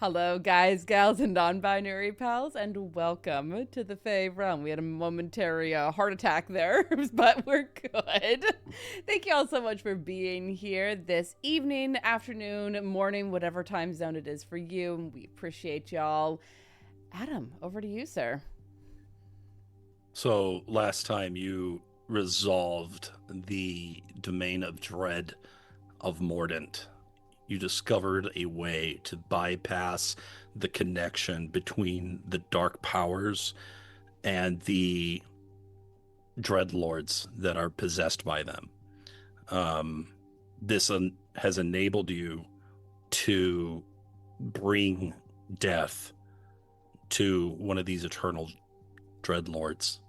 Hello, guys, gals, and non binary pals, and welcome to the Fae Realm. We had a momentary heart attack there, but we're good. Thank you all so much for being here this evening, afternoon, morning, whatever time zone it is for you. We appreciate y'all. Adam, over to you, sir. So last time you resolved the domain of dread of Mordent. You discovered a way to bypass the connection between the dark powers and the dreadlords that are possessed by them. Um, this has enabled you to bring death to one of these eternal dreadlords.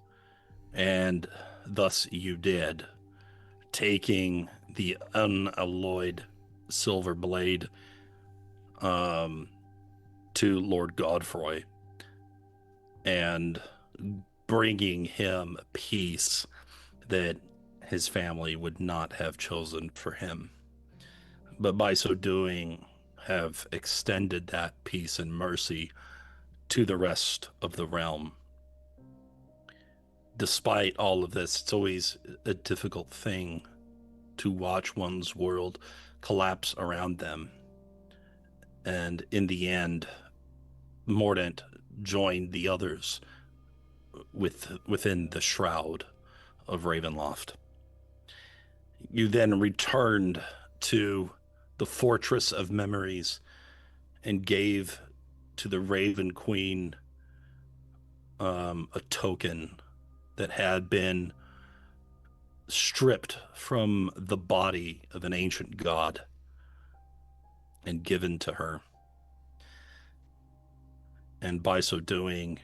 And thus you did, taking the unalloyed silver blade to Lord Godfroy and bringing him peace that his family would not have chosen for him. But by so doing, have extended that peace and mercy to the rest of the realm. Despite all of this, it's always a difficult thing to watch one's world collapse around them. And in the end, Mordant joined the others within the shroud of Ravenloft. You then returned to the Fortress of Memories and gave to the Raven Queen a token that had been stripped from the body of an ancient god and given to her. And by so doing,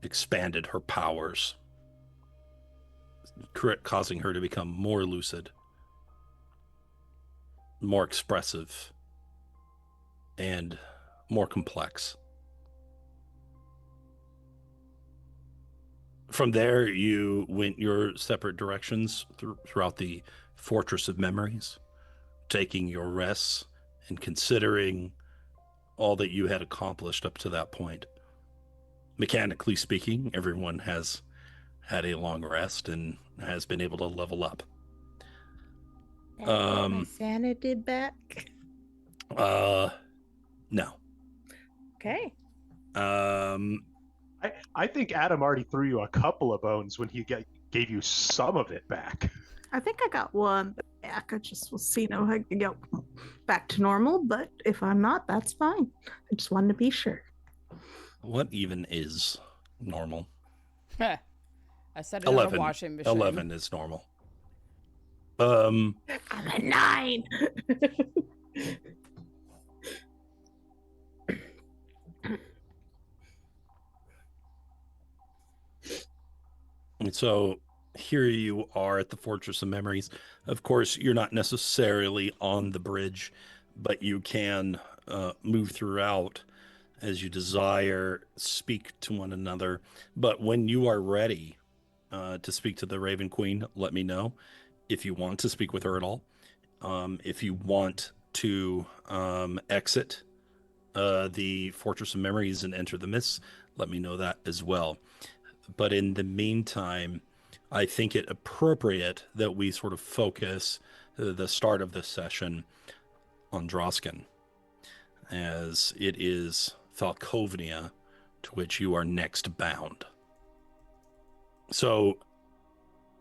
expanded her powers, causing her to become more lucid, more expressive, and more complex. From there, you went your separate directions throughout the Fortress of Memories, taking your rests and considering all that you had accomplished up to that point. Mechanically speaking, everyone has had a long rest and has been able to level up. Did I get my Um, sanity back? uh, no. Okay. Um, I think Adam already threw you a couple of bones when he gave you some of it back. I think I got one back. I just will see how I can go back to normal, but if I'm not, that's fine. I just wanted to be sure. what even is normal? I set it on a 11. washing machine. 11 is normal. I'm a 9. And so here you are at the Fortress of Memories. Of course, you're not necessarily on the bridge, but you can move throughout as you desire, speak to one another. But when you are ready to speak to the Raven Queen, let me know if you want to speak with her at all. If you want to exit the Fortress of Memories and enter the Mists, let me know that as well. But in the meantime, I think it appropriate that we sort of focus the start of this session on Drausken, as it is Falkovnia to which you are next bound. So,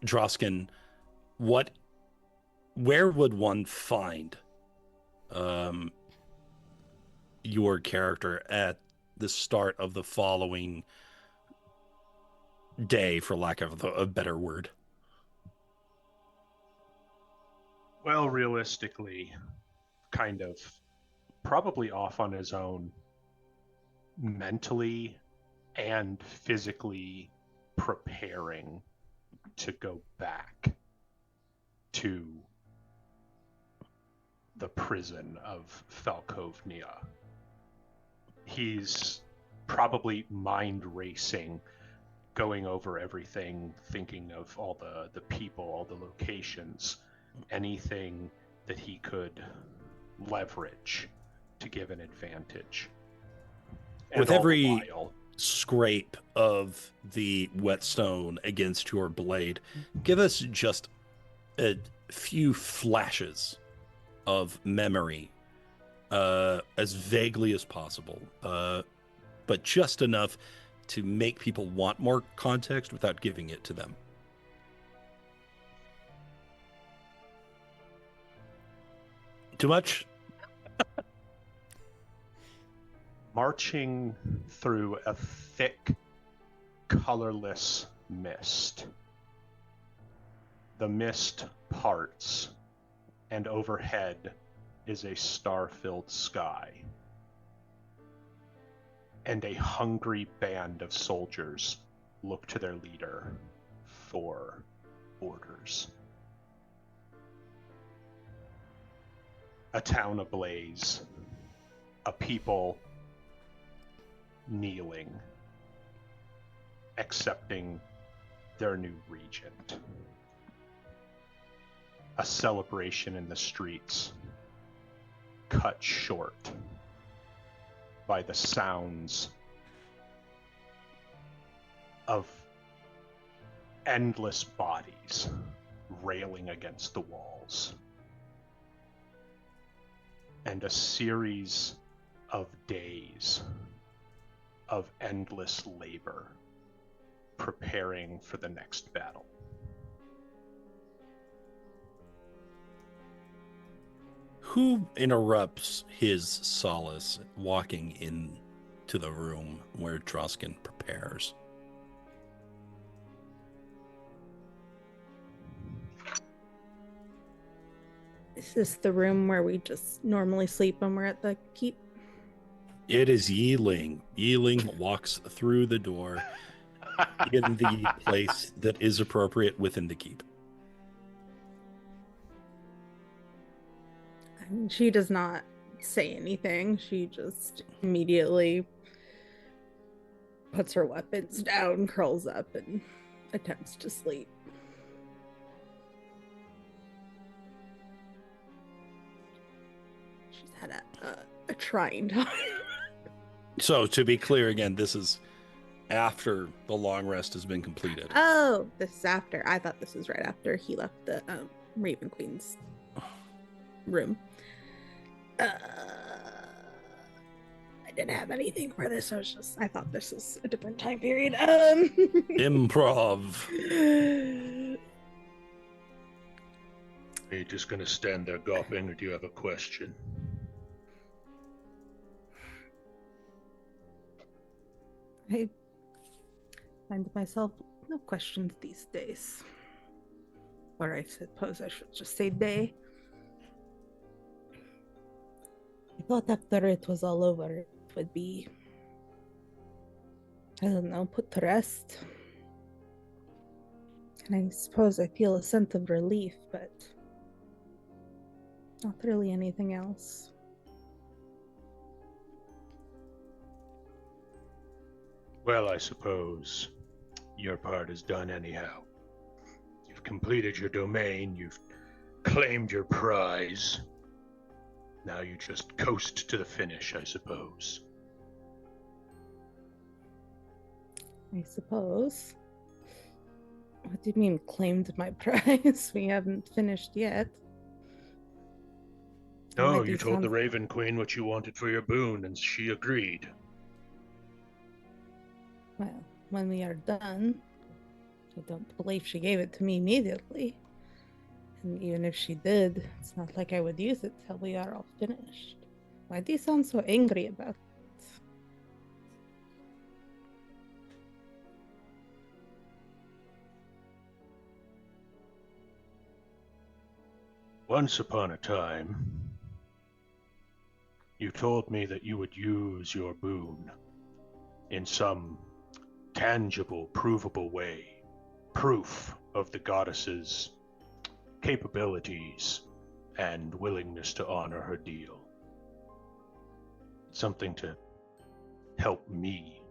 Drausken, where would one find your character at the start of the following day, for lack of a better word? Well, realistically, kind of probably off on his own, mentally and physically preparing to go back to the prison of Falkovnia. He's probably mind racing, going over everything, thinking of all the people, all the locations, anything that he could leverage to give an advantage. And With all the every while, scrape of the whetstone against your blade, give us just a few flashes of memory, as vaguely as possible, but just enough to make people want more context without giving it to them. Too much? marching through a thick, colorless mist. The mist parts, and overhead is a star-filled sky. And a hungry band of soldiers look to their leader for orders. A town ablaze, a people kneeling, accepting their new regent. A celebration in the streets, cut short by the sounds of endless bodies railing against the walls, and a series of days of endless labor preparing for the next battle. Who interrupts his solace walking into the room where Drausken prepares? Is this the room where we just normally sleep when we're at the keep? It is Yi-Ling. Yi-Ling walks through the door in the place that is appropriate within the keep. And she does not say anything. She just immediately puts her weapons down, curls up, and attempts to sleep. She's had a trying time. So, to be clear again, this is after the long rest has been completed. Oh, this is after. I thought this was right after he left the Raven Queen's room. I didn't have anything for this. I thought this was a different time period. Improv. Are you just gonna stand there gawping, or do you have a question? I find myself no questions these days. Or I suppose I should just say day. I thought after it was all over, it would be, I don't know, put to rest. And I suppose I feel a sense of relief, but not really anything else. Well, I suppose your part is done anyhow. You've completed your domain, you've claimed your prize. Now you just coast to the finish, I suppose. I suppose. What do you mean, claimed my prize? We haven't finished yet. No, you told the Raven Queen what you wanted for your boon, and she agreed. Well, when we are done, I don't believe she gave it to me immediately. And even if she did, it's not like I would use it till we are all finished. Why do you sound so angry about it? Once upon a time, you told me that you would use your boon in some tangible, provable way. Proof of the goddess's capabilities and willingness to honor her deal. Something to help me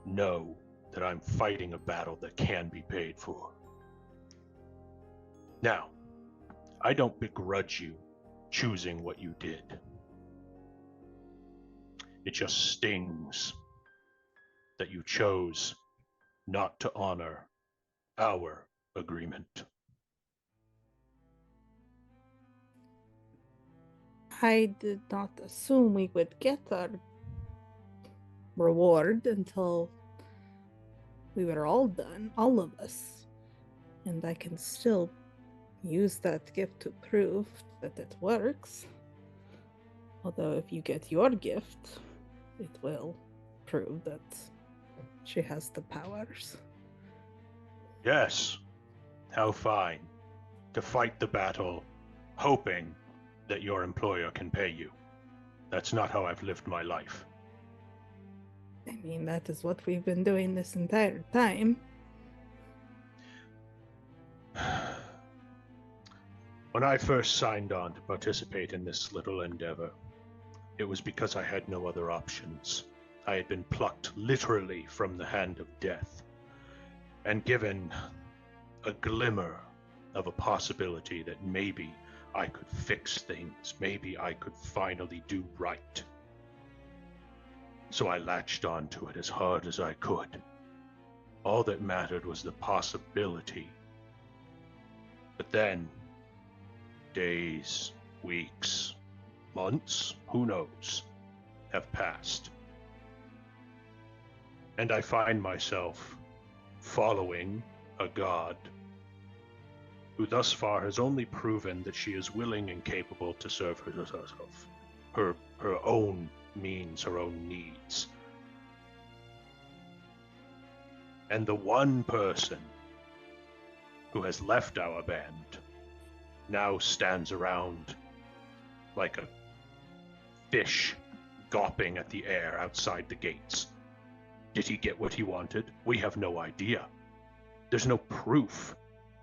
know that I'm fighting a battle that can be paid for. Now, I don't begrudge you choosing what you did. It just stings that you chose not to honor our agreement. I did not assume we would get our reward until we were all done, all of us. And I can still use that gift to prove that it works. Although if you get your gift, it will prove that she has the powers. Yes, how fine. To fight the battle, hoping that your employer can pay you. That's not how I've lived my life. I mean, that is what we've been doing this entire time. When I first signed on to participate in this little endeavor, it was because I had no other options. I had been plucked literally from the hand of death and given a glimmer of a possibility that maybe I could fix things, maybe I could finally do right. So I latched onto it as hard as I could. All that mattered was the possibility. But then, days, weeks, months, who knows, have passed. And I find myself following a god who thus far has only proven that she is willing and capable to serve herself, her own means, her own needs. And the one person who has left our band now stands around like a fish gawping at the air outside the gates. Did he get what he wanted? We have no idea. There's no proof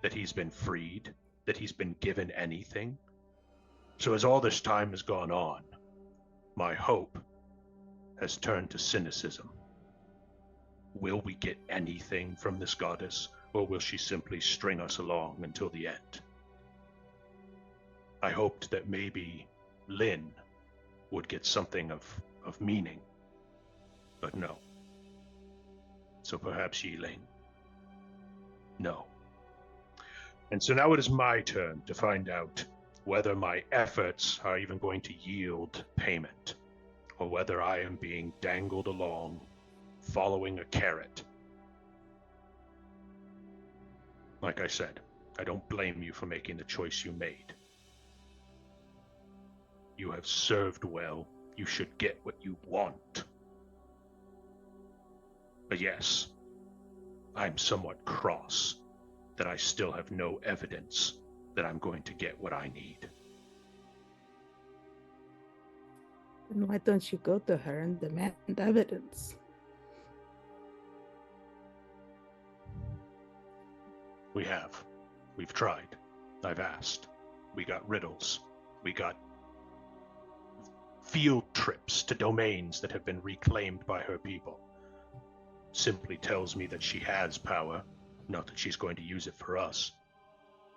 that he's been freed, that he's been given anything. So as all this time has gone on, my hope has turned to cynicism. Will we get anything from this goddess, or will she simply string us along until the end? I hoped that maybe Lynn would get something of meaning, but no. So perhaps Yi-Ling. No. And so now it is my turn to find out whether my efforts are even going to yield payment, or whether I am being dangled along, following a carrot. Like I said, I don't blame you for making the choice you made. You have served well. You should get what you want. But yes, I'm somewhat cross that I still have no evidence that I'm going to get what I need. Then why don't you go to her and demand evidence? We have. We've tried. I've asked. We got riddles. We got field trips to domains that have been reclaimed by her people. Simply tells me that she has power, not that she's going to use it for us.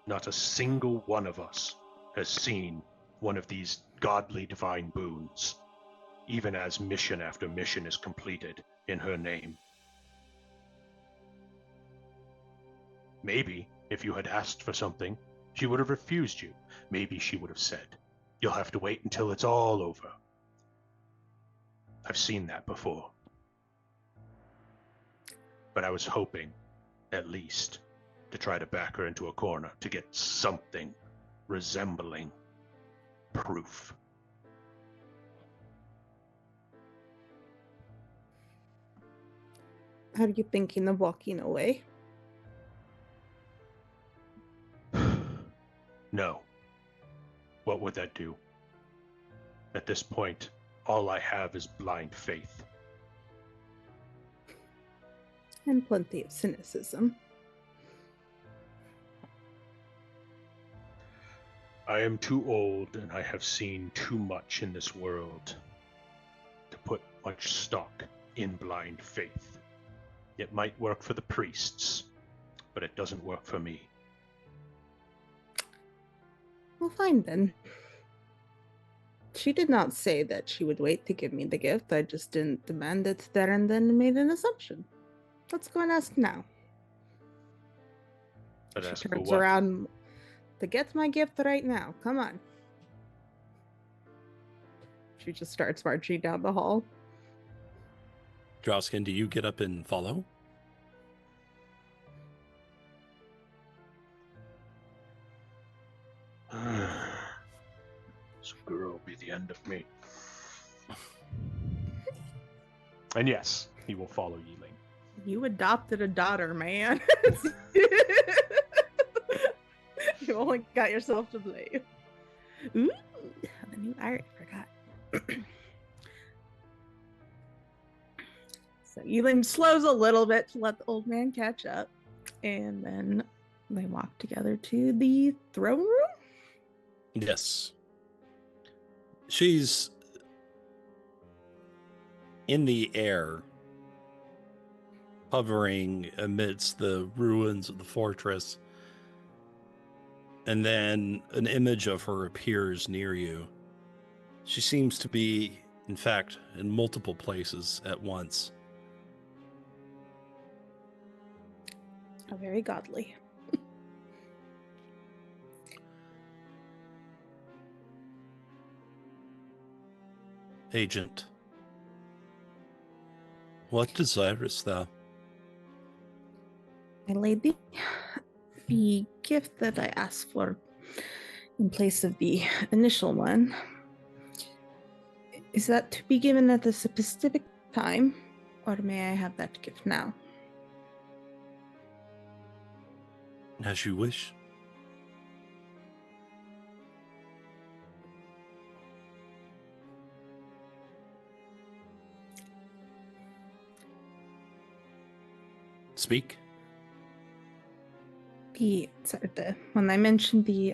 Not a single one of us has seen one of these godly divine boons, even as mission after mission is completed in her name. Maybe if you had asked for something, she would have refused you. Maybe she would have said, "You'll have to wait until it's all over." I've seen that before. But I was hoping, at least, to try to back her into a corner to get something resembling proof. Are you thinking of walking away? No. What would that do? At this point, all I have is blind faith. And plenty of cynicism. I am too old and I have seen too much in this world to put much stock in blind faith. It might work for the priests, but it doesn't work for me. Well, fine then. She did not say that she would wait to give me the gift. I just didn't demand it there and then and made an assumption. Let's go and ask now. But She ask for turns what? around to get my gift right now. Come on. She just starts marching down the hall. Drausken, do you get up and follow? This girl will be the end of me. And yes, he will follow Yi-Ling. You adopted a daughter, man. You only got yourself to blame. Ooh, the new art. Forgot. So Yi-Ling slows a little bit to let the old man catch up, and then they walk together to the throne room. Yes. She's in the air, hovering amidst the ruins of the fortress. And then an image of her appears near you. She seems to be, in fact, in multiple places at once. How very godly. Agent, what desirest thou? My lady, the gift that I asked for in place of the initial one, is that to be given at a specific time, or may I have that gift now? As you wish. Speak. When I mentioned the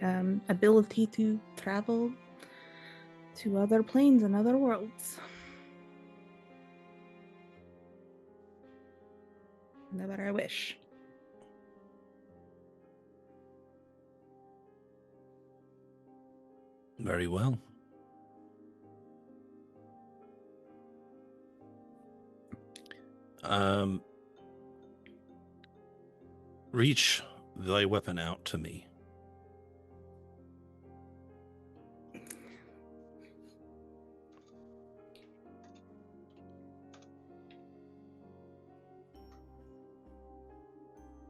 ability to travel to other planes and other worlds, whenever I wish. Very well. Reach thy weapon out to me.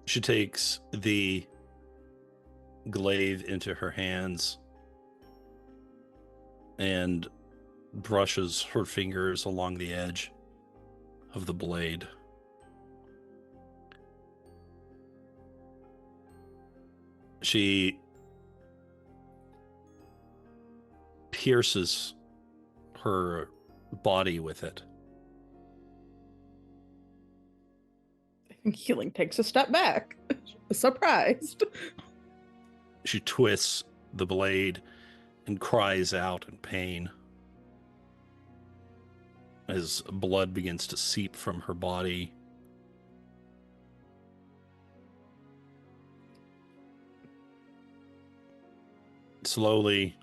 She takes the glaive into her hands and brushes her fingers along the edge of the blade. She pierces her body with it. I think Yi-Ling takes a step back, surprised. She twists the blade and cries out in pain as blood begins to seep from her body. Slowly,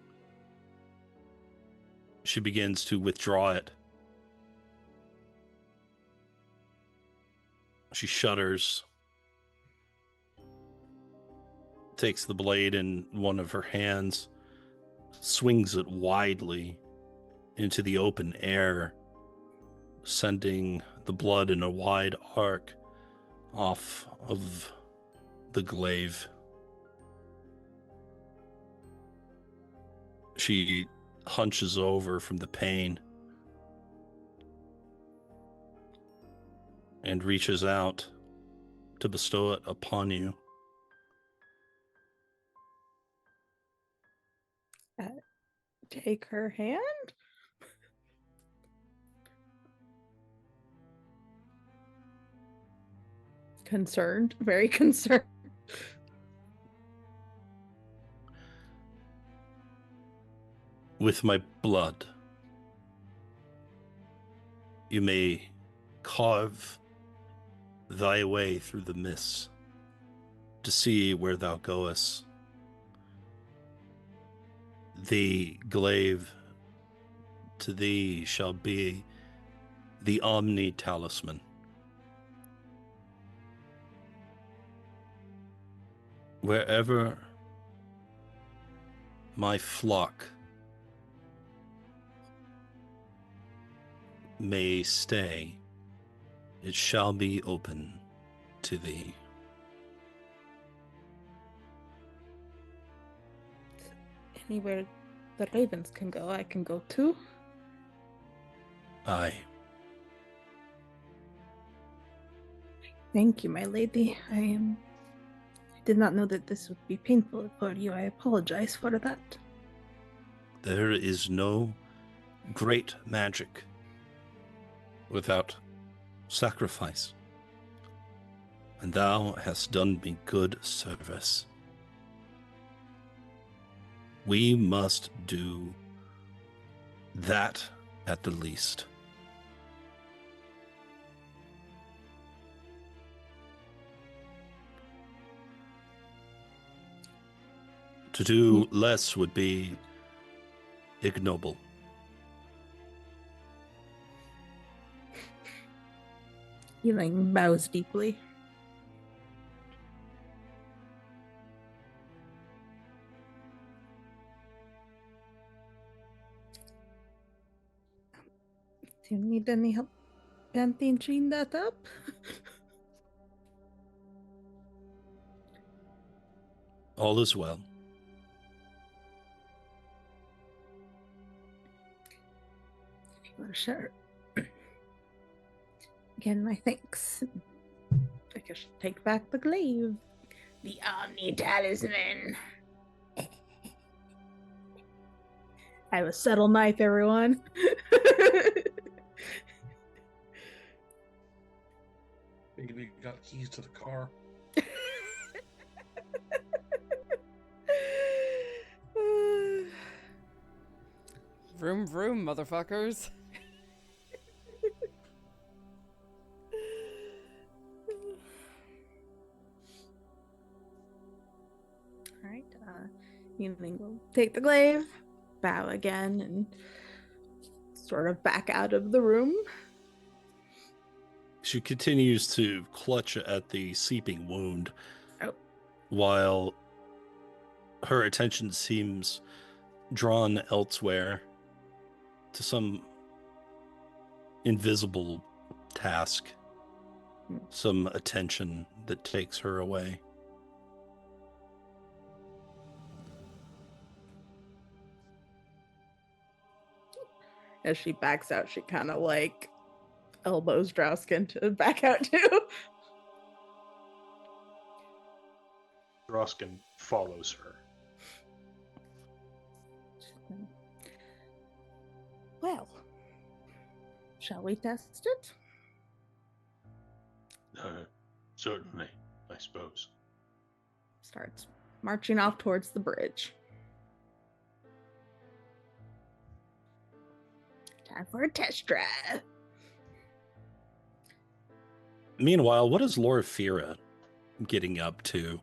she begins to withdraw it. She shudders, takes the blade in one of her hands, swings it widely into the open air, sending the blood in a wide arc off of the glaive. She hunches over from the pain and reaches out to bestow it upon you. Take her hand? Concerned, very concerned. With my blood, you may carve thy way through the mists to see where thou goest. The glaive to thee shall be the Omni Talisman. Wherever my flock may stay, it shall be open to thee. Anywhere the ravens can go, I can go too. Aye. Thank you, my lady. I did not know that this would be painful for you. I apologize for that. There is no great magic without sacrifice, and thou hast done me good service. We must do that at the least. To do less would be ignoble. Yi-Ling bows deeply. Do you need any help bandaging that up? All is well. If you want to share. Again, my thanks. I guess I'll take back the glaive. The Omni Talisman. I have a subtle knife, everyone. Maybe got keys to the car. Vroom vroom, motherfuckers. Alright, Yi-Ling will take the glaive, bow again, and sort of back out of the room. She continues to clutch at the seeping wound, while her attention seems drawn elsewhere to some invisible task, some attention that takes her away. As she backs out, she kind of like elbows Drausken to back out too. Drausken follows her. Well, shall we test it? Certainly, I suppose. Starts marching off towards the bridge. Time for a test drive. Meanwhile, what is Loraphyra getting up to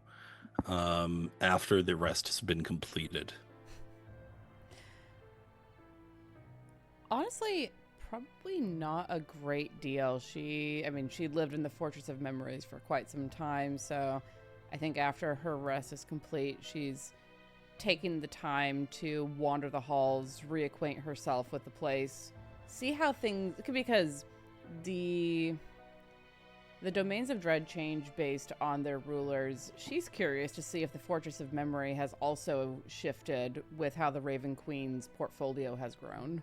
after the rest has been completed? Honestly, probably not a great deal. She lived in the Fortress of Memories for quite some time, so I think after her rest is complete, she's taking the time to wander the halls, reacquaint herself with the place, see how things... Because the domains of dread change based on their rulers. She's curious to see if the Fortress of Memory has also shifted with how the Raven Queen's portfolio has grown.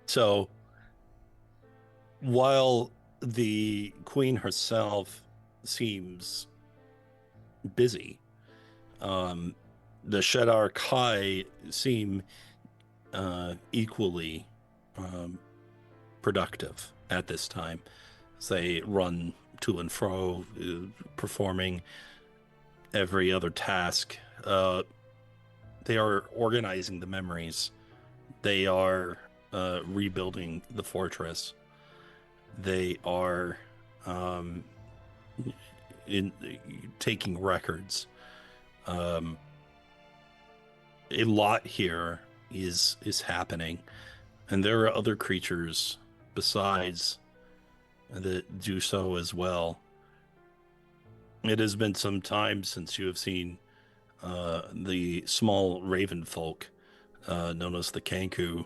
So, while the queen herself seems busy, the Shadar Kai seem equally productive at this time. As they run to and fro, performing every other task. They are organizing the memories. They are rebuilding the fortress. They are taking records. A lot here is happening, and there are other creatures besides that do so as well. It has been some time since you have seen the small raven folk known as the Kanku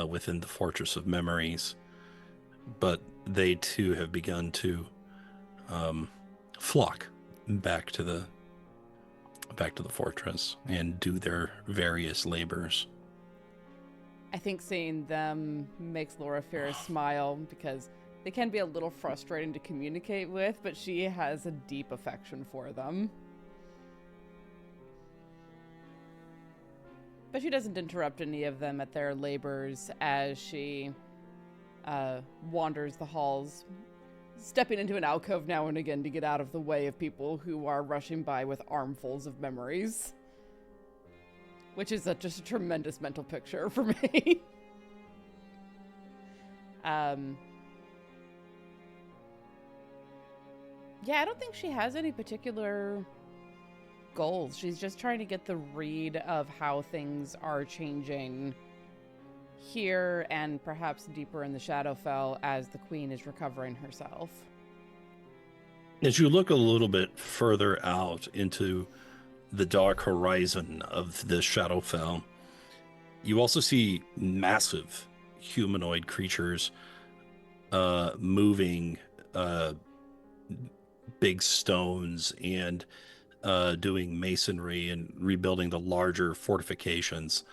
within the Fortress of Memories, but they too have begun to flock back to the fortress and do their various labors. I think seeing them makes Loraphyra smile, because they can be a little frustrating to communicate with, but she has a deep affection for them. But she doesn't interrupt any of them at their labors as she wanders the halls, stepping into an alcove now and again to get out of the way of people who are rushing by with armfuls of memories. Which is just a tremendous mental picture for me. Yeah, I don't think she has any particular goals. She's just trying to get the read of how things are changing here and perhaps deeper in the Shadowfell as the queen is recovering herself. As you look a little bit further out into the dark horizon of the Shadowfell, you also see massive humanoid creatures moving big stones and doing masonry and rebuilding the larger fortifications.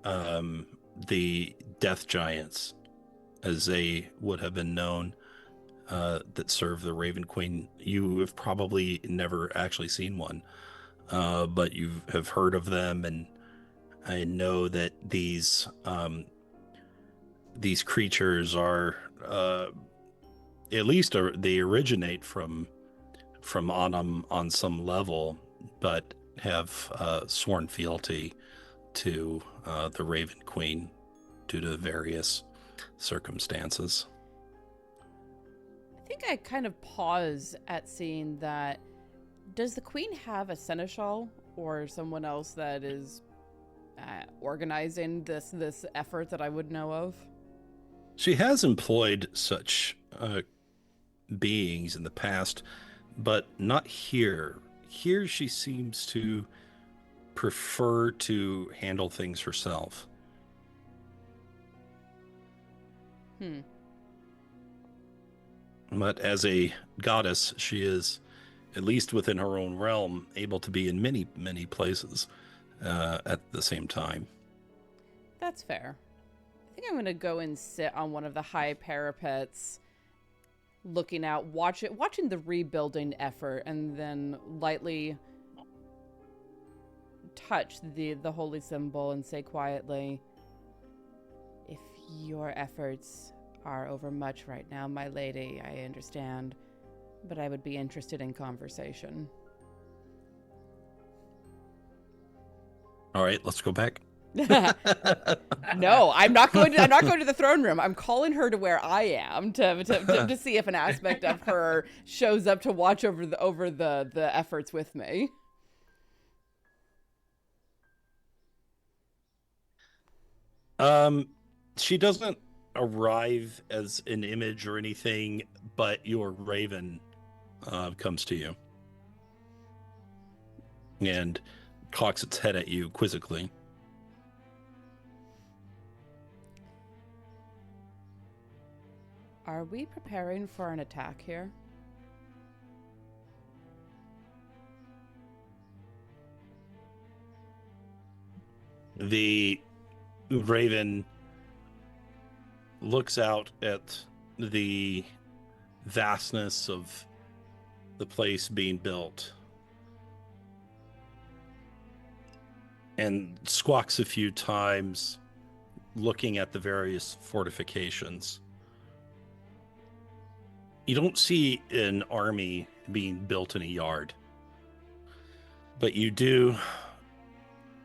The death giants, as they would have been known, that serve the Raven Queen. You have probably never actually seen one, but you have heard of them, and I know that these creatures are at least they originate from Autumn on some level, but have sworn fealty to the Raven Queen due to various circumstances. I think I kind of pause at seeing that. Does the queen have a seneschal or someone else that is organizing this effort that I would know of? She has employed such beings in the past, but not here. Here she seems to prefer to handle things herself. But as a goddess, she is, at least within her own realm, able to be in many, many places at the same time. That's fair. I think I'm going to go and sit on one of the high parapets, looking out, watching the rebuilding effort, and then lightly touch the holy symbol and say quietly, "If your efforts are overmuch right now, my lady, I understand, but I would be interested in conversation." All right, let's go back. No, I'm not going to the throne room. I'm calling her to where I am to see if an aspect of her shows up to watch over the efforts with me. She doesn't arrive as an image or anything, but your raven comes to you and cocks its head at you quizzically. Are we preparing for an attack here? The raven looks out at the vastness of the place being built and squawks a few times, looking at the various fortifications. You don't see an army being built in a yard, but you do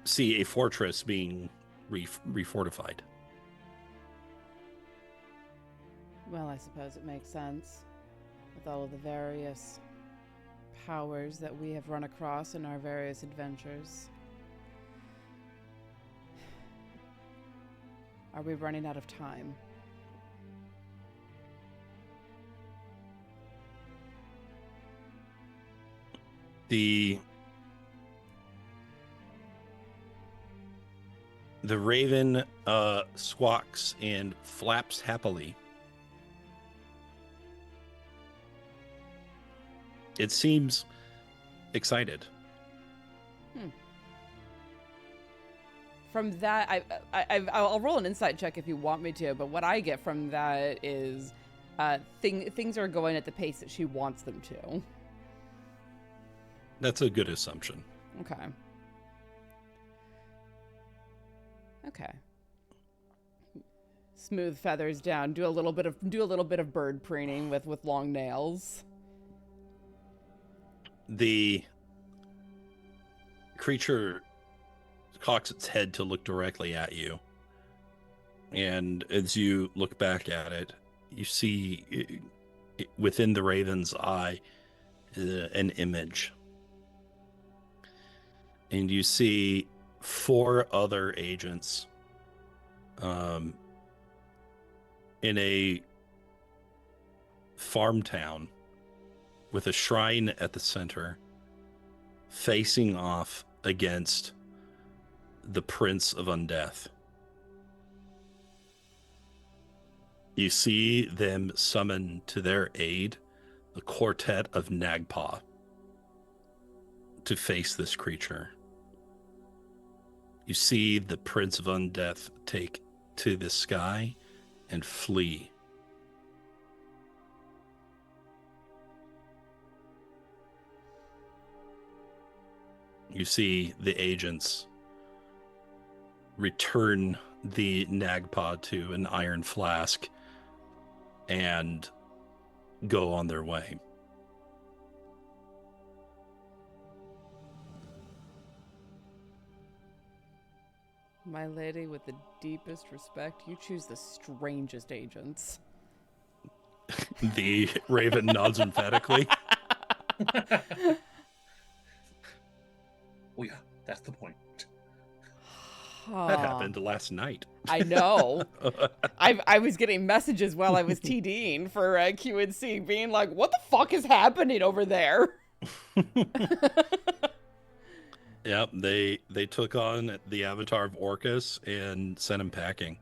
see a fortress being refortified. Well, I suppose it makes sense with all of the various powers that we have run across in our various adventures. Are we running out of time? The raven squawks and flaps happily. It seems excited. From that, I'll roll an insight check if you want me to, but what I get from that is things are going at the pace that she wants them to. That's a good assumption. Okay. Smooth feathers down. Do a little bit of bird preening with long nails. The creature cocks its head to look directly at you. And as you look back at it, you see within the raven's eye an image. And you see 4 other agents in a farm town with a shrine at the center, facing off against the Prince of Undeath. You see them summon to their aid the quartet of Nagpa to face this creature. You see the Prince of Undeath take to the sky and flee. You see the agents return the Nagpa to an iron flask and go on their way. My lady, with the deepest respect, you choose the strangest agents. The raven nods emphatically. Oh yeah, that's the point. That happened last night. I know. I was getting messages while I was TDing for QNC being like, what the fuck is happening over there? Yep, they took on the avatar of Orcus and sent him packing.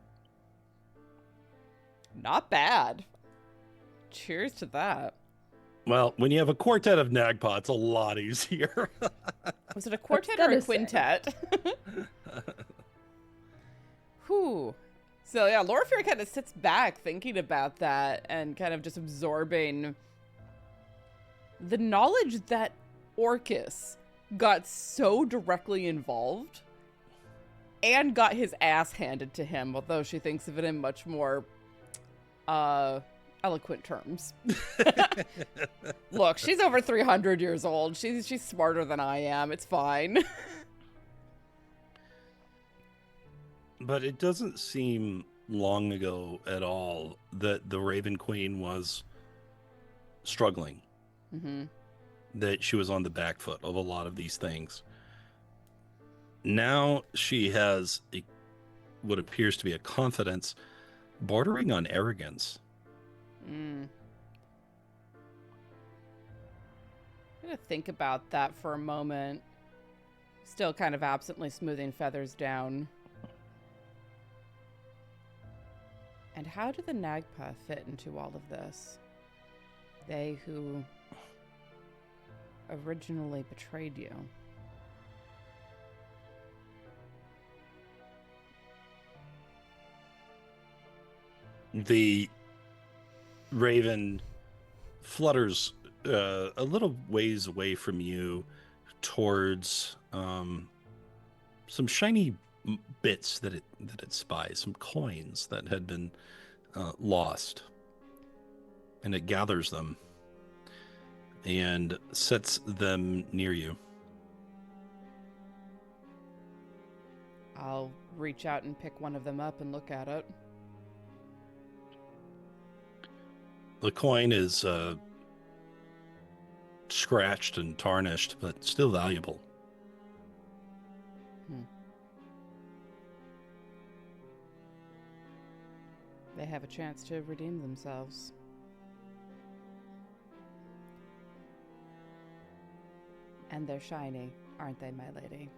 Not bad. Cheers to that. Well, when you have a quartet of Nagpa, it's a lot easier. Was it a quartet or a quintet? Whew. So yeah, Loraphyra kind of sits back thinking about that and kind of just absorbing the knowledge that Orcus got so directly involved and got his ass handed to him, although she thinks of it in much more eloquent terms. Look, she's over 300 years old. She's smarter than I am. It's fine. But it doesn't seem long ago at all that the Raven Queen was struggling. Mm-hmm. That she was on the back foot of a lot of these things. Now she has what appears to be a confidence bordering on arrogance. I'm gonna think about that for a moment. Still kind of absently smoothing feathers down. And how do the Nagpa fit into all of this? They who originally betrayed you. The raven flutters a little ways away from you towards some shiny bits that it spies, some coins that had been lost, and it gathers them and sets them near you. I'll reach out and pick one of them up and look at it. The coin is scratched and tarnished, but still valuable. They have a chance to redeem themselves. And they're shiny, aren't they, my lady?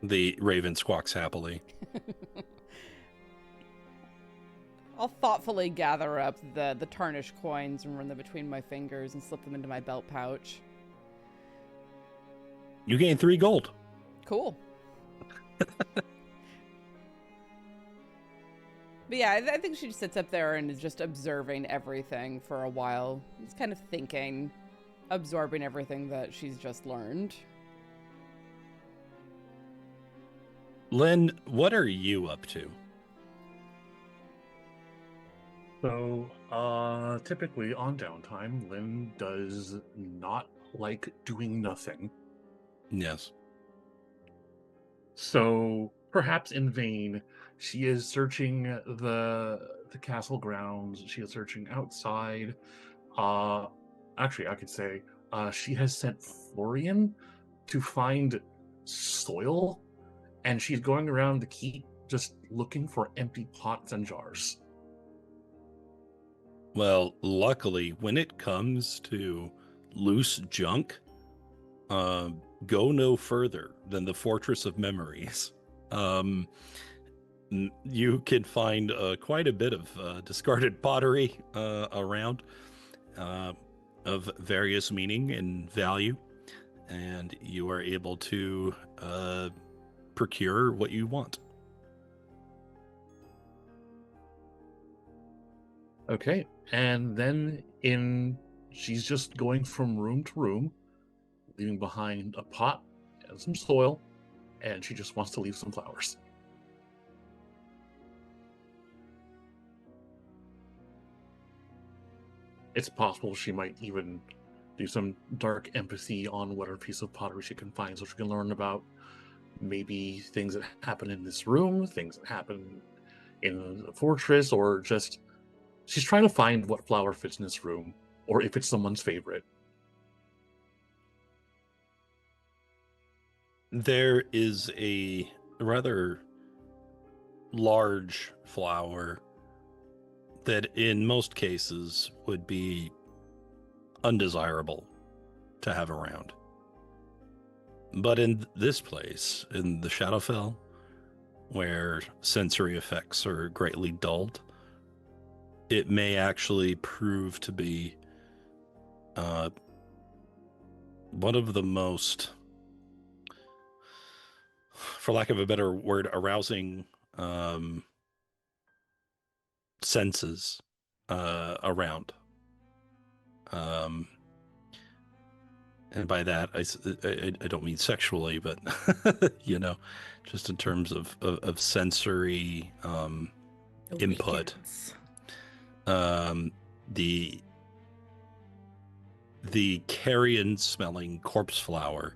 The raven squawks happily. I'll thoughtfully gather up the tarnished coins and run them between my fingers and slip them into my belt pouch. You gain 3 gold. Cool. But yeah, I think she just sits up there and is just observing everything for a while. Just kind of thinking, absorbing everything that she's just learned. Lynn, what are you up to? So, typically on downtime, Lynn does not like doing nothing. Yes. So, perhaps in vain, she is searching the castle grounds. She is searching outside. Actually, I could say she has sent Florian to find soil, and she's going around the keep just looking for empty pots and jars. Well, luckily, when it comes to loose junk, go no further than the Fortress of Memories. You can find quite a bit of discarded pottery around of various meaning and value, and you are able to procure what you want. Okay, and then she's just going from room to room, leaving behind a pot and some soil, and she just wants to leave some flowers. It's possible she might even do some dark empathy on whatever piece of pottery she can find, so she can learn about maybe things that happen in this room, things that happen in the fortress, or just she's trying to find what flower fits in this room, or if it's someone's favorite. There is a rather large flower that in most cases would be undesirable to have around. But in this place, in the Shadowfell, where sensory effects are greatly dulled, it may actually prove to be one of the most, for lack of a better word, arousing senses around. And by that, I don't mean sexually, but, you know, just in terms of sensory input. The carrion smelling corpse flower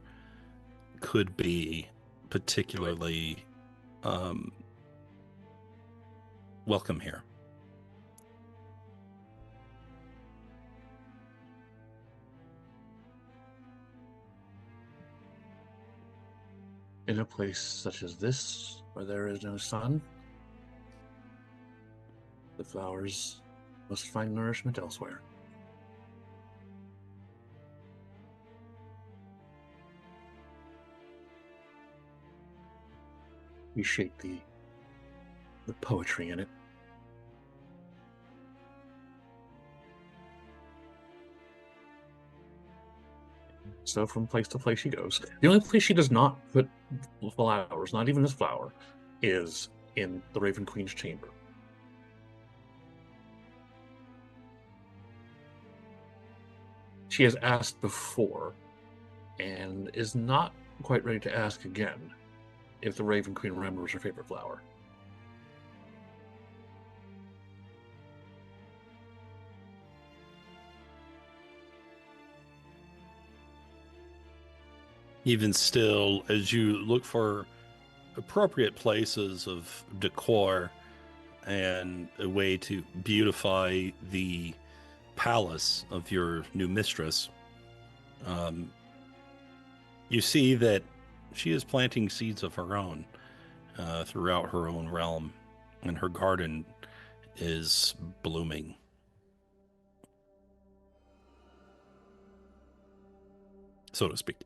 could be particularly welcome here. In a place such as this, where there is no sun, the flowers must find nourishment elsewhere. We shape the poetry in it. So from place to place she goes. The only place she does not put flowers, not even this flower, is in the Raven Queen's chamber. She has asked before, and is not quite ready to ask again, if the Raven Queen remembers her favorite flower. Even still, as you look for appropriate places of decor and a way to beautify the palace of your new mistress, you see that she is planting seeds of her own throughout her own realm, and her garden is blooming. So to speak.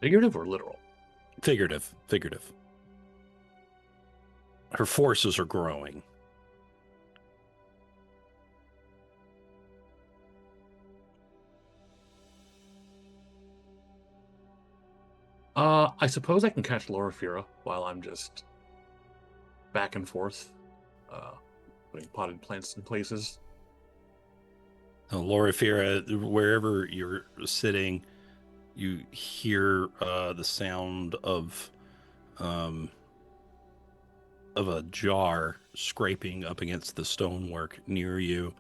Figurative or literal? Figurative. Her forces are growing. I suppose I can catch Loraphyra while I'm just back and forth, putting potted plants in places. Loraphyra, wherever you're sitting, you hear the sound of a jar scraping up against the stonework near you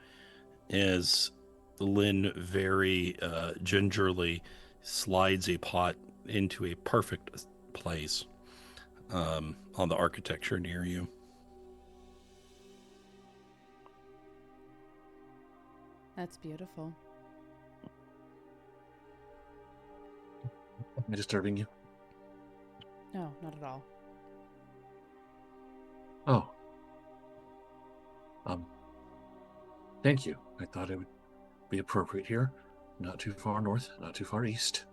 as Lynn very gingerly slides a pot into a perfect place on the architecture near you. That's beautiful. Am I disturbing you? No, not at all. Oh. Thank you. I thought it would be appropriate here. Not too far north, not too far east.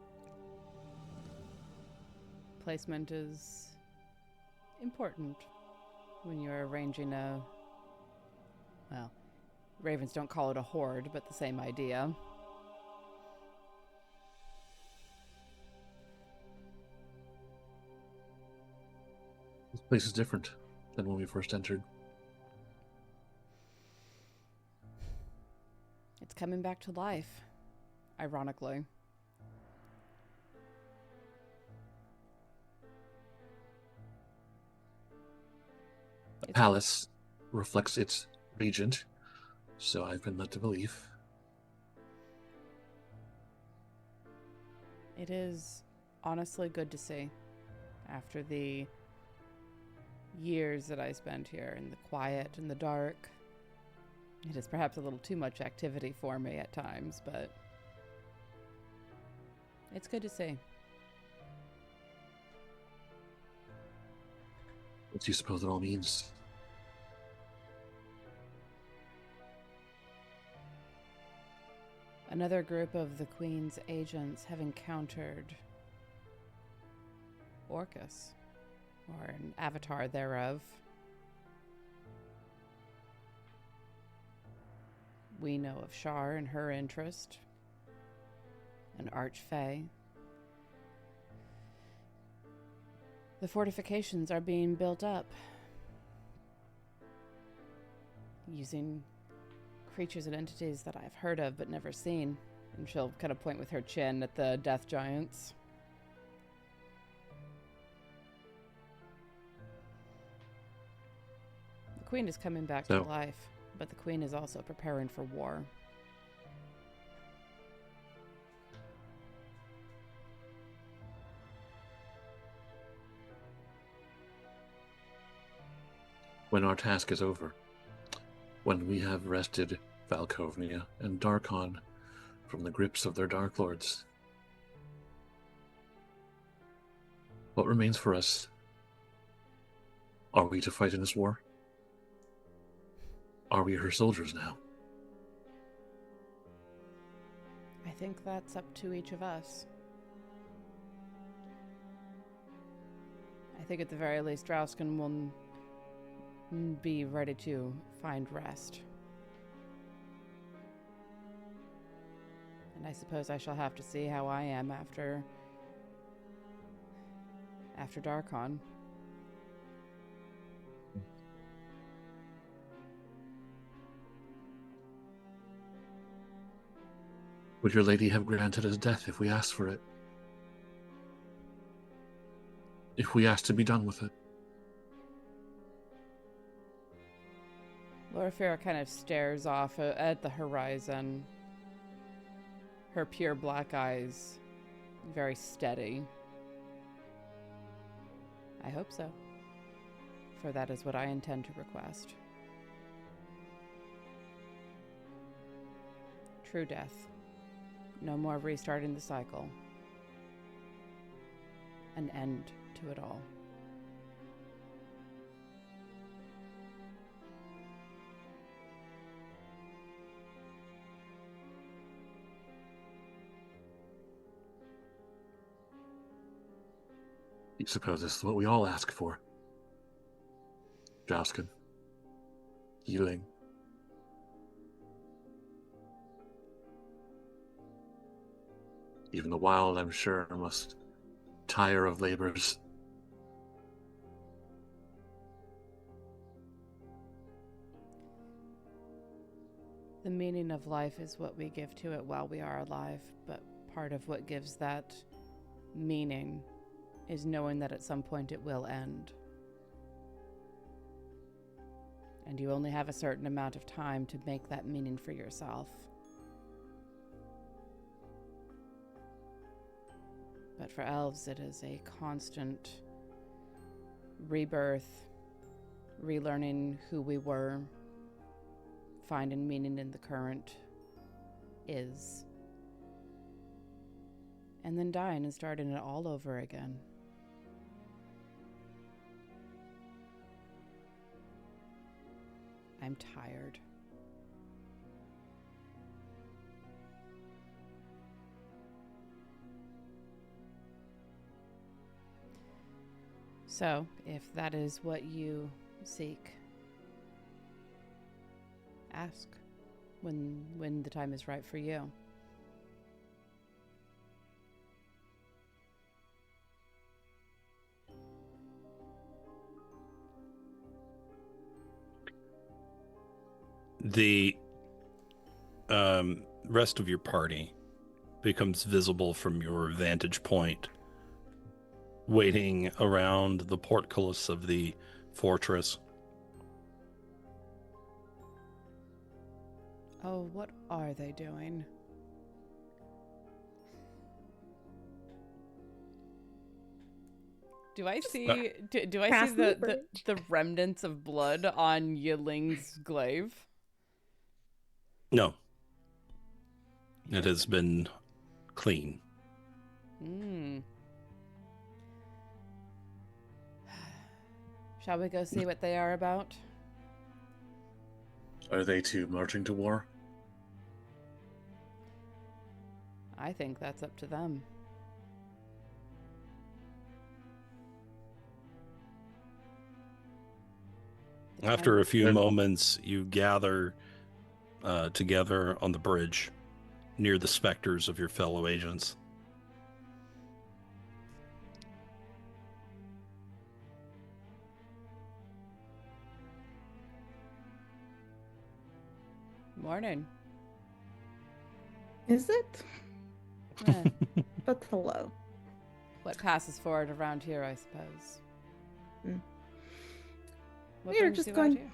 Placement is important when you're arranging a... Well, ravens don't call it a hoard, but the same idea. This place is different than when we first entered. It's coming back to life, ironically. The palace reflects its regent, so I've been led to believe. It is honestly good to see after the years that I spent here in the quiet and the dark. It is perhaps a little too much activity for me at times, but it's good to see. What do you suppose it all means? Another group of the Queen's agents have encountered Orcus, or an avatar thereof. We know of Shar and her interest, an archfey. The fortifications are being built up using creatures and entities that I've heard of but never seen. And she'll kind of point with her chin at the death giants. The Queen is coming back to life, but the Queen is also preparing for war. When our task is over, when we have wrested Falkovnia and Darkon from the grips of their Dark Lords, what remains for us? Are we to fight in this war? Are we her soldiers now? I think that's up to each of us. I think at the very least Drausken will be ready to find rest. And I suppose I shall have to see how I am after Darkon. Would your lady have granted us death if we asked for it? If we asked to be done with it? Loraphyra kind of stares off at the horizon. Her pure black eyes very steady. I hope so. For that is what I intend to request. True death. No more restarting the cycle. An end to it all. You suppose this is what we all ask for? Drausken. Yi-Ling. Even the wild, I'm sure, must tire of labors. The meaning of life is what we give to it while we are alive, but part of what gives that meaning is knowing that at some point it will end. And you only have a certain amount of time to make that meaning for yourself. But for elves, it is a constant rebirth, relearning who we were, finding meaning in the current is, and then dying and starting it all over again. I'm tired. So, if that is what you seek, ask when the time is right for you. The rest of your party becomes visible from your vantage point, waiting around the portcullis of the fortress. Oh, what are they doing? Do I see do I see Passing the the remnants of blood on Yi-Ling's glaive? No. It has been clean. Shall we go see what they are about? Are they too marching to war? I think that's up to them. After a few Then- moments, you gather together on the bridge near the specters of your fellow agents. Morning. Is it? Eh, But hello. what passes for it around here, I suppose. Mm. What We are brings just you out going. here?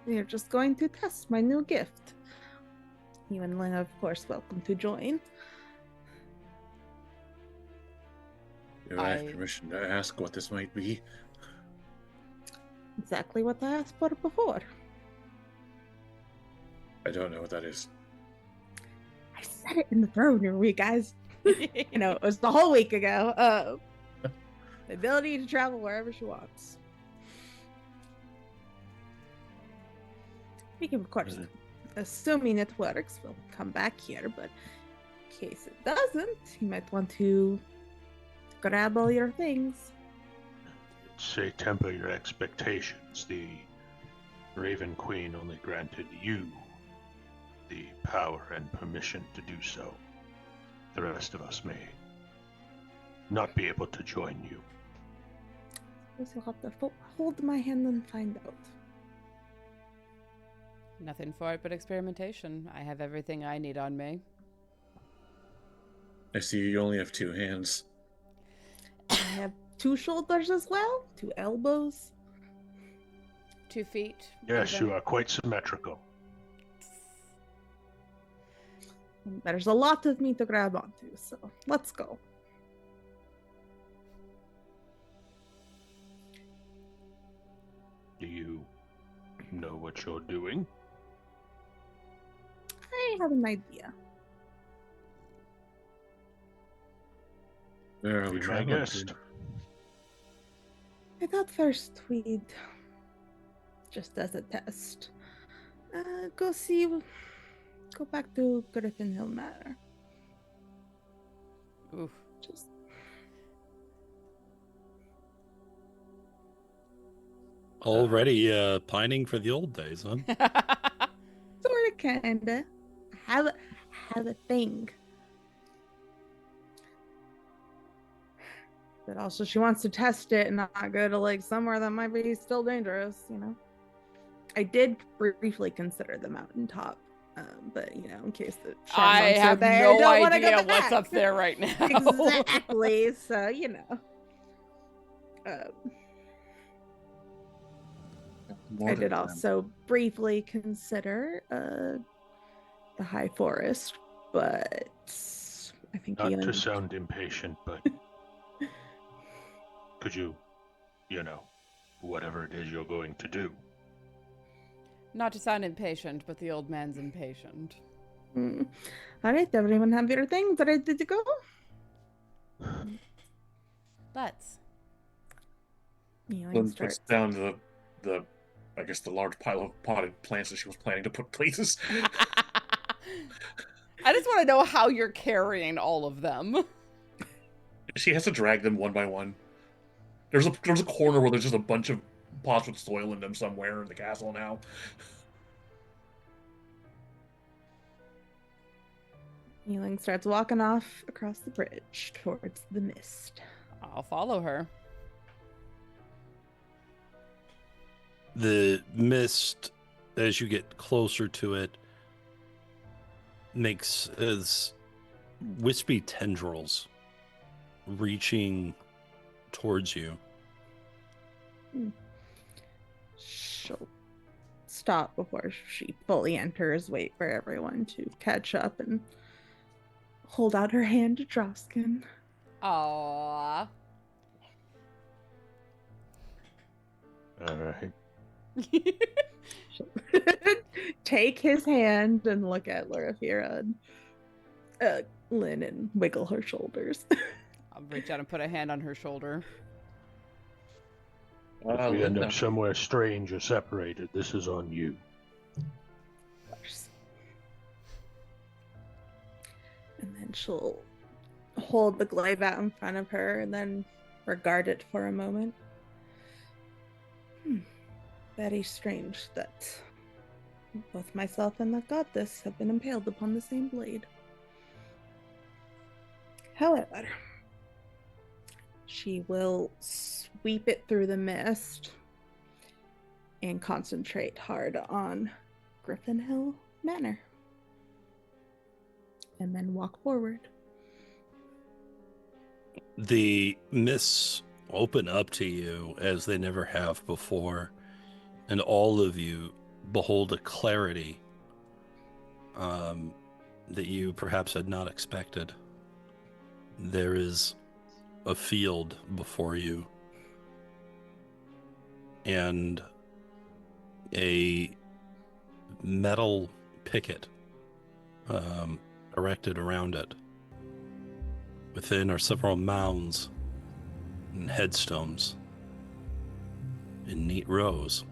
We are just going to test my new gift. You and Lynn, of course, welcome to join. Do I have I- permission to ask what this might be? Exactly what I asked for before. I don't know what that is. I said it in the throne room, you guys. You know, it was the whole week ago. The ability to travel wherever she wants. We can, of course, assuming it works, we'll come back here, but in case it doesn't, you might want to grab all your things. Say, temper your expectations. The Raven Queen only granted you the power and permission to do so. The rest of us may not be able to join you. Suppose you'll have to hold my hand and find out. Nothing for it but experimentation. I have everything I need on me. I see you only have two hands. I have 2 shoulders as well, 2 elbows. 2 feet. Yes, even. you are quite symmetrical. There's a lot of me to grab onto, so let's go. know what you're doing? I have an idea. Where are we Be my traveling guest. to? I thought first we'd, just as a test, go back to Griffin Hill Manor. Oof. Just Already pining for the old days, huh? sort of, kinda. Have a thing. But also, she wants to test it and not go to like somewhere that might be still dangerous. I did briefly consider the mountaintop, but in case the I shark monks are have there, I no don't wanna go idea what's back. up there right now. Exactly. So I did also briefly consider the high forest, but I think Not Yi-Ling- to sound impatient, but could you, whatever it is you're going to do? Not to sound impatient, but the old man's impatient. All right, everyone have your things ready to go? Let's. Yi-Ling Lynn starts. puts down the I guess the large pile of potted plants that she was planning to put places. I just want to know how you're carrying all of them. She has to drag them one by one. There's a corner where there's just a bunch of pots with soil in them somewhere in the castle now. Yi-Ling starts walking off across the bridge towards the mist. I'll follow her. The mist, as you get closer to it, makes as wispy tendrils reaching towards you. She'll stop before she fully enters, wait for everyone to catch up, and hold out her hand to Drausken. Aww. All right. Take his hand and look at Loraphyra and Lynn and wiggle her shoulders. I'll reach out and put a hand on her shoulder. If we end up somewhere strange or separated, this is on you. And then she'll hold the glaive out in front of her and then regard it for a moment. Very strange that both myself and the goddess have been impaled upon the same blade. However, she will sweep it through the mist and concentrate hard on Griffin Hill Manor. And then walk forward. The mists open up to you as they never have before, and all of you behold a clarity that you perhaps had not expected. There is a field before you and a metal picket erected around it. Within are several mounds and headstones in neat rows.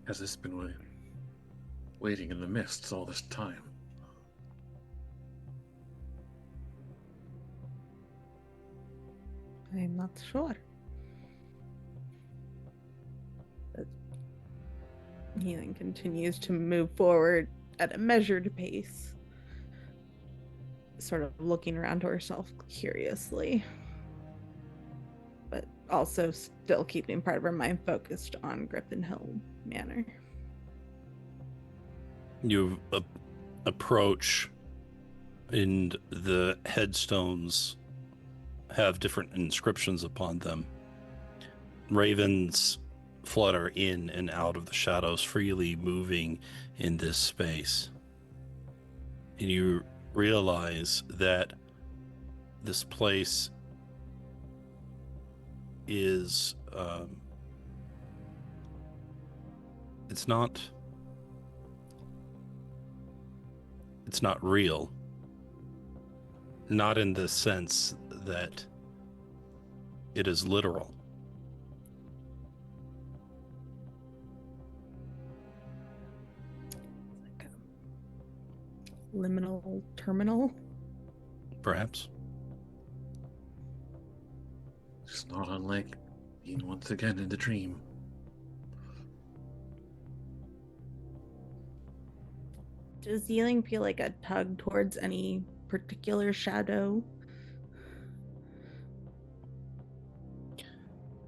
Has this been waiting in the mists all this time? I'm not sure. Yi-Ling continues to move forward at a measured pace, sort of looking around to herself curiously, but also still keeping part of her mind focused on Griffin Hill Manor. You approach, and the headstones have different inscriptions upon them. Ravens flutter in and out of the shadows, freely moving in this space. And you realize that this place is, it's not real. Not in the sense that it is literal. Like a liminal terminal. Perhaps. It's not unlike being once again in the dream. Does Yi-Ling feel like a tug towards any particular shadow?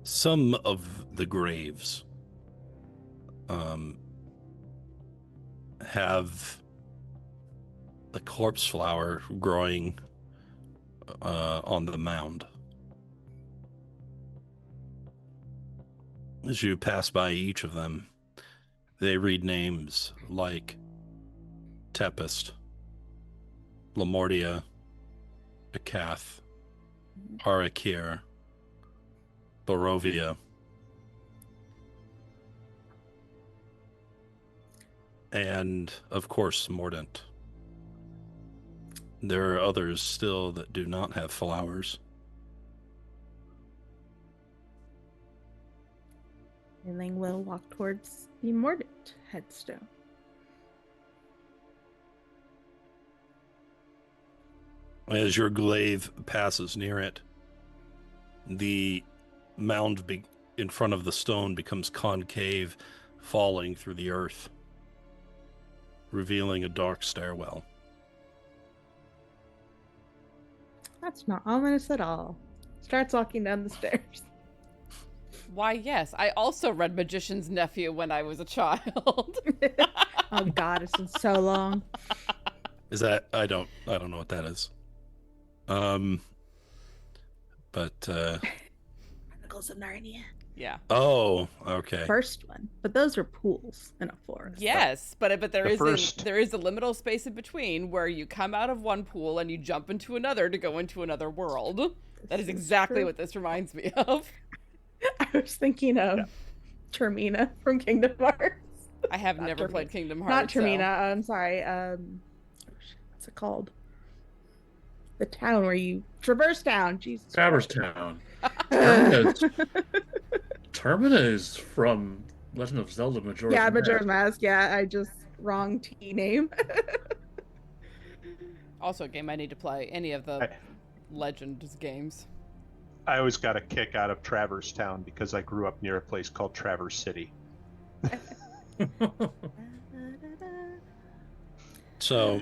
Some of the graves have the corpse flower growing on the mound. As you pass by each of them, they read names like Tempest, Lamortia, Akath, Harakir, Barovia, and of course Mordent. There are others still that do not have flowers. Yi-Ling will walk towards the Mordent headstone. As your glaive passes near it, the mound in front of the stone becomes concave, falling through the earth, revealing a dark stairwell. That's not ominous at all. Starts walking down the stairs. Why, yes. I also read Magician's Nephew when I was a child. Oh God, it's been so long. Is that I don't know what that is. Chronicles of Narnia. Yeah. Oh, okay. First one, but those are pools in a forest. Yes, but there The is first- there is a liminal space in between where you come out of one pool and you jump into another to go into another world. That is exactly true. what this reminds me of. I was thinking of Termina from Kingdom Hearts. I have Not never Termina. played Kingdom Not Hearts. Termina. I'm sorry. What's it called? The town where you traverse town. Jesus. Traverse Town. Termina is from Legend of Zelda Majora's Yeah, Mask. Majora's Mask. Yeah, I just wrong T name. Also a game I need to play. Any of the Legends games. I always got a kick out of Traverse Town because I grew up near a place called Traverse City. So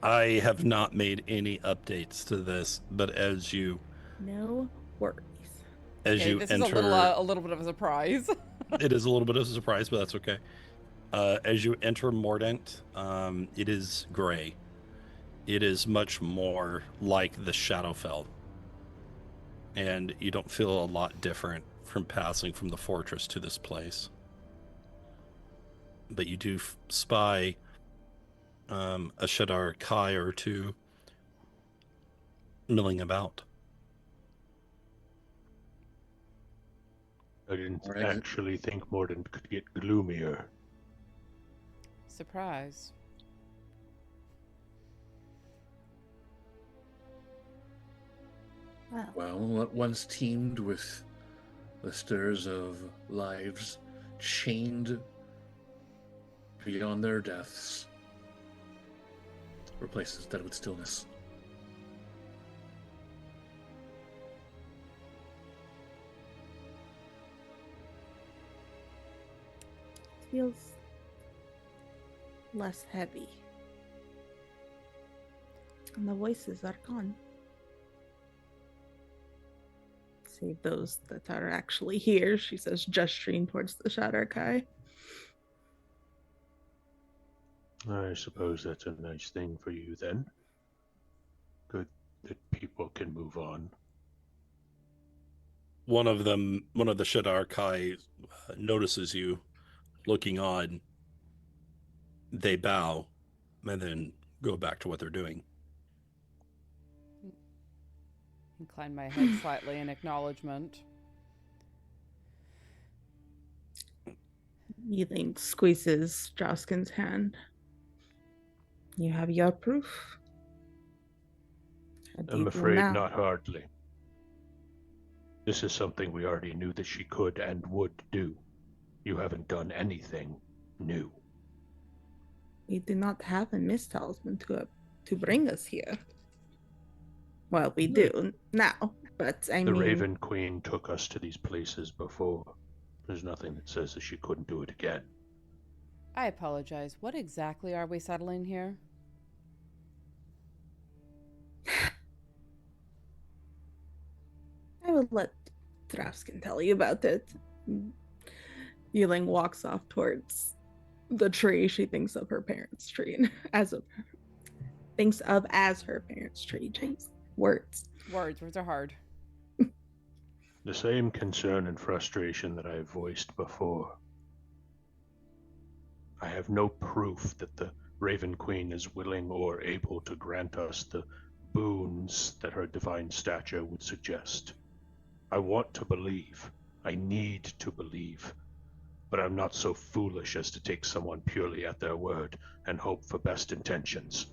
I have not made any updates to this, but as you No worries. Okay, this enter, is a little bit of a surprise. it is a little bit of a surprise, but that's okay. As you enter Mordent, it is gray. It is much more like the Shadowfell. And you don't feel a lot different from passing from the fortress to this place. But you do spy a Shadar Kai or two milling about. I didn't Right. actually think Mordent could get gloomier. Surprise. Wow. Well, what once teemed with the stirs of lives chained beyond their deaths replaces dead with stillness. Feels less heavy. And the voices are gone. Save those that are actually here, she says, gesturing towards the Shadow Kai. I suppose that's a nice thing for you then. Good that people can move on. one of the Shadarkai notices you looking on. They bow and then go back to what they're doing. Incline my head slightly in acknowledgement. Yi-Ling squeezes Drausken's hand. You have your proof. What do I'm you do afraid now? not hardly. This is something we already knew that she could and would do. You haven't done anything new. We do not have a mist talisman to bring us here. Well, we do now, but I The mean, Raven Queen took us to these places before. There's nothing that says that she couldn't do it again. I apologize. What exactly are we settling here? I will let Drausken tell you about it. Yi-Ling walks off towards the tree she thinks of her parents' tree thinks of as her parents' tree. Jeez. Words. Words are hard. The same concern and frustration that I have voiced before. I have no proof that the Raven Queen is willing or able to grant us the boons that her divine stature would suggest. I want to believe. I need to believe. But I'm not so foolish as to take someone purely at their word and hope for best intentions.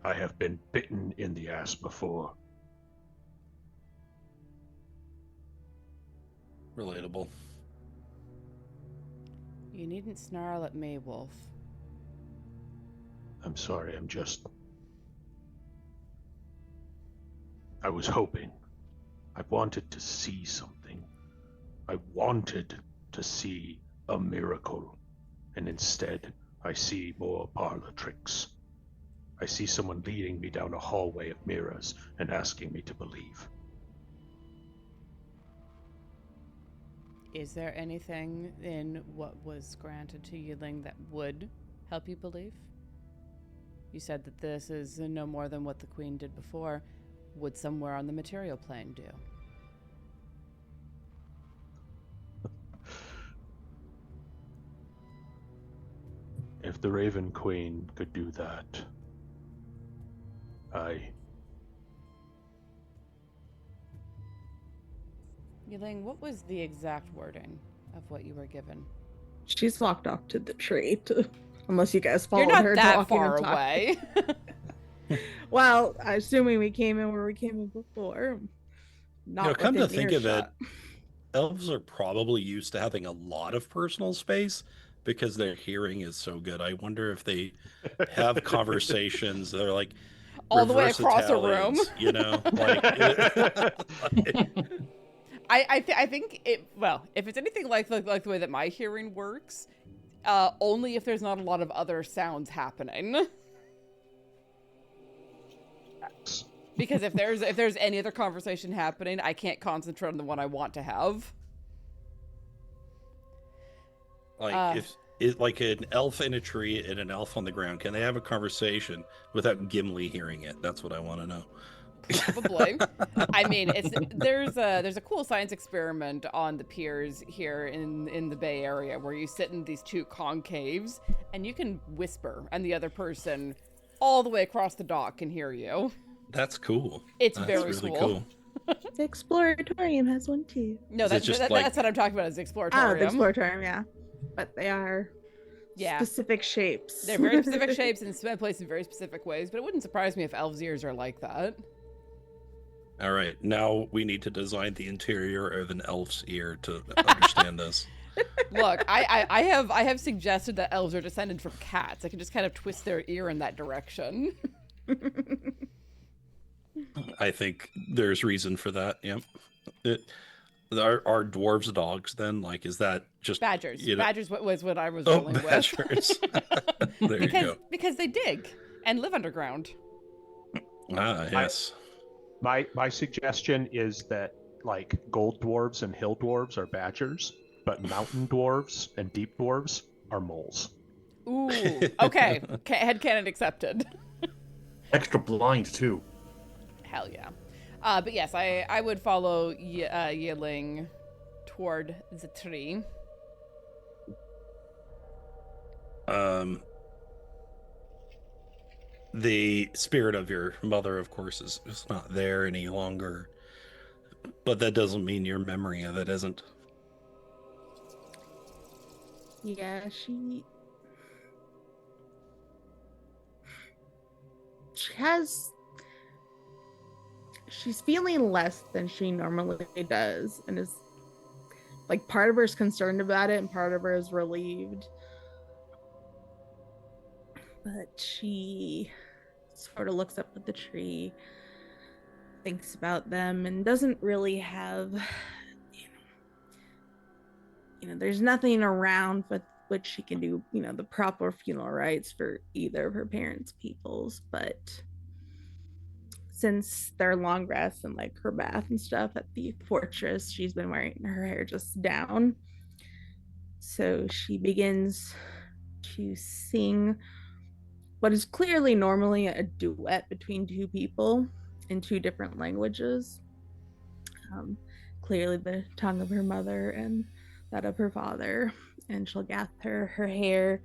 I have been bitten in the ass before. Relatable. You needn't snarl at me, Wolf. I'm sorry, I was hoping. I wanted to see something. I wanted to see a miracle. And instead, I see more parlor tricks. I see someone leading me down a hallway of mirrors and asking me to believe. Is there anything in what was granted to Yi-Ling that would help you believe? You said that this is no more than what the Queen did before. Would somewhere on the material plane do? If the Raven Queen could do that, Yi-Ling, what was the exact wording of what you were given? She's walked off to the tree unless you guys followed You're not her that talking far and talking. away. Well, assuming we came in where we came in before. Not Come to within think of it, earshot. elves are probably used to having a lot of personal space because their hearing is so good. I wonder if they have conversations that are like All the way reverse across a room. Italians, you know? Like, I think it, well, if it's anything like the way that my hearing works, only if there's not a lot of other sounds happening. Because if there's any other conversation happening, I can't concentrate on the one I want to have. like if it like an elf in a tree and an elf on the ground, can they have a conversation without Gimli hearing it? That's what I want to know. Probably. I mean, there's a cool science experiment on the piers here in the Bay Area where you sit in these two concaves and you can whisper and the other person all the way across the dock can hear you. That's cool. It's That's very really cool. The Exploratorium has one too. No, Is it just like- that's what I'm talking about is Oh, Exploratorium. the Exploratorium, yeah. But they are Yeah. specific shapes. They're very specific shapes and placed in very specific ways, but it wouldn't surprise me if elves' ears are like that. All right, now we need to design the interior of an elf's ear to understand this. Look, I have suggested that elves are descended from cats. I can just kind of twist their ear in that direction. I think there's reason for that. Yep. Are dwarves dogs then? Like, is that just Badgers. you know- Badgers was what I was Oh, rolling with. badgers. There you go. Because they dig and live underground. Ah, yes. My suggestion is that like gold dwarves and hill dwarves are badgers, but mountain dwarves and deep dwarves are moles. Ooh. Okay. Headcanon accepted. Extra blind too. Hell yeah. But yes, I would follow Yi-Ling toward the tree. The spirit of your mother, of course, is not there any longer. But that doesn't mean your memory of it isn't. Yeah, she's feeling less than she normally does, and is like, part of her is concerned about it and part of her is relieved. But she sort of looks up at the tree, thinks about them, and doesn't really have, there's nothing around with which she can do, the proper funeral rites for either of her parents' peoples. But since their long rest and like her bath and stuff at the fortress, she's been wearing her hair just down. So she begins to sing what is clearly normally a duet between two people in two different languages. Clearly the tongue of her mother and that of her father. And she'll gather her hair,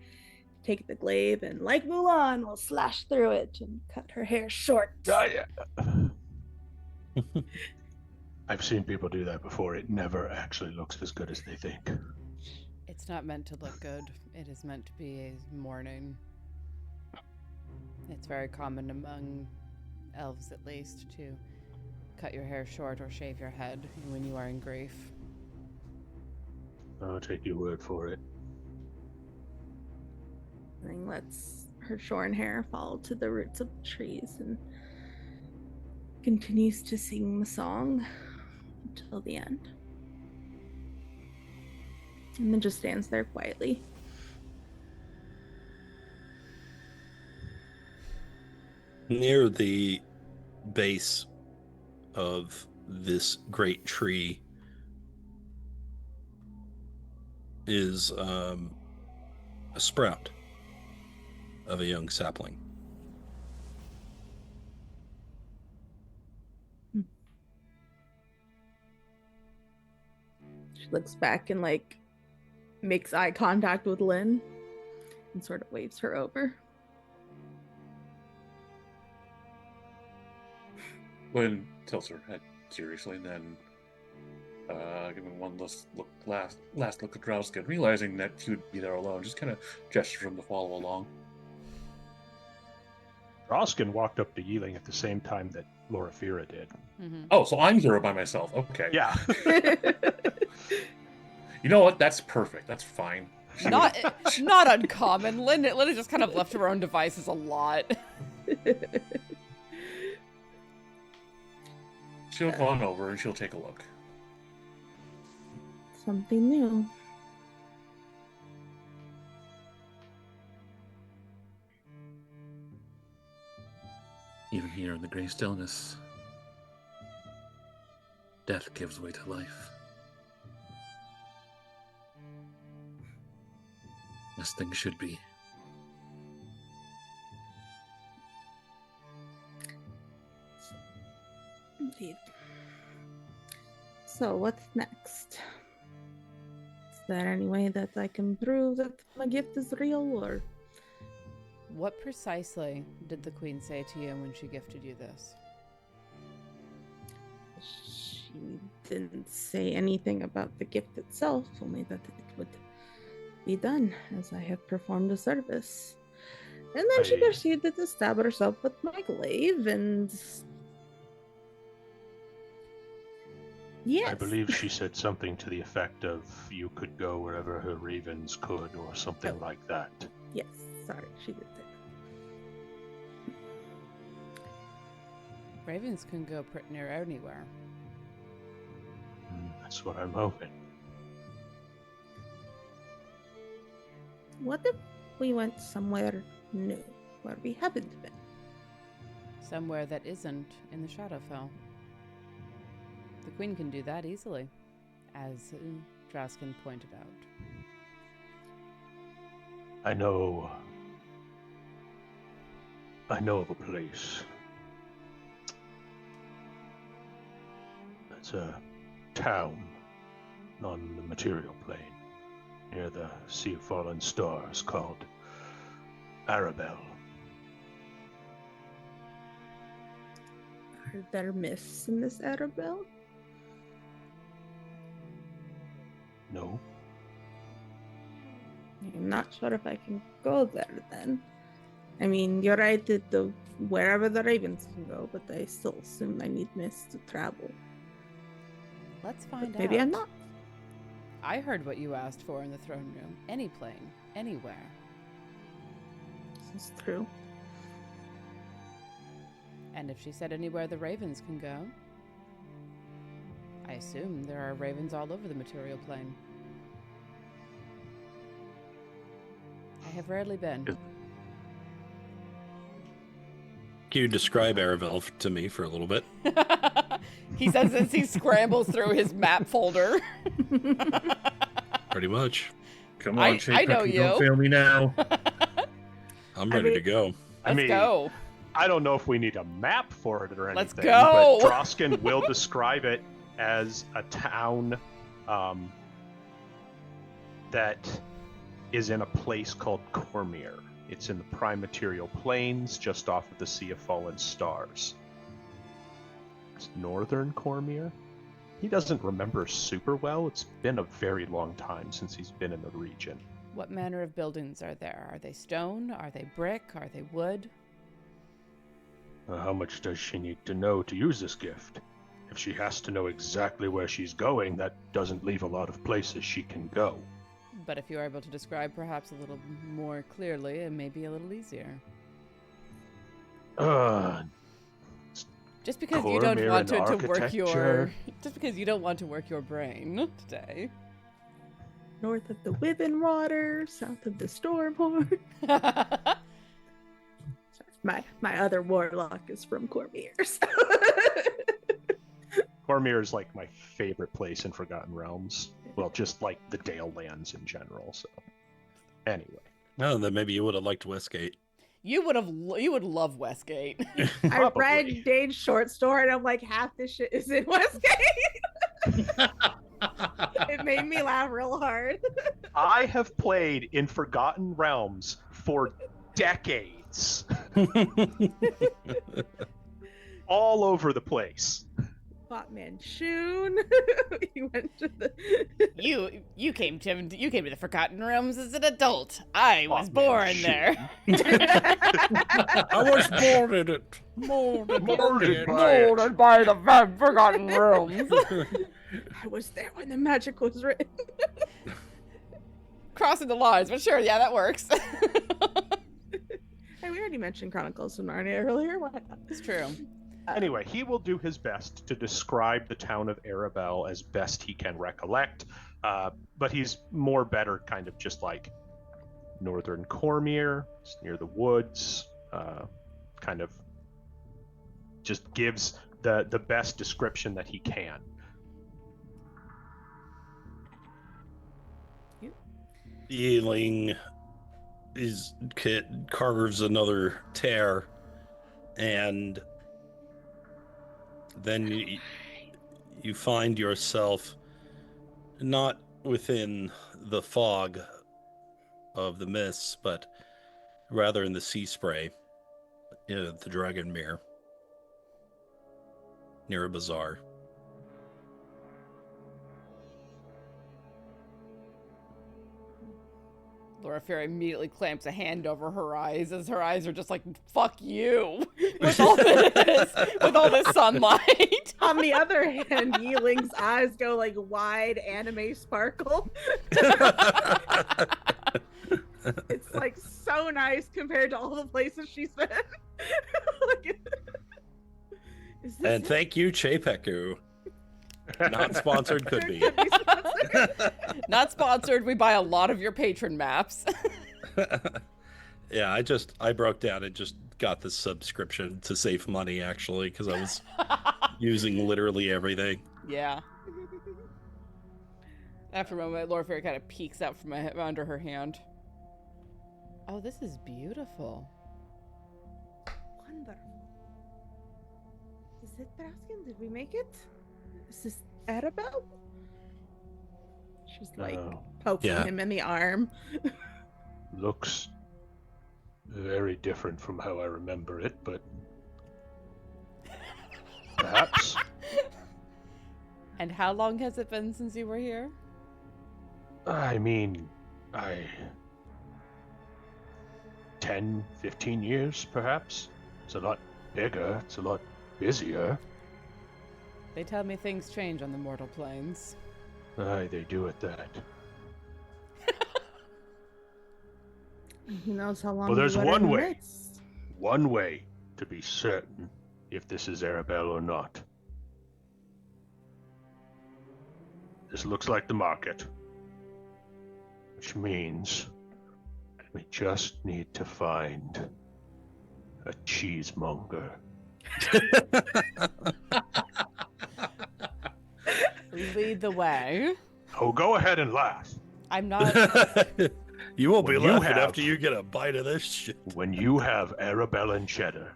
take the glaive, and like Mulan, will slash through it and cut her hair short. I've seen people do that before. It never actually looks as good as they think. It's not meant to look good. It is meant to be a mourning. It's very common among elves, at least, to cut your hair short or shave your head when you are in grief. I'll take your word for it. And lets her shorn hair fall to the roots of the trees and continues to sing the song until the end. And then just stands there quietly. Near the base of this great tree is a sprout of a young sapling. She looks back and like makes eye contact with Lynn and sort of waves her over. Lynn tilts her head seriously, and then giving one last look at Drausken, realizing that she would be there alone, just kind of gestures for him to follow along. Drausken walked up to Yi-Ling at the same time that Loraphyra did. Mm-hmm. Oh, so I'm here by myself. Okay. Yeah. You know what? That's perfect. That's fine. Not uncommon. Lynn is just kind of left to her own devices a lot. She'll go on over and she'll take a look. Something new. Even here in the gray stillness, death gives way to life. As things should be. Indeed. So what's next? Is there any way that I can prove that my gift is real, or? What precisely did the queen say to you when she gifted you this? She didn't say anything about the gift itself, only that it would be done as I have performed a service. And then she proceeded to stab herself with my glaive, and yes. I believe she said something to the effect of you could go wherever her ravens could, or something like that. Yes, sorry, she did say that. Ravens can go pretty near anywhere. That's what I'm hoping. What if we went somewhere new, where we haven't been? Somewhere that isn't in the Shadowfell. The queen can do that easily, as Drausken pointed out. I know of a place. It's a town on the material plane near the Sea of Fallen Stars called Arabelle. Are there myths in this Arabelle? No? I'm not sure if I can go there then. I mean, you're right that wherever the ravens can go, but I still assume I need myths to travel. Let's find out. Maybe I'm not. I heard what you asked for in the throne room. Any plane, anywhere. This is true. And if she said anywhere the ravens can go, I assume there are ravens all over the material plane. I have rarely been. Can you describe Arabelle to me for a little bit? He says as he scrambles through his map folder. Pretty much. Come I on, Chapek, know you you. don't fail me now. I'm ready to go. Let's go. I don't know if we need a map for it or anything. Let's go. But Drausken will describe it as a town that is in a place called Cormyr. It's in the prime material plains just off of the Sea of Fallen Stars. It's northern Cormyr. He doesn't remember super well. It's been a very long time since he's been in the region. What manner of buildings are there? Are they stone? Are they brick? Are they wood? How much does she need to know to use this gift? If she has to know exactly where she's going, that doesn't leave a lot of places she can go. But if you are able to describe perhaps a little more clearly, it may be a little easier. Just because you don't Cormyr want and to work your architecture. just because you don't want to work your brain today. North of the Wyvern Water, south of the Stormhorn. My other warlock is from Cormyr. So. Cormyr is like my favorite place in Forgotten Realms. Well, just like the Dale lands in general. So, anyway. Oh, then maybe you would have liked Westgate. You would love Westgate. I read Dane's short story and I'm like, half this shit is in Westgate. It made me laugh real hard. I have played in Forgotten Realms for decades. All over the place. Fought Manchun. He went to the. You came to the Forgotten Realms as an adult. I was Oh, born man, there. I was born in it. Molded by the Forgotten Realms. I was there when the magic was written. Crossing the lines, but sure, yeah, that works. Hey, we already mentioned Chronicles of Narnia earlier. Why not? It's true. Anyway, he will do his best to describe the town of Arabelle as best he can recollect, but he's more better kind of just like northern Cormyr, it's near the woods, kind of just gives the best description that he can. Yi-Ling carves another tear, and then you find yourself not within the fog of the mists, but rather in the sea spray, the Dragon Mirror, near a bazaar. Loraphyra immediately clamps a hand over her eyes as her eyes are just like, fuck you, with all this sunlight. On the other hand, Yi-Ling's eyes go like wide anime sparkle. It's like so nice compared to all the places she's been. And thank you, Chapek. Not sponsored, could be. Not sponsored. We buy a lot of your patron maps. Yeah, I broke down and just got this subscription to save money, actually, because I was using literally everything. Yeah. After a moment, Loraphyra kind of peeks out from under her hand. Oh, this is beautiful. Wonderful. Is it Drausken? Did we make it? Is this Annabelle? She's like Oh, poking Yeah. him in the arm. looks very different from how I remember it, but perhaps. And how long has it been since you were here? I mean, 10, 15 years, perhaps. It's a lot bigger. It's a lot busier. They tell me things change on the mortal planes. Aye, they do at that. Who knows how long? Well, there's you were one in the way. mist. One way to be certain if this is Arabelle or not. This looks like the market. Which means we just need to find a cheesemonger. Lead the way. Oh, go ahead and laugh. I'm not. You won't be Well, you laughing have- after you get a bite of this shit. When you have Arabelle and cheddar.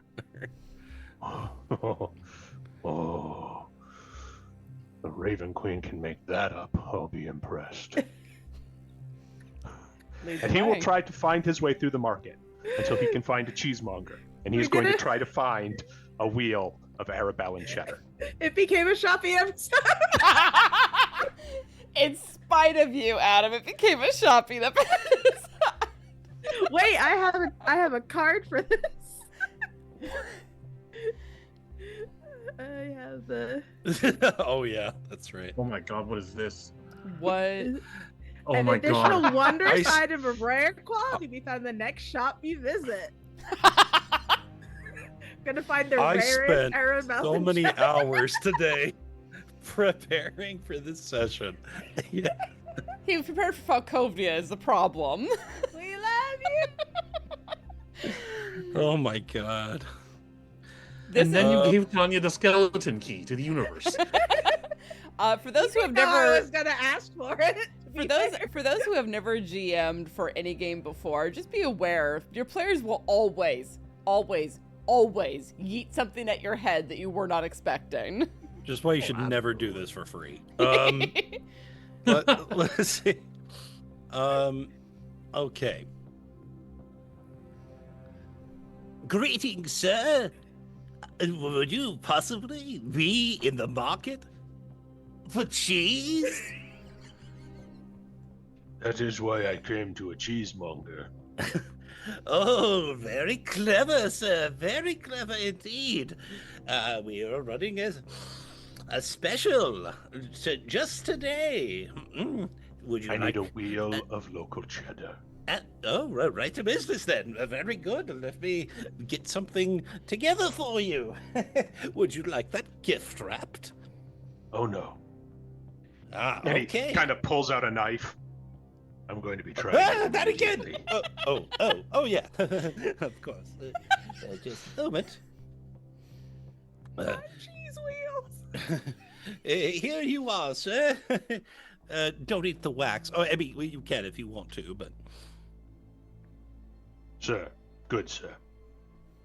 Oh, the Raven Queen can make that up. I'll be impressed. Lead the And he will way. try to find his way through the market until he can find a cheesemonger. And he's going to try to find a wheel of Arabelle and cheddar. It became a shopping episode. In spite of you, Adam, it became a shopping episode. Wait, I have a card for this. I have the. Oh yeah, that's right. Oh my god, what is this? What? Oh An my additional god. wondrous I- item of rare quality be found in the next shop you visit. Gonna find the I rarest spent Arabelle so and many cheddar. hours today preparing for this session. Yeah. He was prepared for Falkovnia is the problem. We love you. Oh my god. This And then is- you gave Tanya the skeleton key to the universe. for those who have No, I never was gonna ask for it. for those who have never GM'd for any game before, just be aware your players will always yeet something at your head that you were not expecting. Just why you should never do this for free. Let's see. Okay. Greetings, sir. Would you possibly be in the market for cheese? That is why I came to a cheesemonger. Oh, very clever, sir. Very clever indeed. We are running a special just today. Would you I like need a wheel of local cheddar. right to business then. Very good. Let me get something together for you. Would you like that gift wrapped? Oh no. Ah, And okay. he kind of pulls out a knife. I'm going to be trying. That again. immediately. Oh, yeah. Of course. Just a moment. Cheese wheels. Here you are, sir. Don't eat the wax. Oh, I mean, you can if you want to, but Sir, good sir.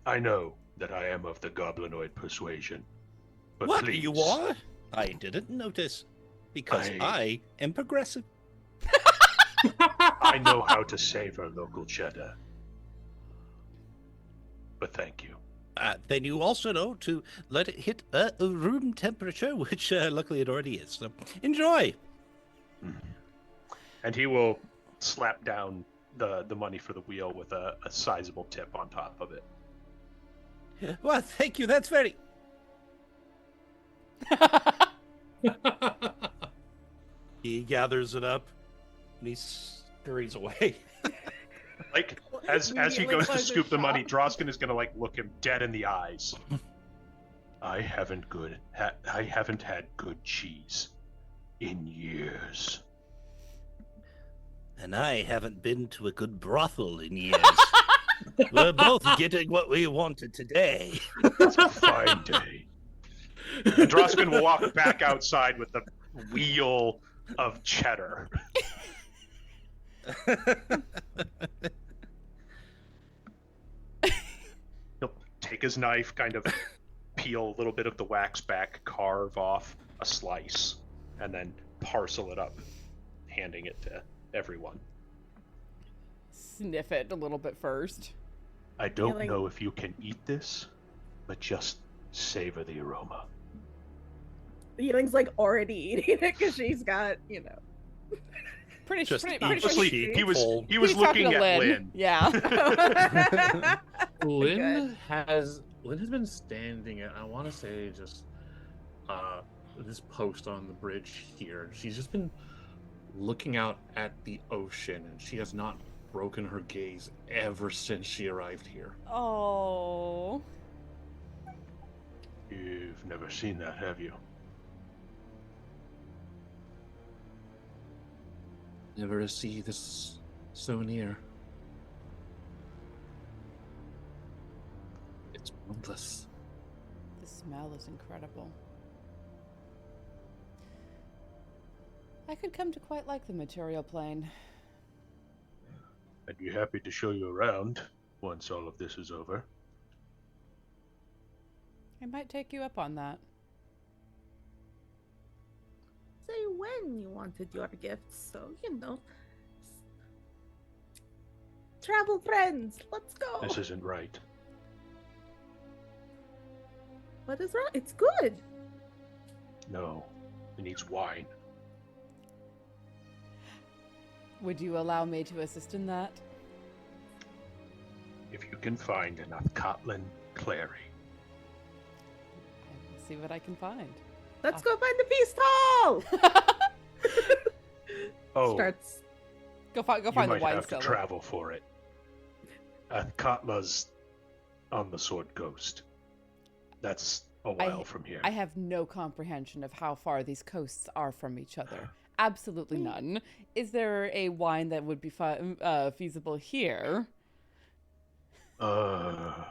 I know that I am of the goblinoid persuasion. But what please, you are? I didn't notice because I am progressive. I know how to savor local cheddar. But thank you. Then you also know to let it hit room temperature, which luckily it already is. So enjoy. And he will slap down the money for the wheel with a sizable tip on top of it. Well, thank you. That's very. He gathers it up and he scurries away. Like as he Immediately goes to close the scoop the money, shop. Drausken is going to like look him dead in the eyes. I haven't had good cheese in years. And I haven't been to a good brothel in years. We're both getting what we wanted today. It's a fine day. And Drausken will walk back outside with the wheel of cheddar. He'll take his knife, kind of peel a little bit of the wax back, carve off a slice and then parcel it up, handing it to everyone. Sniff it a little bit first. I don't Yi-Ling- know if you can eat this, but just savor the aroma. Yi-Ling's like already eating it because she's got, you know. Pretty Just pretty, eat pretty the sure sheep. He was Full. he was talking looking to at Lynn. Yeah. Lynn has been standing at, I want to say, just this post on the bridge here. She's just been looking out at the ocean, and she has not broken her gaze ever since she arrived here. Oh. You've never seen that, have you? Never to see this so near. It's boundless. The smell is incredible. I could come to quite like the material plane. I'd be happy to show you around once all of this is over. I might take you up on that. Say when you wanted your gifts, so you know. Travel friends, let's go. This isn't right. What is wrong? It's good. No, it needs wine. Would you allow me to assist in that? If you can find enough Cotland Clary. I will see what I can find. Let's go find the feast hall. Oh, Starts. Go find you the might wine have to cellar. travel for it. Katla's on the Sword Coast. That's a while from here. I have no comprehension of how far these coasts are from each other. Absolutely none. Is there a wine that would be feasible here? I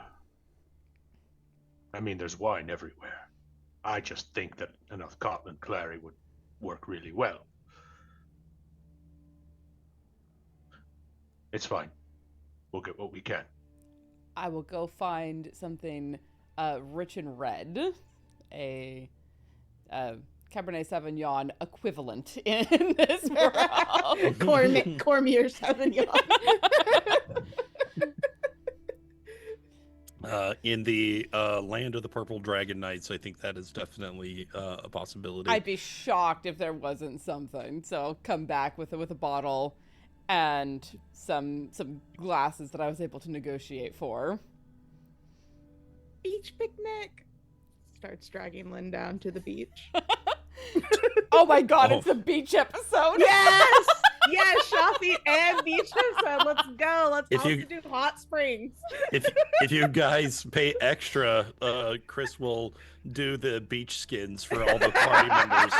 mean, there's wine everywhere. I just think that enough Cotland Clary would work really well. It's fine. We'll get what we can. I will go find something rich and red, a Cabernet Sauvignon equivalent in this world. Cormier Sauvignon. In the land of the Purple Dragon Knights, I think that is definitely a possibility. I'd be shocked if there wasn't something. So I'll come back with a bottle and some glasses that I was able to negotiate for. Beach picnic. Starts dragging Lynn down to the beach. Oh my god, Oh. it's a beach episode. Yes! Yes, Shafi and beach episode. Let's go. Let's If also you- do hot springs. if you guys pay extra, Chris will do the beach skins for all the party members.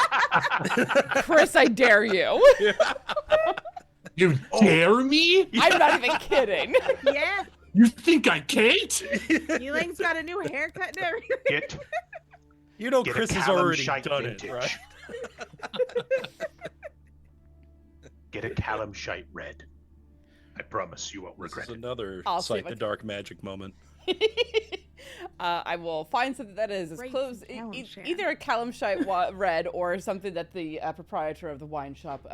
Chris, I dare you. You dare me? I'm not even kidding. Yeah. You think I can't? Yi-Ling's got a new haircut and everything. Get You know, Get a Chris has Callum already Shite done vintage. it, right? Get a Callum Shite red. I promise you won't This regret is it. another I'll see sight if I the can- dark magic moment. I will find something that is as Great close, talent, Sharon. either a Calamshite red or something that the proprietor of the wine shop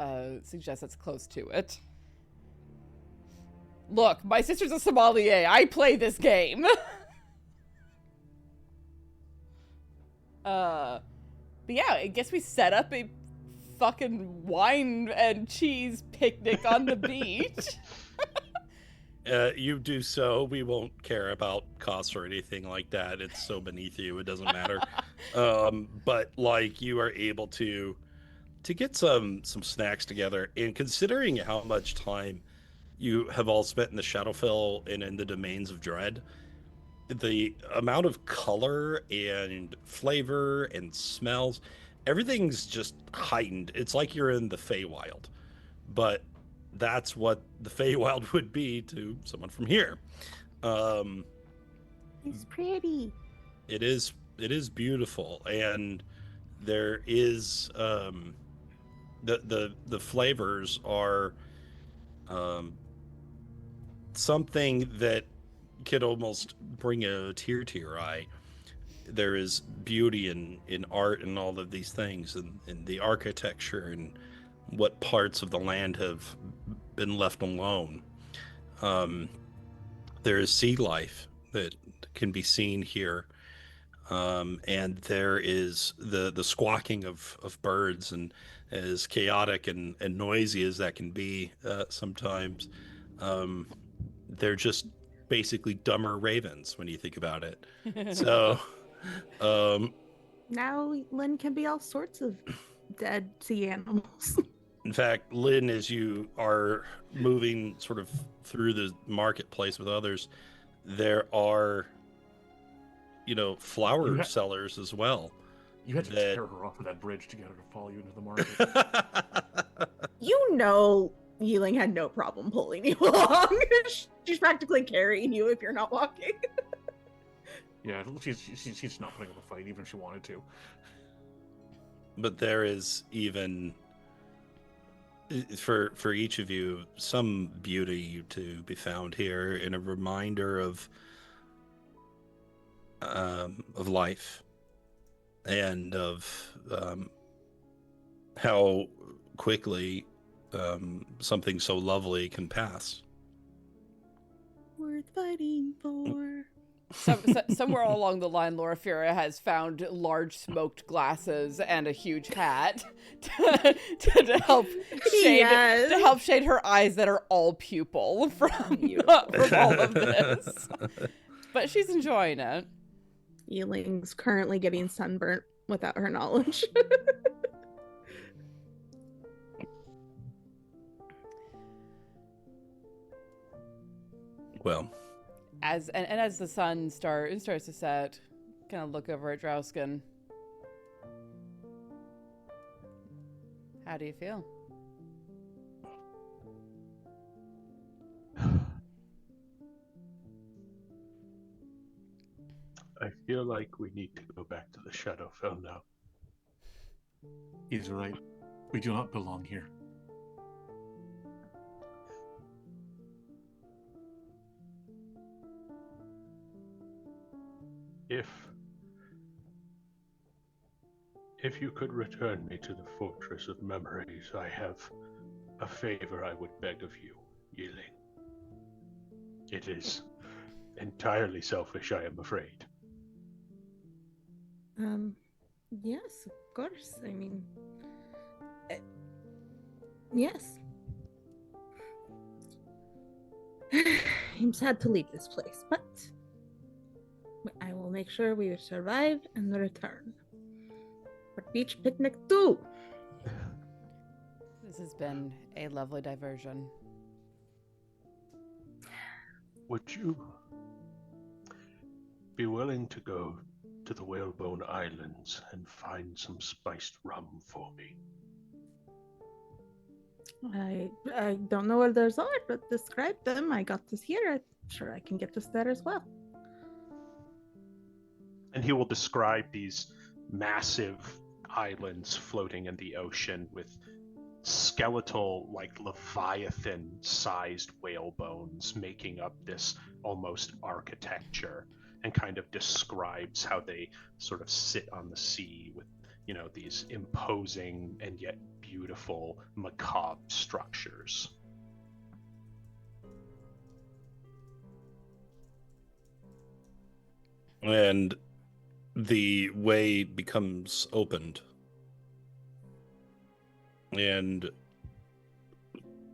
suggests that's close to it. Look, my sister's a sommelier. I play this game. But yeah, I guess we set up a fucking wine and cheese picnic on the beach. You do so. We won't care about costs or anything like that. It's so beneath you. It doesn't matter. But like you are able to get some snacks together, and considering how much time you have all spent in the Shadowfell and in the domains of Dread, the amount of color and flavor and smells, everything's just heightened. It's like you're in the Feywild, but that's what the Feywild would be to someone from here. It's pretty. It is beautiful, and there is the flavors are something that could almost bring a tear to your eye. there is beauty in art and all of these things, and the architecture and what parts of the land have been left alone. There is sea life that can be seen here, and there is the squawking of birds, and as chaotic and noisy as that can be sometimes, they're just basically dumber ravens when you think about it. So Now Lynn can be all sorts of dead sea animals. in fact, Lynn, as you are moving sort of through the marketplace with others, there are, flower sellers as well. You had to tear her off of that bridge to get her to follow you into the market. Yi-Ling had no problem pulling you along. She's practically carrying you if you're not walking. Yeah, she's not putting up a fight, even if she wanted to. But there is even, for each of you, some beauty to be found here, and a reminder of life, and of how quickly something so lovely can pass. Worth fighting for. Somewhere along the line, Loraphyra has found large smoked glasses and a huge hat to help shade her eyes that are all pupil from all of this. But she's enjoying it. Yi-Ling's currently getting sunburnt without her knowledge. Well, as the sun starts to set, kind of look over at Drausken. How do you feel? I feel like we need to go back to the Shadowfell now. He's right. We do not belong here. If you could return me to the Fortress of Memories, I have a favor I would beg of you, Yi-Ling. It is entirely selfish, I am afraid. Yes, of course. I mean, yes. I'm sad to leave this place, but I will make sure we survive and return. For beach picnic too. This has been a lovely diversion. Would you be willing to go to the Whalebone Islands and find some spiced rum for me? I don't know where those are, but describe them. I got this here. I'm sure I can get this there as well. And he will describe these massive islands floating in the ocean with skeletal, like Leviathan-sized whale bones making up this almost architecture, and kind of describes how they sort of sit on the sea with, these imposing and yet beautiful macabre structures. And the way becomes opened. And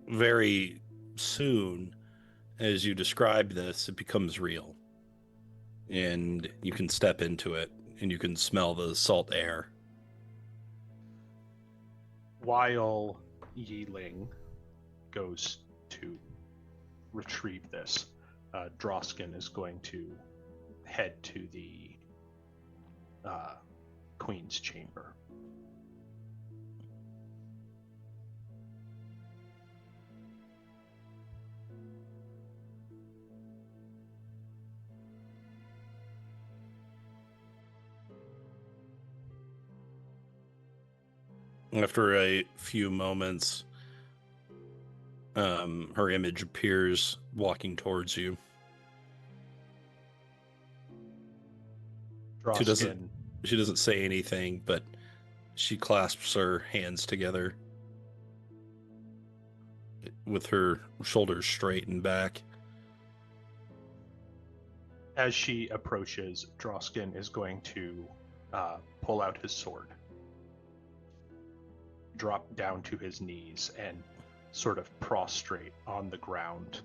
very soon, as you describe this, it becomes real. And you can step into it, and you can smell the salt air. While Yi-Ling goes to retrieve this, Drausken is going to head to the Queen's chamber. After a few moments, her image appears walking towards you. Drausken. She doesn't say anything, but she clasps her hands together with her shoulders straightened back. As she approaches, Drausken is going to pull out his sword, drop down to his knees, and sort of prostrate on the ground,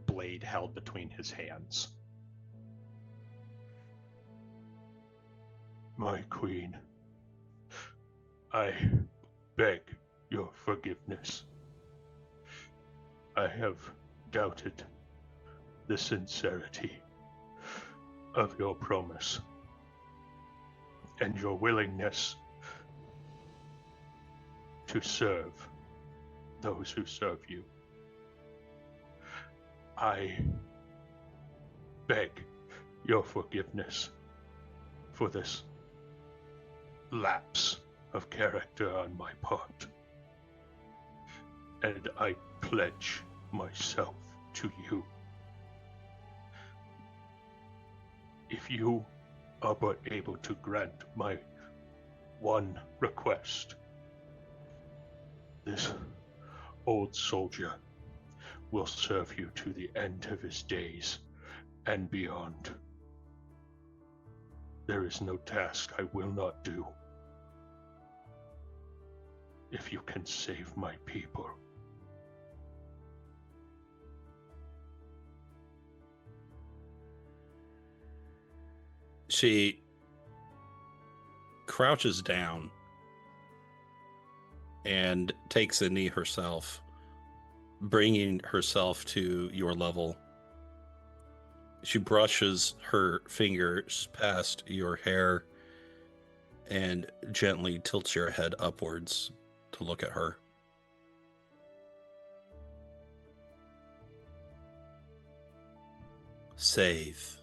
blade held between his hands. My queen, I beg your forgiveness. I have doubted the sincerity of your promise and your willingness to serve those who serve you. I beg your forgiveness for this lapse of character on my part, and I pledge myself to you. If you are but able to grant my one request, this old soldier will serve you to the end of his days and beyond. There is no task I will not do if you can save my people. She crouches down and takes a knee herself, bringing herself to your level. She brushes her fingers past your hair and gently tilts your head upwards to look at her. Save.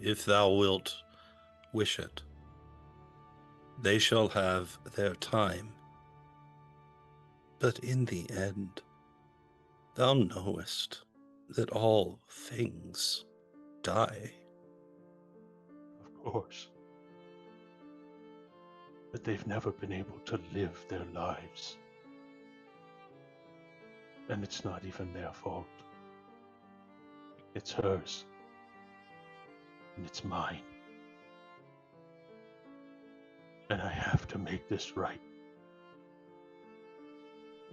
If thou wilt wish it, they shall have their time. But in the end, thou knowest that all things die. Of course. But they've never been able to live their lives. And it's not even their fault. It's hers. And it's mine. And I have to make this right.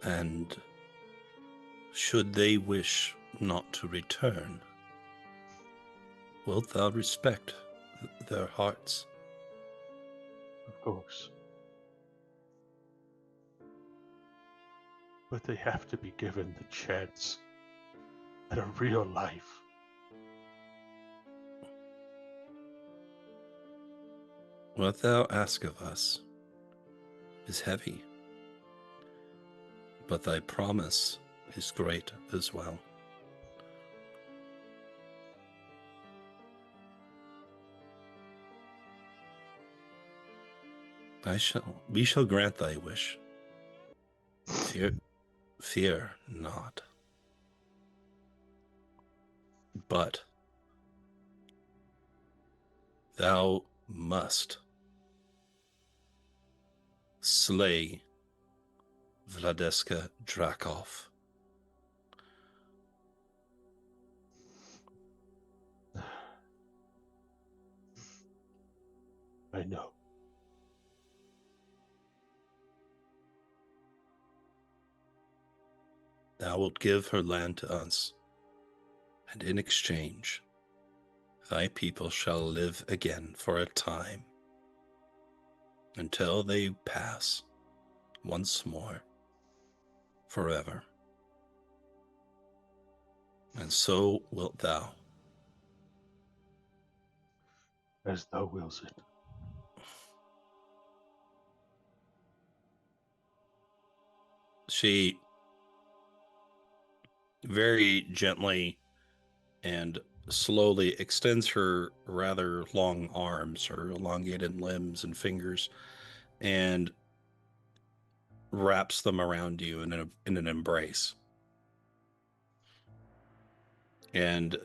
And should they wish not to return, wilt thou respect their hearts? Of course. But they have to be given the chance at a real life. What thou ask of us is heavy, but thy promise is great as well. We shall grant thy wish. Fear not. But thou must slay Vladeska Drakov. I know. Thou wilt give her land to us, and in exchange, thy people shall live again for a time, until they pass once more, forever. And so wilt thou. As thou wills it. She very gently and slowly extends her rather long arms, her elongated limbs and fingers, and wraps them around you in an embrace. and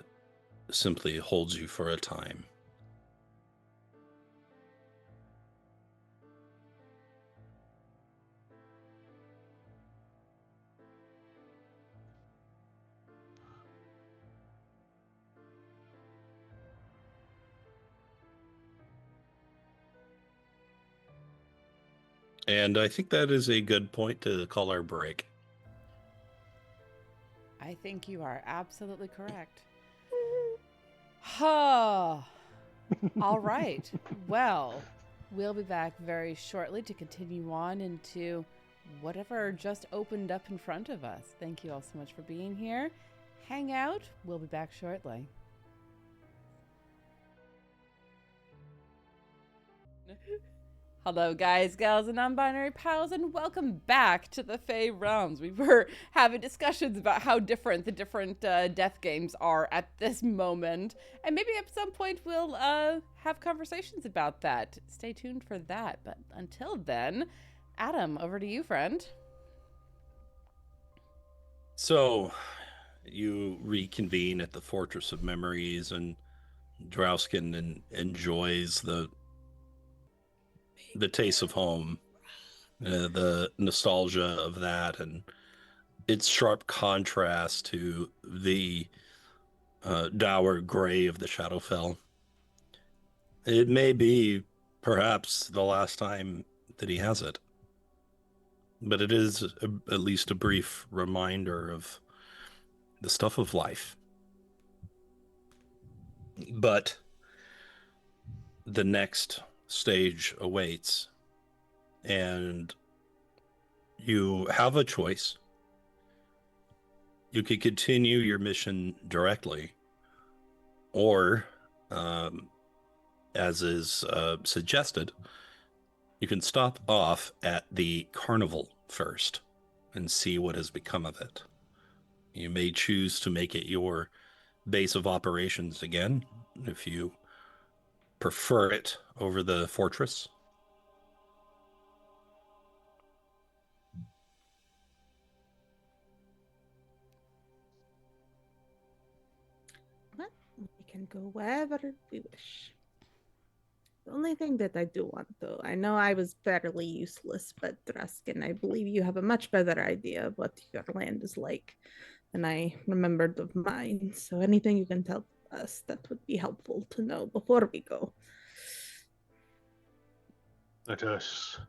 simply holds you for a time. And I think that is a good point to call our break. I think you are absolutely correct. All right. Well, we'll be back very shortly to continue on into whatever just opened up in front of us. Thank you all so much for being here. Hang out. We'll be back shortly. Hello, guys, gals, and non-binary pals, and welcome back to the Fae Realms. We were having discussions about how different the different death games are at this moment, and maybe at some point we'll have conversations about that. Stay tuned for that, but until then, Adam, over to you, friend. So, you reconvene at the Fortress of Memories, and Drausken enjoys the taste of home, the nostalgia of that, and its sharp contrast to the dour gray of the Shadowfell. It may be perhaps the last time that he has it, but it is at least a brief reminder of the stuff of life. But the next stage awaits, and you have a choice. You could continue your mission directly, or as is suggested, you can stop off at the carnival first and see what has become of it. You may choose to make it your base of operations again, if you prefer it over the fortress. Well, we can go wherever we wish. The only thing that I do want, though, I know I was fairly useless, but Drausken, I believe you have a much better idea of what your land is like than I remembered of mine. So anything you can tell us that would be helpful to know before we go. Let us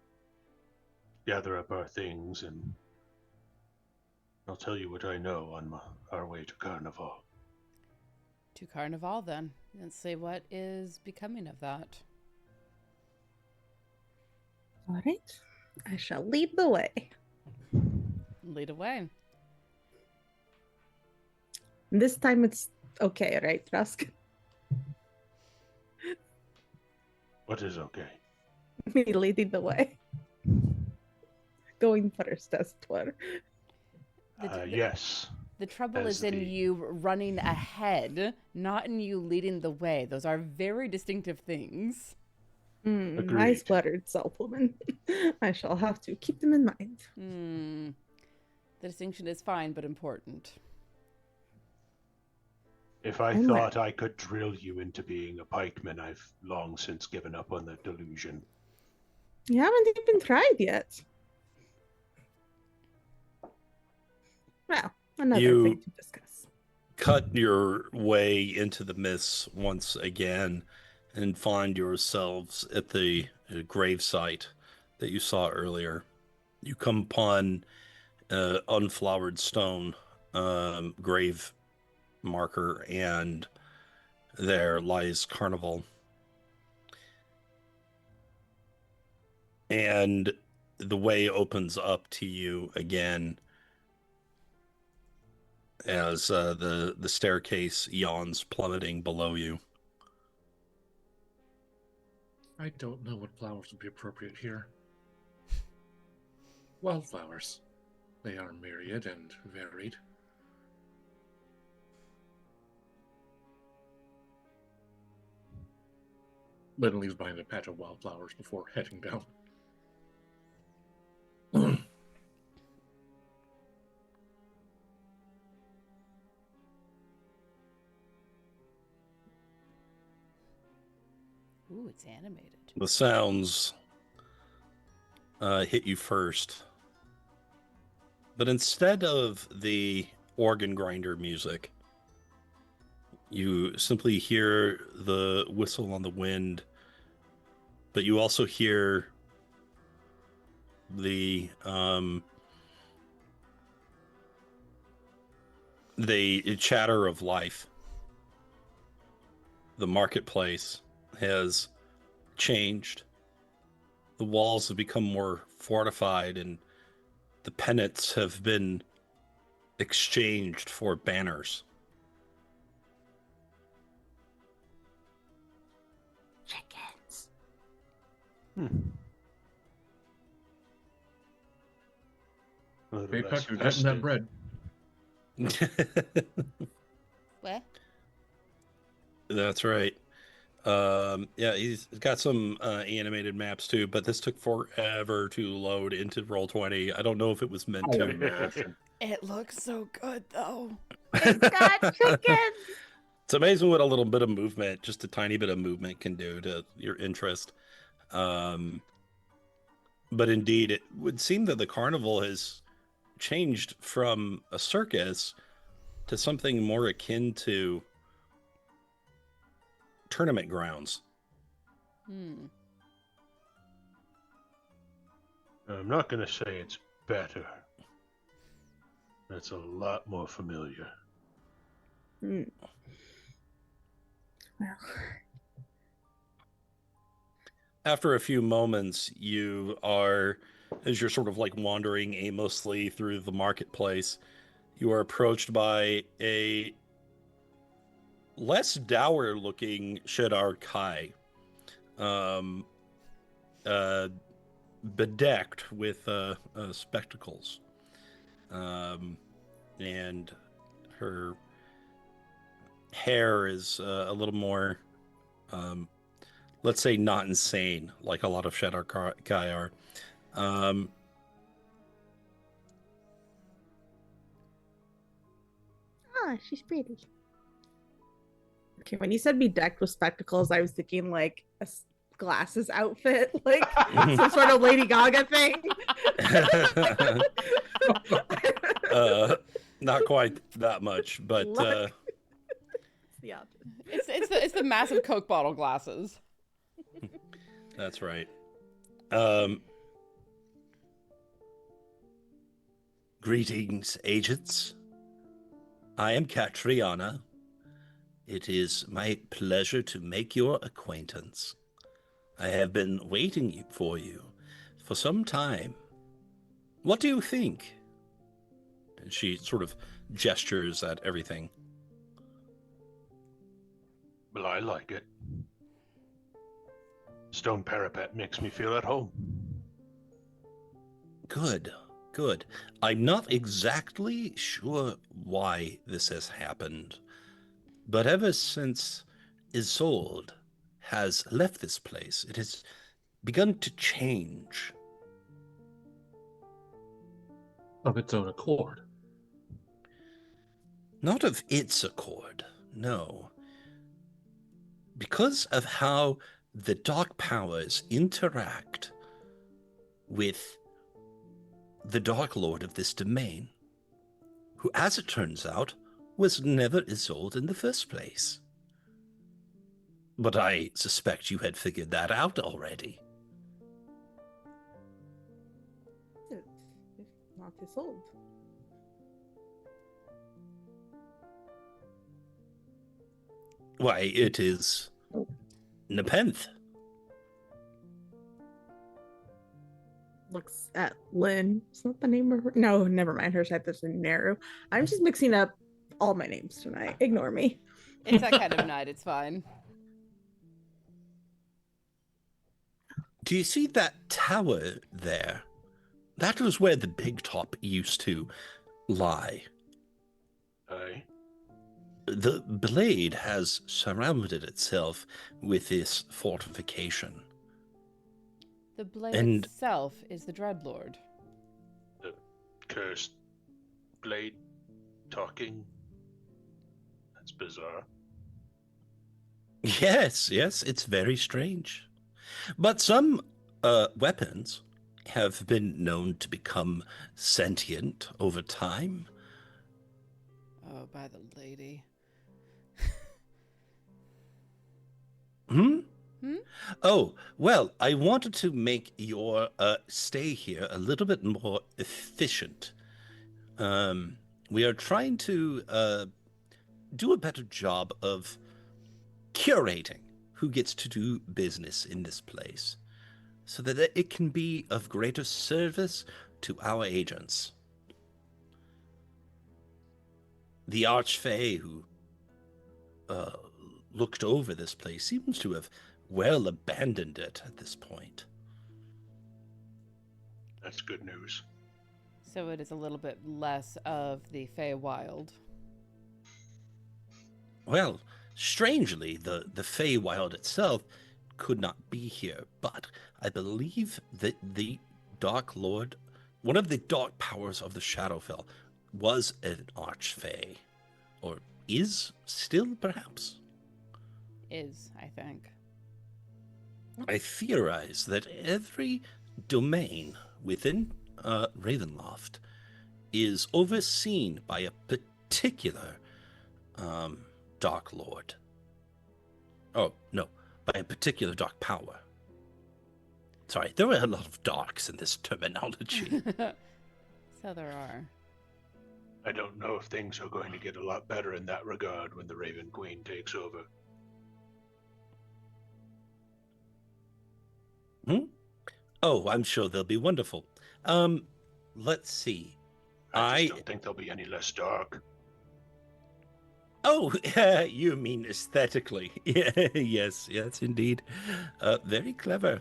gather up our things, and I'll tell you what I know on our way to Carnival. To Carnival, then. Let's see what is becoming of that. All right, I shall lead the way. Lead away. This time it's okay, right, Drausken? What is okay? Me leading the way. Going first, as it were. Yes. The trouble As is in you running ahead, not in you leading the way. Those are very distinctive things. Nice words, Self-Woman. I shall have to keep them in mind. The distinction is fine, but important. If I thought I could drill you into being a pikeman, I've long since given up on that delusion. You haven't even tried yet. Well, another thing to discuss. Cut your way into the mists once again and find yourselves at the gravesite that you saw earlier. You come upon unflowered stone grave marker, and there lies Carnival. And the way opens up to you again as the staircase yawns, plummeting below you. I don't know what flowers would be appropriate here. Wildflowers. They are myriad and varied. Lynn leaves behind a patch of wildflowers before heading down. Ooh, it's animated. The sounds hit you first. But instead of the organ grinder music, you simply hear the whistle on the wind, but you also hear the chatter of life. The marketplace has changed. The walls have become more fortified, and the pennants have been exchanged for banners. Chickens. A little Big less Peck, you're getting that festive. bread. What? That's right. Yeah, he's got some animated maps too, but this took forever to load into Roll20. I don't know if it was meant to or not. It looks so good, though. It's got chickens. It's amazing what a little bit of movement, just a tiny bit of movement, can do to your interest. But indeed, it would seem that the carnival has changed from a circus to something more akin to tournament grounds. I'm not going to say it's better. That's a lot more familiar. Well, After a few moments, you are, as you're sort of like wandering aimlessly through the marketplace, you are approached by a less dour looking Shadar Kai, bedecked with spectacles, and her hair is a little more, let's say, not insane like a lot of Shadar Kai are. She's pretty. Okay, when you said be decked with spectacles, I was thinking like a glasses outfit, like some sort of Lady Gaga thing. Not quite that much, but It's the opposite. It's the massive Coke bottle glasses. that's right. Greetings, agents. I am Catriona. It is my pleasure to make your acquaintance. I have been waiting for you for some time. What do you think? And she sort of gestures at everything. Well, I like it. Stone parapet makes me feel at home. Good, good. I'm not exactly sure why this has happened, but ever since Isolde has left this place, it has begun to change. Of its own accord. Not of its accord, no. Because of how the dark powers interact with the Dark Lord of this domain, who, as it turns out, was never Isolde in the first place. But I suspect you had figured that out already. It's not this old. Why, it is Nepenthe. Looks at Lynn. It's not the name of her. No, never mind. Her type is Naru. I'm just mixing up all my names tonight. Ignore me. It's that kind of night. It's fine. Do you see that tower there? That was where the big top used to lie. Aye. The blade has surrounded itself with this fortification. The blade And- itself is the Dreadlord. The cursed blade talking. That's bizarre. Yes, yes, it's very strange. But some weapons have been known to become sentient over time. Oh, by the lady. Hmm? Hmm? Oh, well, I wanted to make your stay here a little bit more efficient. We are trying to do a better job of curating who gets to do business in this place so that it can be of greater service to our agents. The Archfey who uh, looked over this place seems to have well abandoned it at this point. That's good news. So it is a little bit less of the Feywild. Well, strangely, the Feywild itself could not be here, but I believe that the Dark Lord, one of the dark powers of the Shadowfell, was an Archfey. Or is still, perhaps? Is, I think. I theorize that every domain within Ravenloft is overseen by a particular Dark Lord. Oh, no, by a particular dark power. Sorry, there are a lot of darks in this terminology. So there are. I don't know if things are going to get a lot better in that regard when the Raven Queen takes over. Oh, I'm sure they'll be wonderful. Let's see. I just don't think they'll be any less dark. Oh, you mean aesthetically. Yes, indeed. Very clever.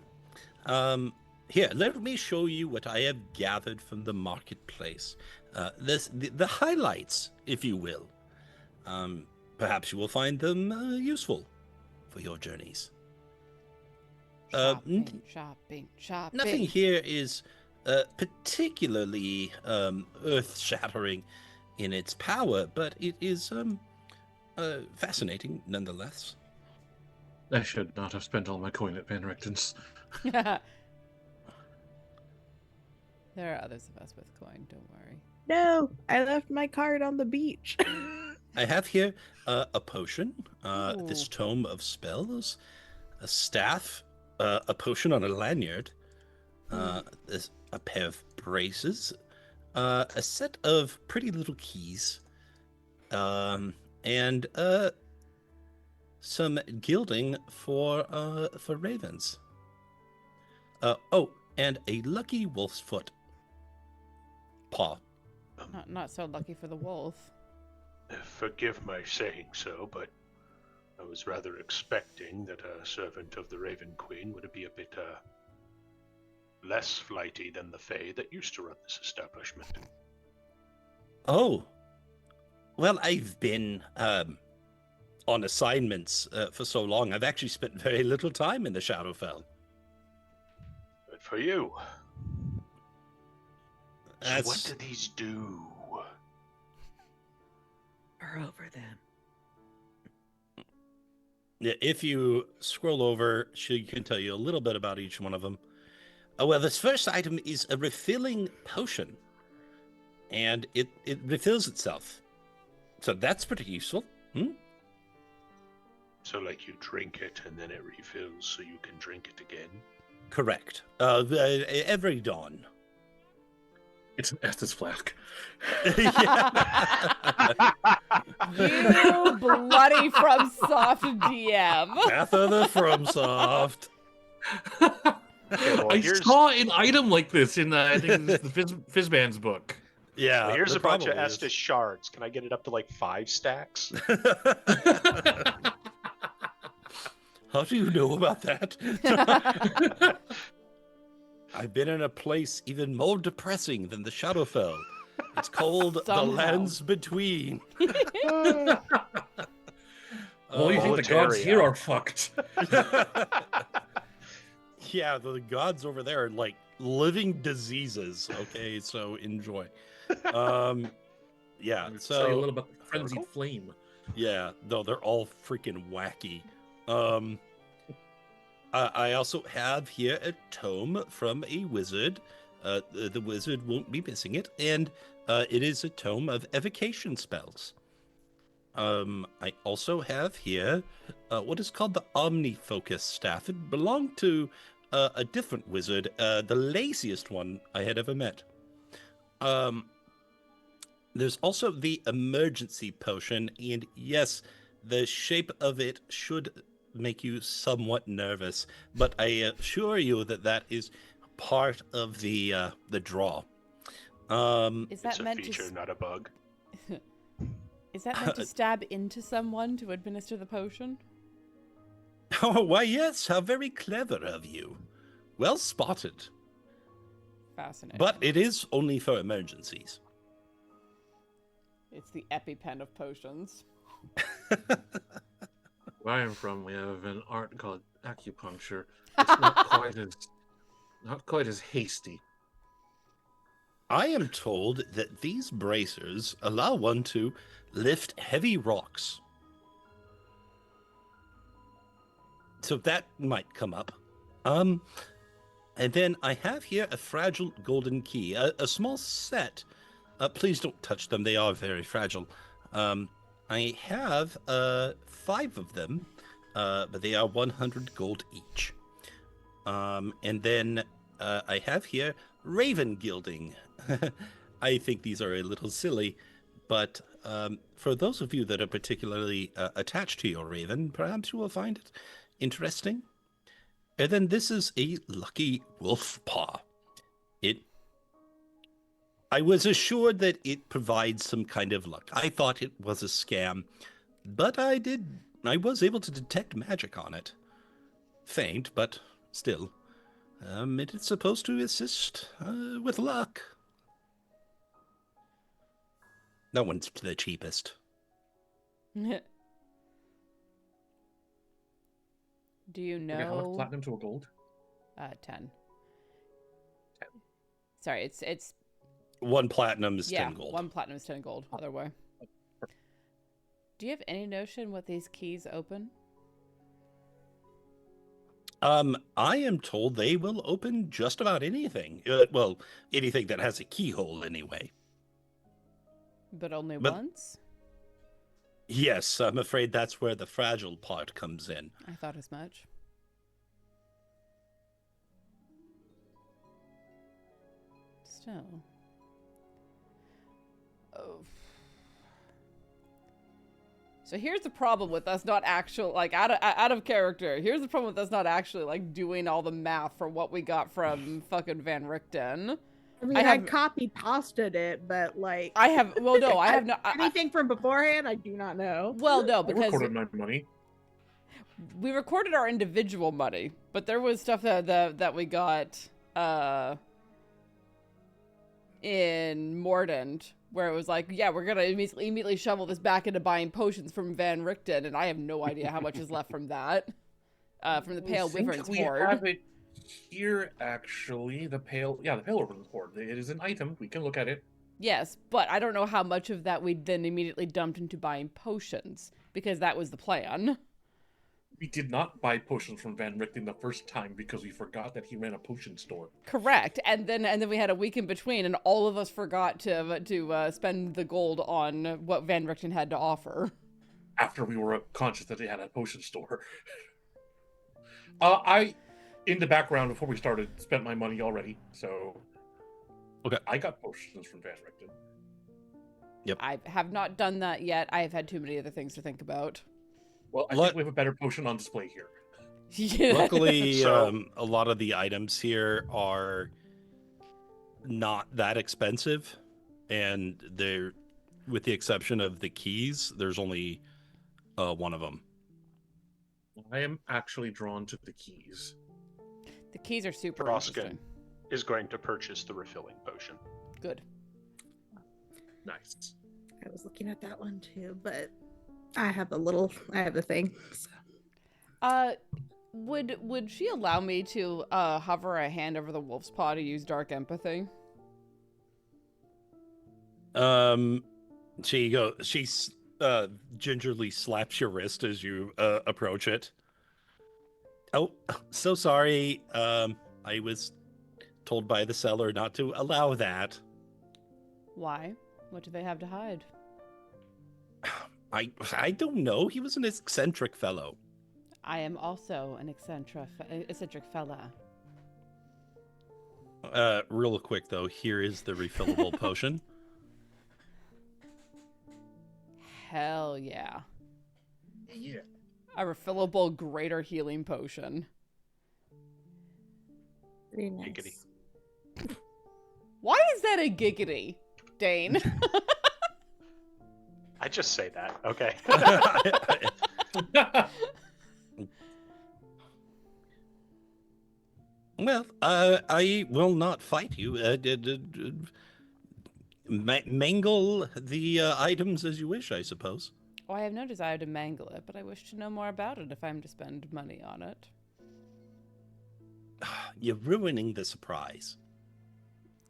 Here, let me show you what I have gathered from the marketplace. The highlights, if you will. Perhaps you will find them useful for your journeys. Shopping. Nothing here is particularly earth-shattering in its power, but it is fascinating nonetheless. I should not have spent all my coin at Van Richten's. There are others of us with coin, don't worry. No, I left my card on the beach. I have here a potion, Ooh. this tome of spells, a staff, a potion on a lanyard, a pair of braces, a set of pretty little keys, and some gilding for ravens. And a lucky wolf's foot paw. Not so lucky for the wolf. Forgive my saying so, but I was rather expecting that a servant of the Raven Queen would be a bit less flighty than the Fae that used to run this establishment. Oh, well, I've been on assignments for so long. I've actually spent very little time in the Shadowfell. Good for you. So That's... what do these do? Or over them. If you scroll over, she can tell you a little bit about each one of them. Well, this first item is a refilling potion, and it refills itself. So that's pretty useful. So like you drink it and then it refills so you can drink it again? Correct. Every dawn. It's an Estes flask. You bloody from soft DM. Matha from Soft. Okay, well, I saw an item like this in I think it's the Fizzman's book. Yeah. Well, here's there a bunch of probably Estus is. shards. Can I get it up to like 5 stacks? How do you know about that? I've been in a place even more depressing than the Shadowfell. It's called the Somehow. Lands Between. Well, you think the gods Proletariat. here are fucked. Yeah, the gods over there are like living diseases. Okay, so enjoy. Yeah, I'll tell you a so little about the frenzied flame. yeah, no, they're all freaking wacky. I also have here a tome from a wizard. The wizard won't be missing it, and it is a tome of evocation spells. I also have here what is called the Omnifocus staff. It belonged to a different wizard, the laziest one I had ever met. There's also the emergency potion, and yes, the shape of it should make you somewhat nervous, but I assure you that that is part of the draw. Is that It's a meant feature, to? not a bug. Is that meant to stab into someone to administer the potion? Oh, why, yes, how very clever of you. Well spotted. Fascinating. But it is only for emergencies. It's the EpiPen of potions. Where I am from, we have an art called acupuncture. It's not quite as hasty. I am told that these bracers allow one to lift heavy rocks. So that might come up. And then I have here a fragile golden key, a small set. Please don't touch them, they are very fragile. I have 5 of them, but they are 100 gold each. And then I have here raven gilding. I think these are a little silly, but for those of you that are particularly attached to your raven, perhaps you will find it interesting. And then this is a lucky wolf paw. I was assured that it provides some kind of luck. I thought it was a scam, but I was able to detect magic on it. Faint, but still. It is supposed to assist with luck. That one's the cheapest. Do you know? Okay, how much platinum to a gold? 10. Sorry, it's 1 platinum is 10 gold. 1 platinum is 10 gold. Other way. Do you have any notion what these keys open? I am told they will open just about anything. Well, anything that has a keyhole, anyway. But only once? Yes, I'm afraid that's where the fragile part comes in. I thought as much. Still. Oh. So here's the problem with us not actually, like, out of character. Here's the problem with us not actually, like, doing all the math for what we got from fucking Van Richten. I mean, I copy pasted it, but like I have no anything from beforehand. I do not know. Well, no, I because recorded my money. we recorded our individual money, but there was stuff that we got in Mordent where it was like, yeah, we're gonna immediately shovel this back into buying potions from Van Richten, and I have no idea how much is left from that. From the Pale Wyvern's Hoard. We have it here, actually. The Pale Wyvern's Hoard. It is an item. We can look at it. Yes, but I don't know how much of that we then immediately dumped into buying potions, because that was the plan. We did not buy potions from Van Richten the first time because we forgot that he ran a potion store. Correct, and then we had a week in between, and all of us forgot to spend the gold on what Van Richten had to offer. After we were conscious that they had a potion store. In the background, before we started, spent my money already, so... Okay. I got potions from Van Richten. Yep. I have not done that yet. I have had too many other things to think about. Well, I think we have a better potion on display here. Yeah. Luckily, a lot of the items here are not that expensive, and they're, with the exception of the keys, there's only one of them. I am actually drawn to the keys. The keys are super Drausken interesting. is going to purchase the refilling potion. Good. Nice. I was looking at that one too, but I have the thing. So. Would she allow me to hover a hand over the wolf's paw to use dark empathy? She gingerly slaps your wrist as you approach it. Oh, so sorry. I was told by the seller not to allow that. Why? What do they have to hide? I don't know. He was an eccentric fellow. I am also an eccentric fella. Real quick though, here is the refillable potion. Hell yeah. Yeah. A refillable greater healing potion. Very nice. Giggity. Why is that a giggity, Dane? I just say that, okay? Well, I will not fight you. Mangle the items as you wish, I suppose. Oh, I have no desire to mangle it, but I wish to know more about it if I'm to spend money on it. You're ruining the surprise.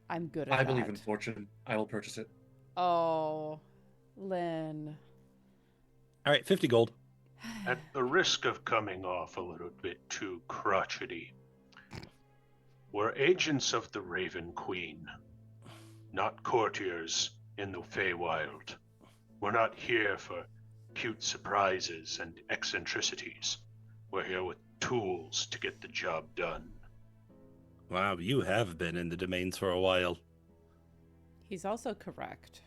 I'm good at I that. believe in fortune. I will purchase it. Oh, Lynn. All right, 50 gold. At the risk of coming off a little bit too crotchety, we're agents of the Raven Queen, not courtiers in the Feywild. We're not here for cute surprises and eccentricities. We're here with tools to get the job done. Wow, you have been in the domains for a while. He's also correct.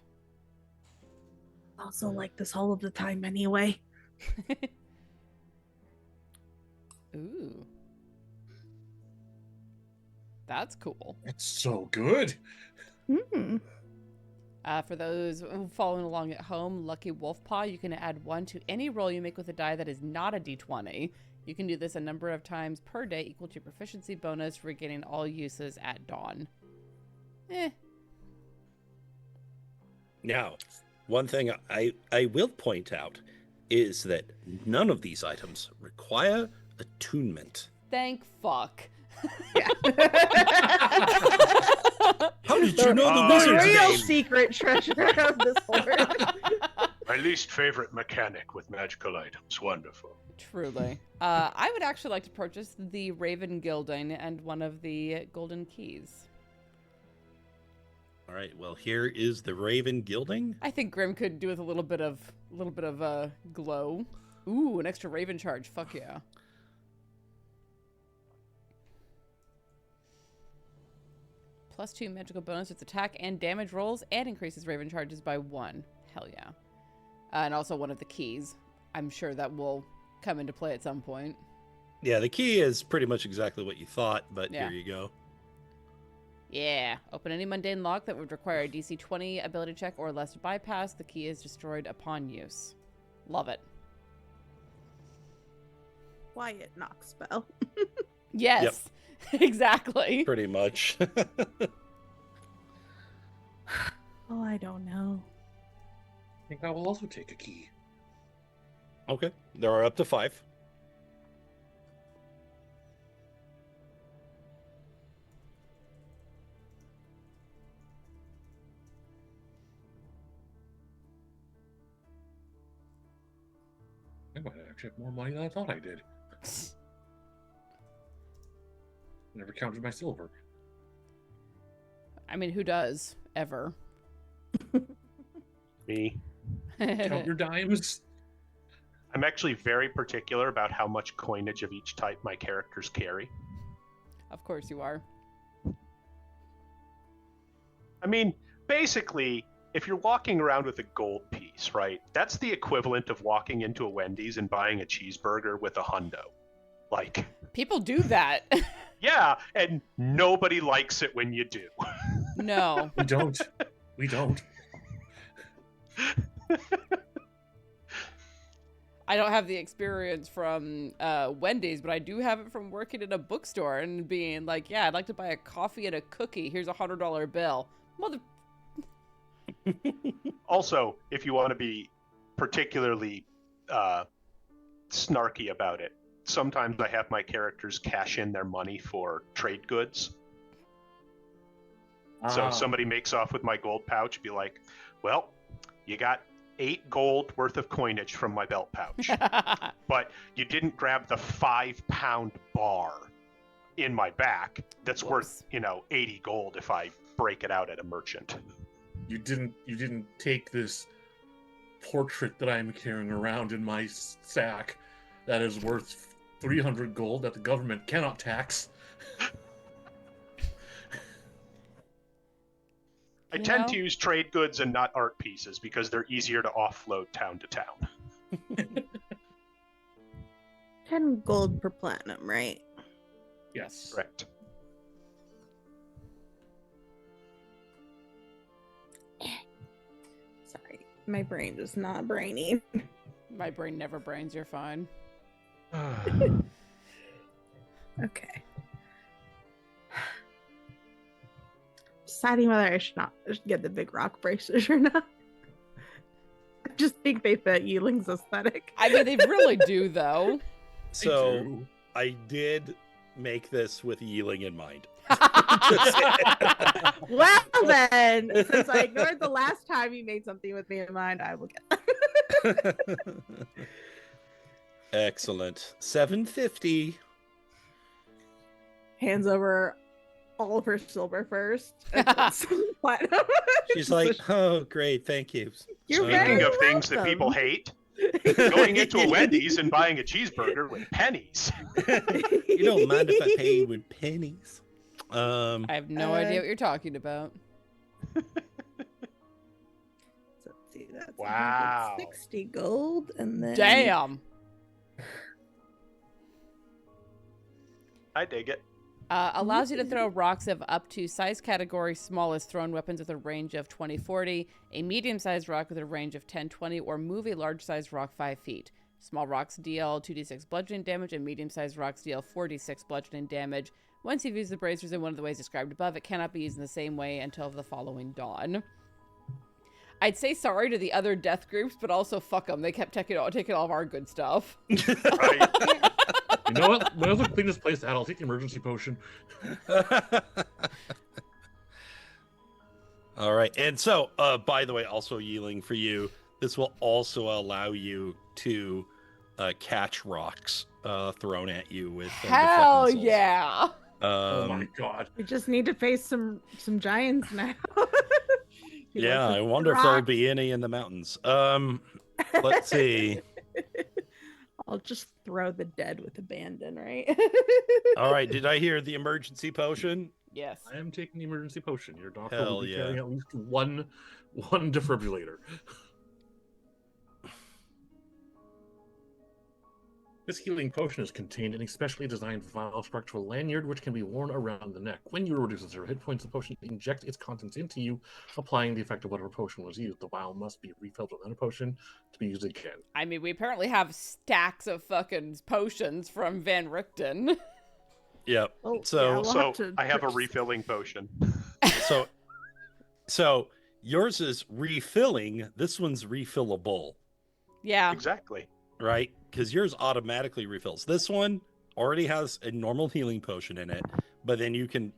Also like this all of the time anyway. Ooh. That's cool. It's so good. Hmm. For those following along at home, Lucky Wolf Paw, you can add 1 to any roll you make with a die that is not a d20. You can do this a number of times per day equal to your proficiency bonus, regaining all uses at dawn. Now, one thing I will point out is that none of these items require attunement. Thank fuck. How did you know the The wizard's real name? secret treasure of this horde. My least favorite mechanic with magical items. Wonderful. Truly. I would actually like to purchase the Raven Gilding and one of the golden keys. All right, well, here is the Raven Gilding. I think Grim could do with a little bit of glow. Ooh, an extra Raven charge. Fuck yeah. +2 magical bonus with attack and damage rolls, and increases Raven charges by 1. Hell yeah. And also one of the keys. I'm sure that will come into play at some point. Yeah, the key is pretty much exactly what you thought, but Yeah. here you go. Yeah. Open any mundane lock that would require a DC 20 ability check or less to bypass. The key is destroyed upon use. Love it. Quiet knock spell. Yes. Exactly. Pretty much. Oh, I don't know. I think I will also take a key. Okay, there are up to 5. I might actually have more money than I thought I did. Never counted my silver. I mean, who does? Ever. Me. Count your dimes. I'm actually very particular about how much coinage of each type my characters carry. Of course you are. I mean, basically, if you're walking around with a gold piece, right, that's the equivalent of walking into a Wendy's and buying a cheeseburger with a hundo. Like, People do that. yeah, and nobody likes it when you do. No. We don't. We don't. I don't have the experience from Wendy's, but I do have it from working in a bookstore and being like, yeah, I'd like to buy a coffee and a cookie. Here's $100 bill. Mother... Also, if you want to be particularly snarky about it, sometimes I have my characters cash in their money for trade goods. So Ah. if somebody makes off with my gold pouch, be like, well, you got 8 gold worth of coinage from my belt pouch, but you didn't grab the 5-pound bar in my back that's worth, 80 gold if I break it out at a merchant. You didn't take this portrait that I'm carrying around in my sack that is worth 300 gold that the government cannot tax. I tend to use trade goods and not art pieces because they're easier to offload town to town. 10 gold per platinum, right? Yes. Correct. Sorry, my brain is not brainy. My brain never brains, you're fine. Okay. Deciding whether I should get the big rock braces or not. I just think they fit Yi-Ling's aesthetic. I mean, they really do, though. So I did make this with Yi-Ling in mind. Well then, since I ignored the last time you made something with me in mind, I will get that. Excellent. 750. Hands over all of her silver first. And then some platinum. She's like, oh, great, thank you. You're very Speaking of things that welcome. people hate, going into a Wendy's and buying a cheeseburger with pennies. You don't mind if I pay you with pennies? I have no idea what you're talking about. So let's see, that's Wow. 160 gold, and then Damn! I dig it. Allows you to throw rocks of up to size category smallest thrown weapons with a range of 20-40, a medium-sized rock with a range of 10-20, or move a large-sized rock 5 feet. Small rocks deal 2d6 bludgeoning damage, and medium-sized rocks deal 4d6 bludgeoning damage. Once you've used the bracers in one of the ways described above, it cannot be used in the same way until the following dawn. I'd say sorry to the other death groups, but also fuck them. They kept taking all of our good stuff. Right. You know what? Whenever the cleanest place at, I'll take the emergency potion. All right. And so, by the way, also Yi-Ling, for you, this will also allow you to catch rocks thrown at you with Hell deflect missiles. yeah! Oh my god. we just need to face some giants now. He Yeah, wants I to wonder if there'll rock. be any in the mountains. Let's see. I'll just throw the dead with abandon, right? All right, did I hear the emergency potion? Yes. I am taking the emergency potion. Your doctor Hell will be yeah. carrying at least one defibrillator. This healing potion is contained in a specially designed vial structural lanyard which can be worn around the neck. When you reduce 0 hit points, the potion injects its contents into you, applying the effect of whatever potion was used. The vial must be refilled with another potion to be used again. I mean, we apparently have stacks of fucking potions from Van Richten. Yep. Oh, So, yeah, we'll So have to I have a purchase- refilling potion. so yours is refilling. This one's refillable, Yeah. Exactly. right? Because yours automatically refills. This one already has a normal healing potion in it, but then you can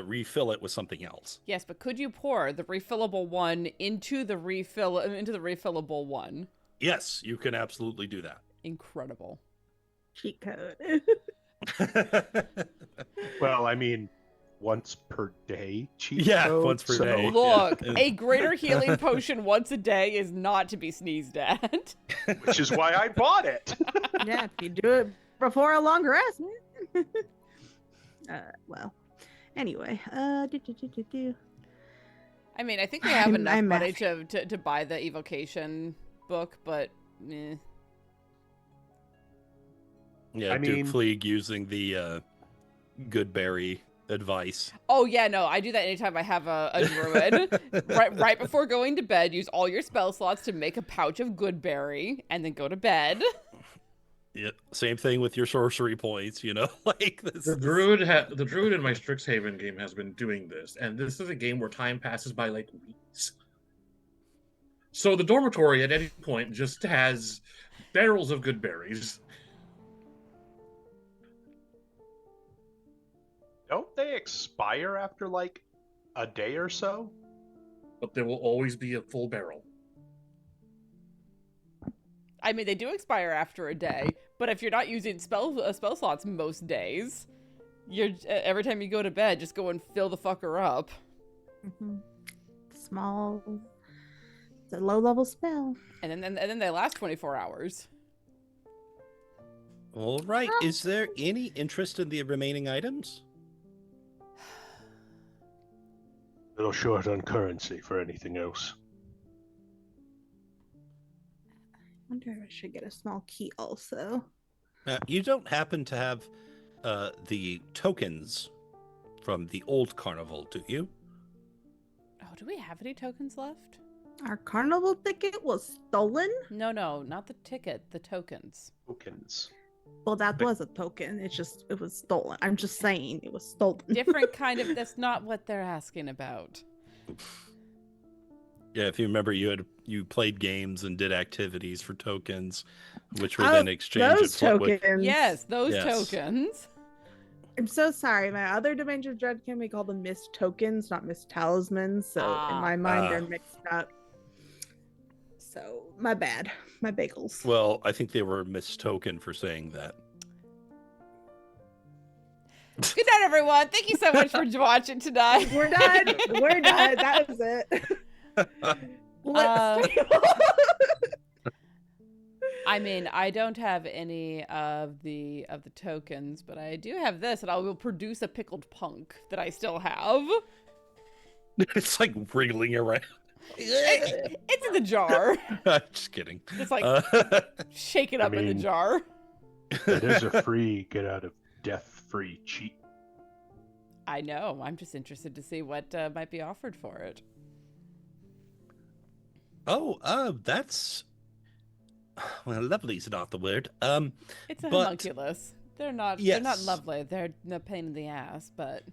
refill it with something else. Yes, but could you pour the refillable one into the refillable one? Yes, you can absolutely do Incredible. cheat code. that. Well, I mean, once per day cheat Yeah, code, once per so- day. Look, Yeah. a greater healing potion once a day is not to be sneezed at. Which is why I bought it. Yeah, if you do it before a long rest. Well, anyway, do. I mean, I think we have I'm enough money happy. to buy the evocation book, but eh. Yeah, I Duke mean- Fleeg using the Goodberry advice. Oh yeah, no, I do that anytime I have a druid. right before going to bed, use all your spell slots to make a pouch of Goodberry, and then go to bed. Yeah, same thing with your sorcery points. Like this. The druid in my Strixhaven game has been doing this, and this is a game where time passes by like weeks. So the dormitory at any point just has barrels of good berries. Don't they expire after like a day or so? But there will always be a full barrel. I mean, they do expire after a day, but if you're not using spell slots most days, you're every time you go to bed, just go and fill the fucker up. Mm-hmm. Small. It's a low-level spell. And then they last 24 hours. All right. Is there any interest in the remaining items? A little short on currency for anything else. I wonder if I should get a small key also. You don't happen to have the tokens from the old carnival, do you? Oh, do we have any tokens left? Our carnival ticket was stolen? No, not the ticket, the tokens. Tokens. Well, that was a token. It was stolen. I'm just saying it was stolen. Different kind of, that's not what they're asking about. Yeah, if you remember, you played games and did activities for tokens, which were then exchanged. Those tokens. Yes, those Yes. tokens. I'm so sorry. My other Dimension of Dread can be called them Missed Tokens, not Missed Talismans. So in my mind, they're mixed up. So my bad. My bagels. Well, I think they were mistoken for saying that. Good night, everyone. Thank you so much for watching tonight. We're done. We're done. That was it. I mean, I don't have any of the tokens, but I do have this, and I will produce a pickled punk that I still have. It's like wriggling around. It's in the jar. Just kidding. Just like shake it up in the mean- jar. That is a free get out of death free cheat. I know. I'm just interested to see what might be offered for it. That's well, lovely's not the word. It's a but- homunculus. They're not. Yes. They're not lovely. They're no pain in the ass, but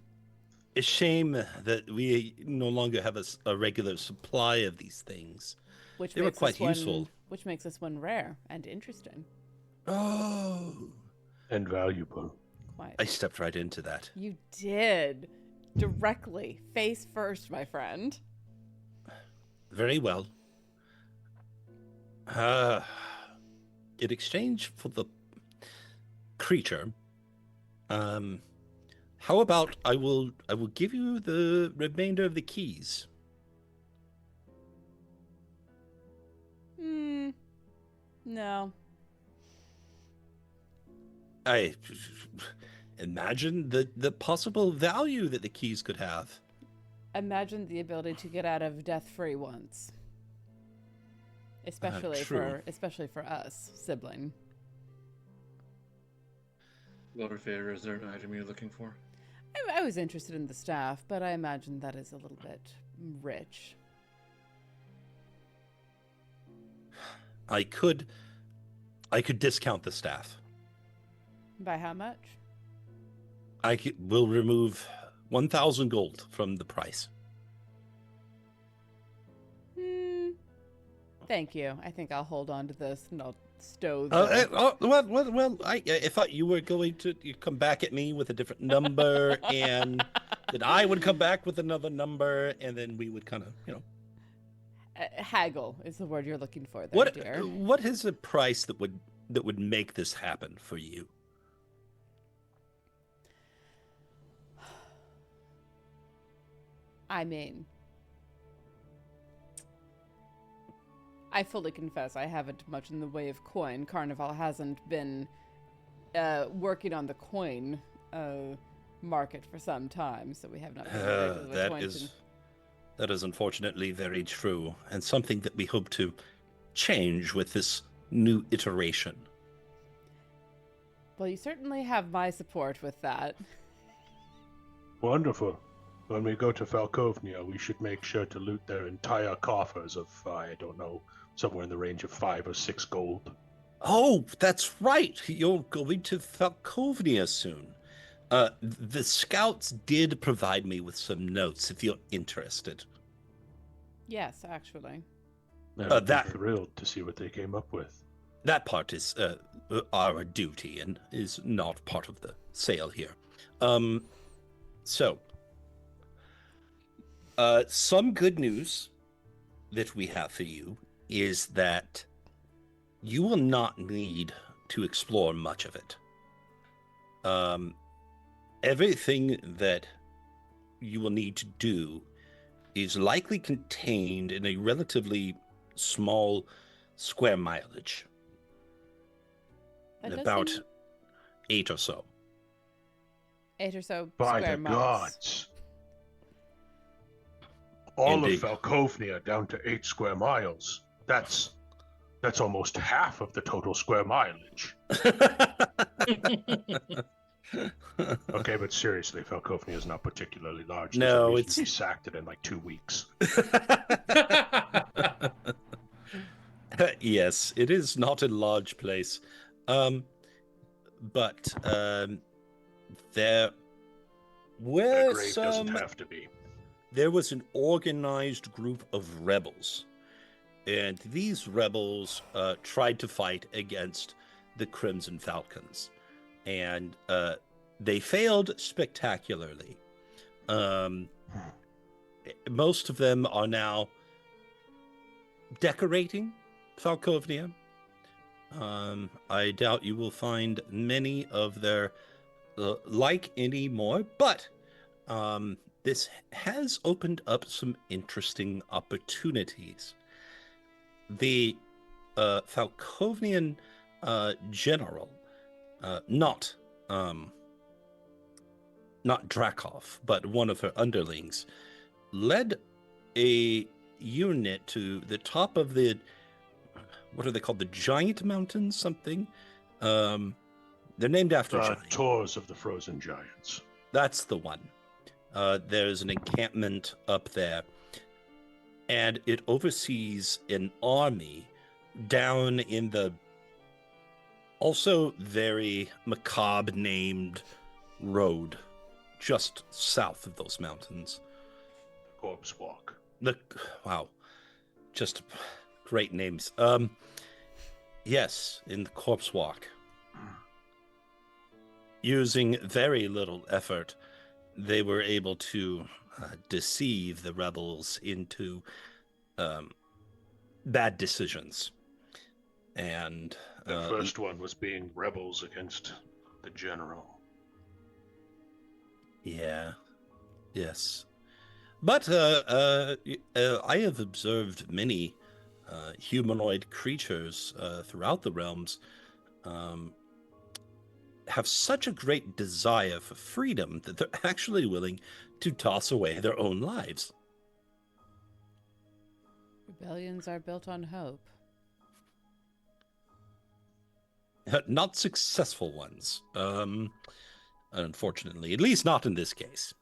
a shame that we no longer have a regular supply of these things. which They were makes quite this one, useful. Which makes this one rare and interesting. Oh, And valuable. Quite. I stepped right into that. You did. Directly. Face first, my friend. Very well. In exchange for the creature, how about I will give you the remainder of the keys. No. I imagine the possible value that the keys could have. Imagine the ability to get out of death free once. Especially true. for us, sibling. Loraphyra, is there an item you're looking for? I was interested in the staff, but I imagine that is a little bit rich. I could discount the staff. By how much? Will remove 1,000 gold from the price. Thank you. I think I'll hold on to this and I'll stow the... Well, I thought you were going to come back at me with a different number, and then I would come back with another number, and then we would kind of, haggle is the word you're looking for there, dear. What is the price that would make this happen for you? I mean, I fully confess I haven't much in the way of coin. Carnival hasn't been working on the coin market for some time, so we have not been regular with coins. That is unfortunately very true, and something that we hope to change with this new iteration. Well, you certainly have my support with that. Wonderful. When we go to Falkovnia, we should make sure to loot their entire coffers of, I don't know, somewhere in the range of 5 or 6 gold. Oh, that's right. You're going to Falkovnia soon. The scouts did provide me with some notes, if you're interested. Yes, actually. I would be that- thrilled to see what they came up with. That part is our duty and is not part of the sale here. So, some good news that we have for you is that you will not need to explore much of it. Everything that you will need to do is likely contained in a relatively small square mileage. That does About seem 8 or so. 8 or so By square the miles. gods. All Indeed. of Falkovnia down to 8 square miles. That's almost half of the total square mileage. Okay, but seriously, Falkovnia is not particularly large. There's No, a reason it's- we sacked it in like 2 weeks. Yes, it is not a large place. But there A were grave doesn't some... have to be. There was an organized group of rebels. And these rebels tried to fight against the Crimson Falcons. And they failed spectacularly. Most of them are now decorating Falkovnia. I doubt you will find many of their like anymore, but this has opened up some interesting opportunities. The Falkovnian general, not Drakov, but one of her underlings, led a unit to the top of the, what are they called? The Giant Mountains, something? They're named after giants. Tours of the Frozen Giants. That's the one. There's an encampment up there, and it oversees an army down in the also very macabre named road just south of those mountains. Corpse Walk. Wow, just great names. Yes, in the Corpse Walk. Using very little effort, they were able to deceive the rebels into bad decisions. And The first one was being rebels against the general. Yeah. Yes. But I have observed many humanoid creatures throughout the realms have such a great desire for freedom that they're actually willing to toss away their own lives. Rebellions are built on hope. Not successful ones, unfortunately. At least not in this case.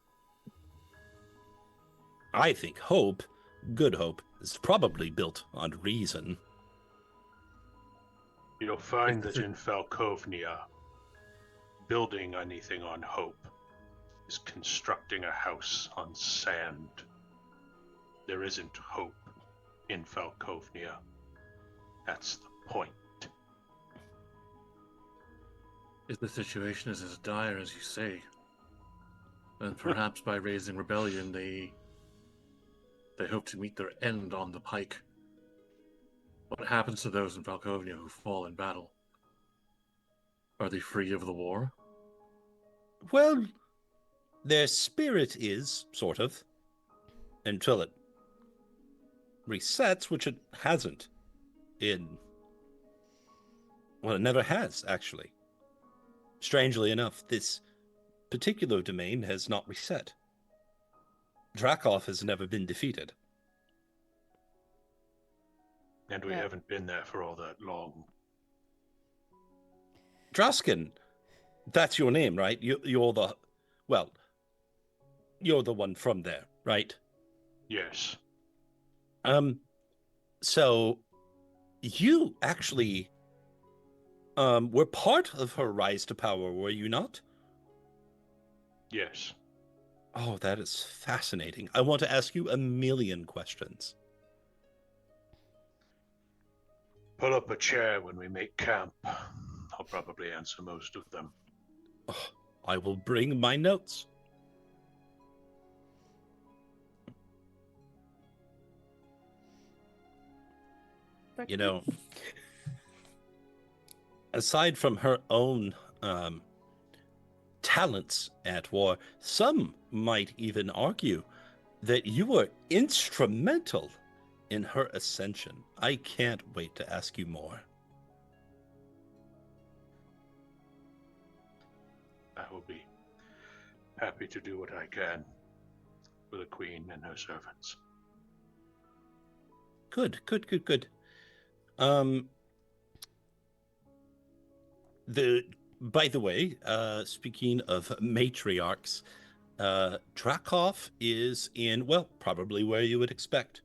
I think hope, good hope, is probably built on reason. You'll find that in Falkovnia, building anything on hope is constructing a house on sand. There isn't hope in Falkovnia. That's the point. If the situation is as dire as you say, then perhaps by raising rebellion, they hope to meet their end on the pike. What happens to those in Falkovnia who fall in battle? Are they free of the war? Well, their spirit is, sort of, until it resets, which it hasn't well, it never has, actually. Strangely enough, this particular domain has not reset. Drakov has never been defeated. And we haven't been there for all that long. Drausken, that's your name, right? You're the one from there, right? Yes. So you actually were part of her rise to power, were you not? Yes. Oh, that is fascinating. I want to ask you a million questions. Pull up a chair when we make camp. I'll probably answer most of them. Oh, I will bring my notes. You know, aside from her own talents at war, some might even argue that you were instrumental in her ascension. I can't wait to ask you more. I will be happy to do what I can for the Queen and her servants. Good. By the way, speaking of matriarchs, Drakov is in, well, probably where you would expect,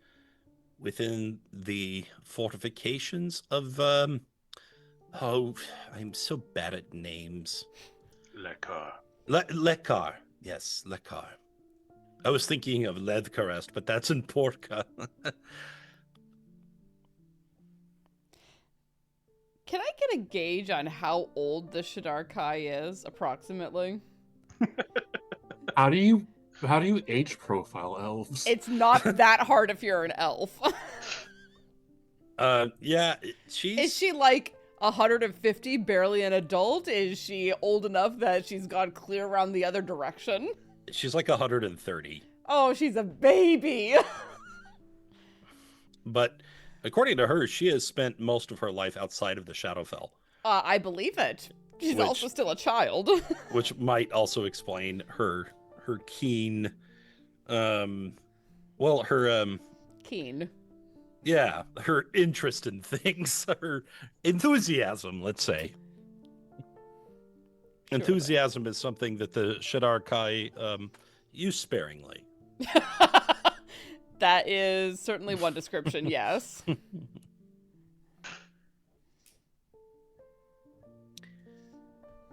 within the fortifications of, oh, I'm so bad at names. Lekar. Lekar. Yes, Lekar. I was thinking of Ledkarest, but that's in Portka. Can I get a gauge on how old the Shadar Kai is, approximately? How do you age profile elves? It's not that hard if you're an elf. Yeah, she's... Is she like 150, barely an adult? Is she old enough that she's gone clear around the other direction? She's like 130. Oh, she's a baby. But according to her, she has spent most of her life outside of the Shadowfell. I believe it. She's also still a child. Which might also explain her keen, Keen. Yeah, her interest in things, her enthusiasm, let's say. Sure. Enthusiasm is something that the Shadar Kai use sparingly. That is certainly one description, yes.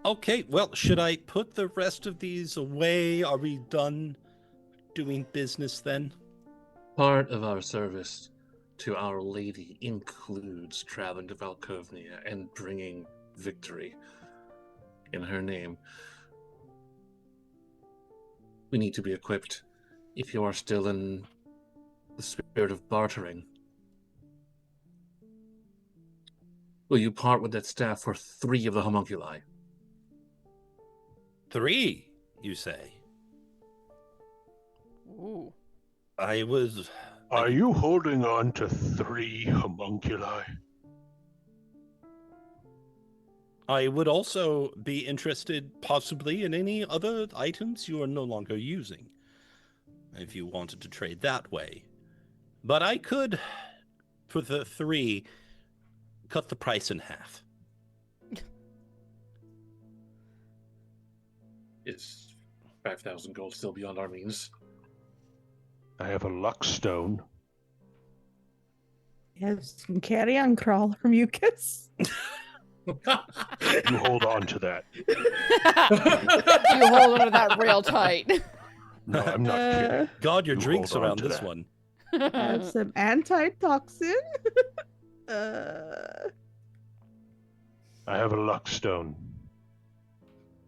Okay, well, should I put the rest of these away? Are we done doing business then? Part of our service to Our Lady includes traveling to Falkovnia and bringing victory in her name. We need to be equipped. If you are still in the spirit of bartering, will you part with that staff for 3 of the homunculi? 3, you say? Ooh. Are you holding on to 3 homunculi? I would also be interested possibly in any other items you are no longer using, if you wanted to trade that way. But I could, for the 3, cut the price in half. Is 5,000 gold still beyond our means? I have a luck stone. You have some carrion crawl from Mucus. You hold on to that. You hold onto that real tight. No, I'm not kidding. God, your You drinks hold on around to this that. one. I have some antitoxin. I have a luck stone.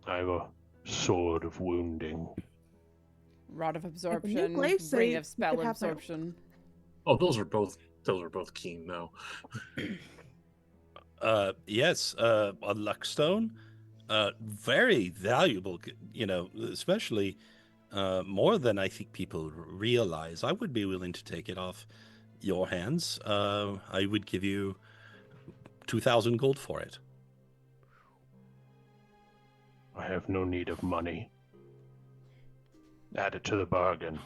I have a sword of wounding. Rod of new absorption, glaive ring save, of spell you could have my- absorption. Oh, those are both keen now. Yes, a luck stone. Very valuable, especially more than I think people realize. I would be willing to take it off your hands. I would give you 2,000 gold for it. I have no need of money. Add it to the bargain.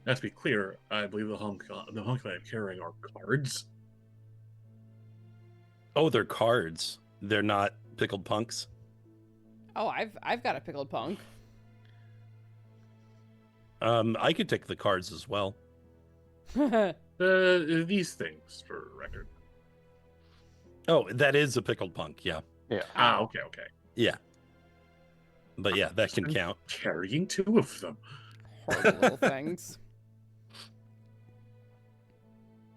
Let's be clear, I believe the homunculi I'm carrying are cards. Oh, they're cards. They're not pickled punks. Oh, I've got a pickled punk. I could take the cards as well. These things, for record. Oh, that is a pickled punk. Yeah. Yeah. Ah, okay. Yeah. But yeah, that can I'm count. Carrying 2 of them. Horrible little things.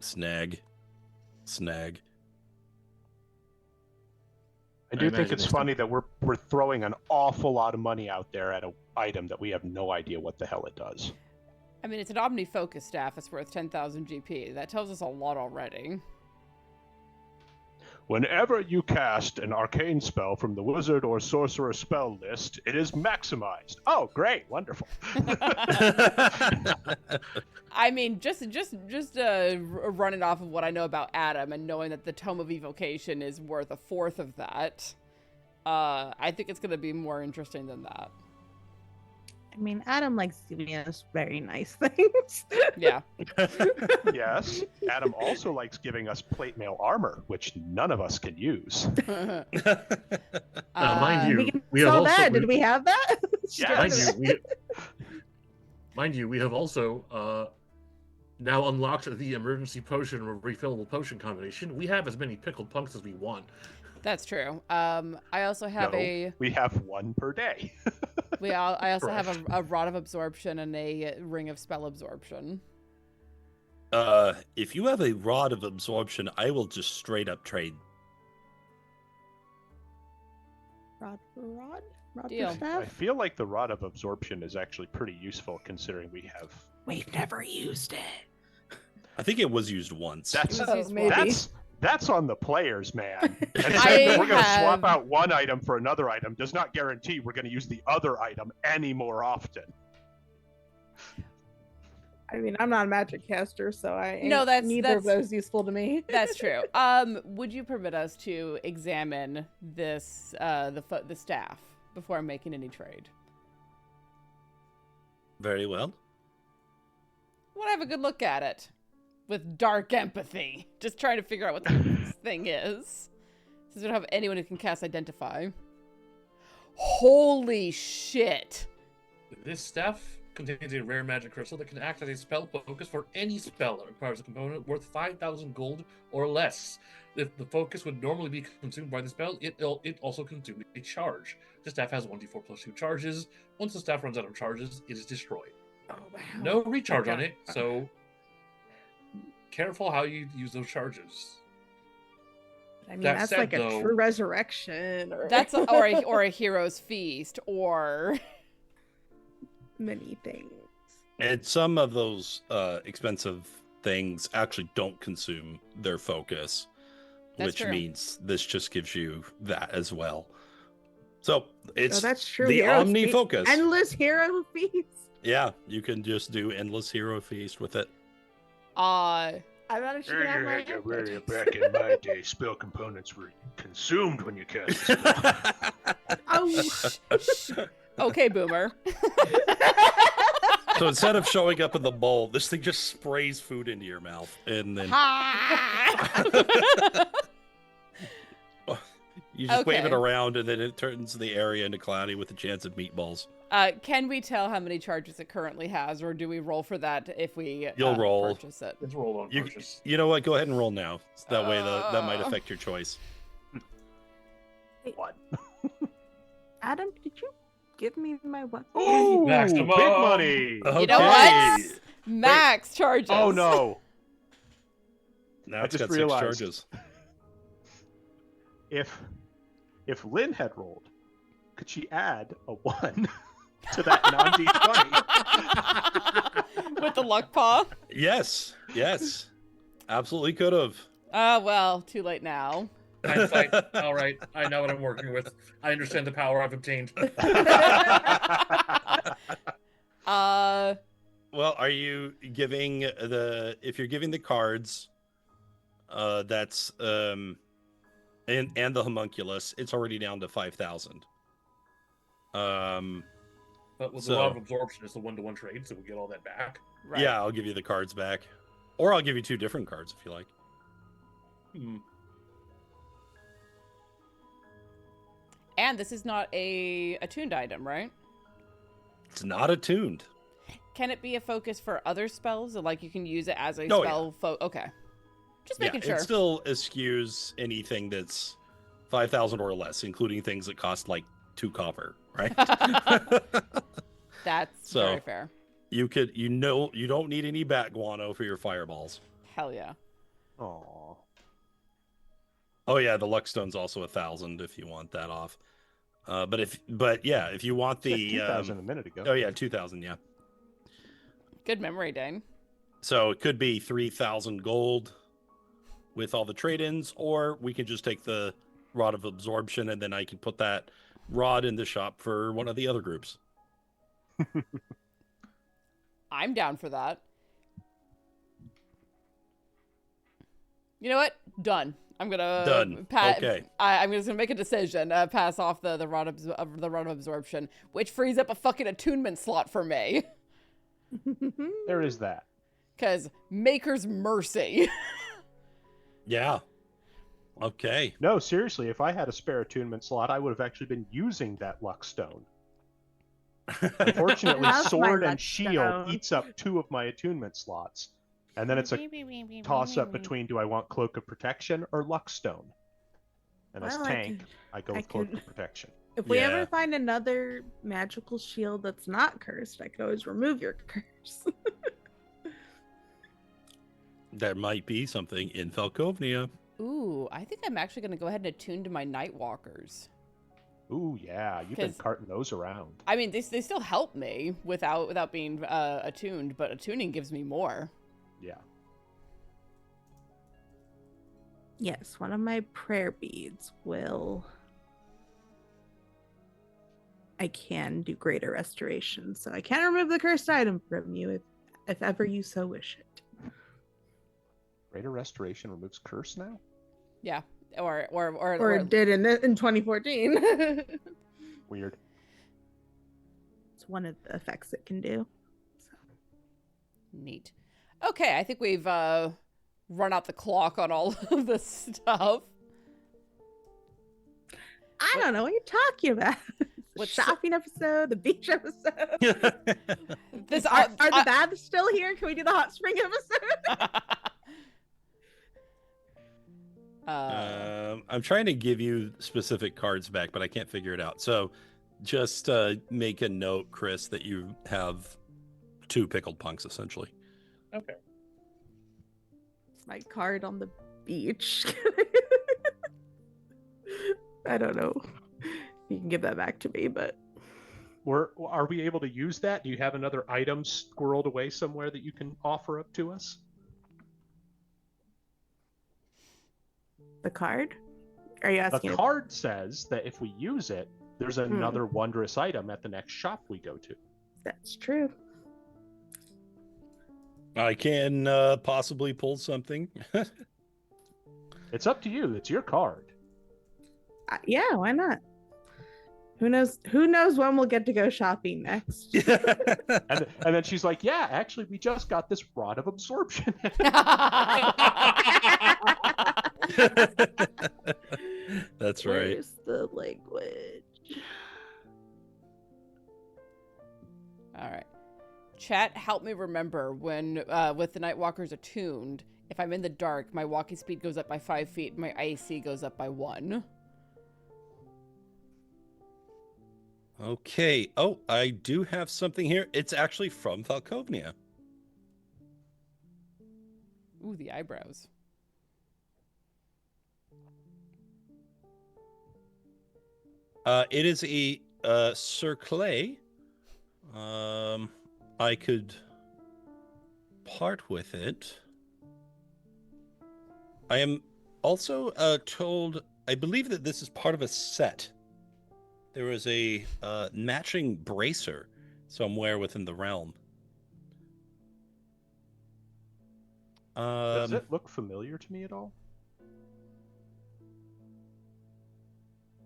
Snag. I do think imagine it's it's funny that we're throwing an awful lot of money out there at an item that we have no idea what the hell it does. I mean, it's an Omnifocus staff. It's worth 10,000 GP. That tells us a lot already. Whenever you cast an arcane spell from the wizard or sorcerer spell list, it is maximized. Oh, great, wonderful. I mean, just running off of what I know about Adam and knowing that the Tome of Evocation is worth a fourth of that, I think it's going to be more interesting than that. I mean, Adam likes giving us very nice things. Yeah. Yes, Adam also likes giving us plate mail armor, which none of us can use. Mind you, we can we have sell also that. Did we have that? Yeah. Mind you, we have also now unlocked the emergency potion or refillable potion combination. We have as many pickled punks as we want. That's true. I also have we have one per day. I also have a rod of absorption and a ring of spell absorption. If you have a rod of absorption, I will just straight up trade. Rod for rod? Rod Deal. for staff? I feel like the rod of absorption is actually pretty useful considering we have. We've never used it. I think it was used once. That's on the players, man. And I saying that we're going to have- swap out one item for another item does not guarantee we're going to use the other item any more often. I mean, I'm not a magic caster, so I ain't No, neither of those useful to me. That's true. Would you permit us to examine this the staff before making any trade? Very well. I want to have a good look at it with dark empathy. Just trying to figure out what this thing is. Since we don't have anyone who can cast Identify. Holy shit. This staff contains a rare magic crystal that can act as a spell focus for any spell that requires a component worth 5,000 gold or less. If the focus would normally be consumed by the spell, it also consumes a charge. The staff has 1d4 plus 2 charges. Once the staff runs out of charges, it is destroyed. Oh, wow. No recharge on it, so careful how you use those charges. I mean, That that's said, like a though- true resurrection. Or Or a hero's feast, or many things. And some of those expensive things actually don't consume their focus, That's which true. means this just gives you that as well. So it's That's true. the Hero's Omni Feast- focus. Endless hero feast. Yeah, you can just do endless hero feast with it. I thought she could have my Back in my day, spell components were consumed when you cast a spell. Oh, okay, boomer. So instead of showing up in the bowl, this thing just sprays food into your mouth, and then you just wave it Okay. around, and then it turns the area into cloudy with a chance of meatballs. Can we tell how many charges it currently has, or do we roll for that if we You'll roll. purchase it? Let's roll on You, purchase. you know what? Go ahead and roll now. So that way that might affect your choice. What? Adam, did you give me my weapon? Ooh, Maximum. big money. You know what? Max charges. Oh no! Now I it's just got realized. 6 charges. If Lynn had rolled, could she add a 1 to that non-d20? With the luck paw. Yes, absolutely could have. Well, too late now. Hindsight. All right, I know what I'm working with. I understand the power I've obtained. Well, are you giving if you're giving the cards, that's and the homunculus, it's already down to 5,000. But with So- a lot of absorption, it's a 1-to-1 trade, so we get all that back. Right. Yeah, I'll give you the cards back, or I'll give you 2 different cards if you like. Hmm. And this is not a attuned item, right? It's not attuned. Can it be a focus for other spells? Like you can use it as a Oh, yeah. spell okay. Just Yeah, making sure. it still eschews anything that's 5,000 or less, including things that cost like 2 copper, right? That's So- very fair. you don't need any bat guano for your fireballs. Hell yeah. Aww. Oh yeah, the luck stone's also 1,000 if you want that off. But yeah, if you want the 2,000 a minute ago. oh yeah, 2,000, yeah. Good memory, Dane. So it could be 3,000 gold, with all the trade-ins, or we can just take the Rod of Absorption, and then I can put that rod in the shop for one of the other groups. I'm down for that. You know what? Done. I'm gonna Done. Okay. I'm just gonna make a decision. Pass off the rod of absorption, which frees up a fucking attunement slot for me. There is that. Cause Maker's Mercy. Yeah. Okay. No, seriously, if I had a spare attunement slot, I would have actually been using that luck stone. Unfortunately, That's my sword luck and shield stone. eats up 2 of my attunement slots. And then it's a toss-up between do I want Cloak of Protection or luck stone? And as Well, tank, I go with Cloak could- of Protection. If we Yeah. ever find another magical shield that's not cursed, I could always remove your curse. There might be something in Falkovnia. Ooh, I think I'm actually gonna go ahead and attune to my Nightwalkers. Ooh, yeah, you've been 'Cause- carting those around. I mean, they still help me without being attuned, but attuning gives me more. Yeah. Yes, one of my prayer beads will. I can do greater restoration, so I can remove the cursed item from you if ever you so wish it. Greater Restoration removes curse now? Yeah, or It did in 2014. Weird. It's one of the effects it can do. So. Neat. Okay, I think we've run out the clock on all of this stuff. I don't know what you're talking about. The What's- shopping episode, the beach episode. This Are the baths still here? Can we do the hot spring episode? I'm trying to give you specific cards back, but I can't figure it out. So just make a note, Chris, that you have 2 pickled punks, essentially. Okay. It's my card on the beach. I don't know. You can give that back to me, but Are we able to use that? Do you have another item squirreled away somewhere that you can offer up to us? the card? Are you asking? The card says that if we use it, there's another wondrous item at the next shop we go to. That's true. I can possibly pull something. It's up to you. It's your card. Yeah, why not? Who knows? Who knows when we'll get to go shopping next? And then she's like, yeah, actually, we just got this rod of absorption. That's right. Where's the language? All right. Chat, help me remember when, with the Nightwalkers attuned, if I'm in the dark, my walking speed goes up by 5 feet, my AC goes up by 1. Okay. Oh, I do have something here. It's actually from Falkovnia. Ooh, the eyebrows. It is a circlet. I could part with it. I am also told, I believe that this is part of a set. There is a matching bracer somewhere within the realm. Does it look familiar to me at all?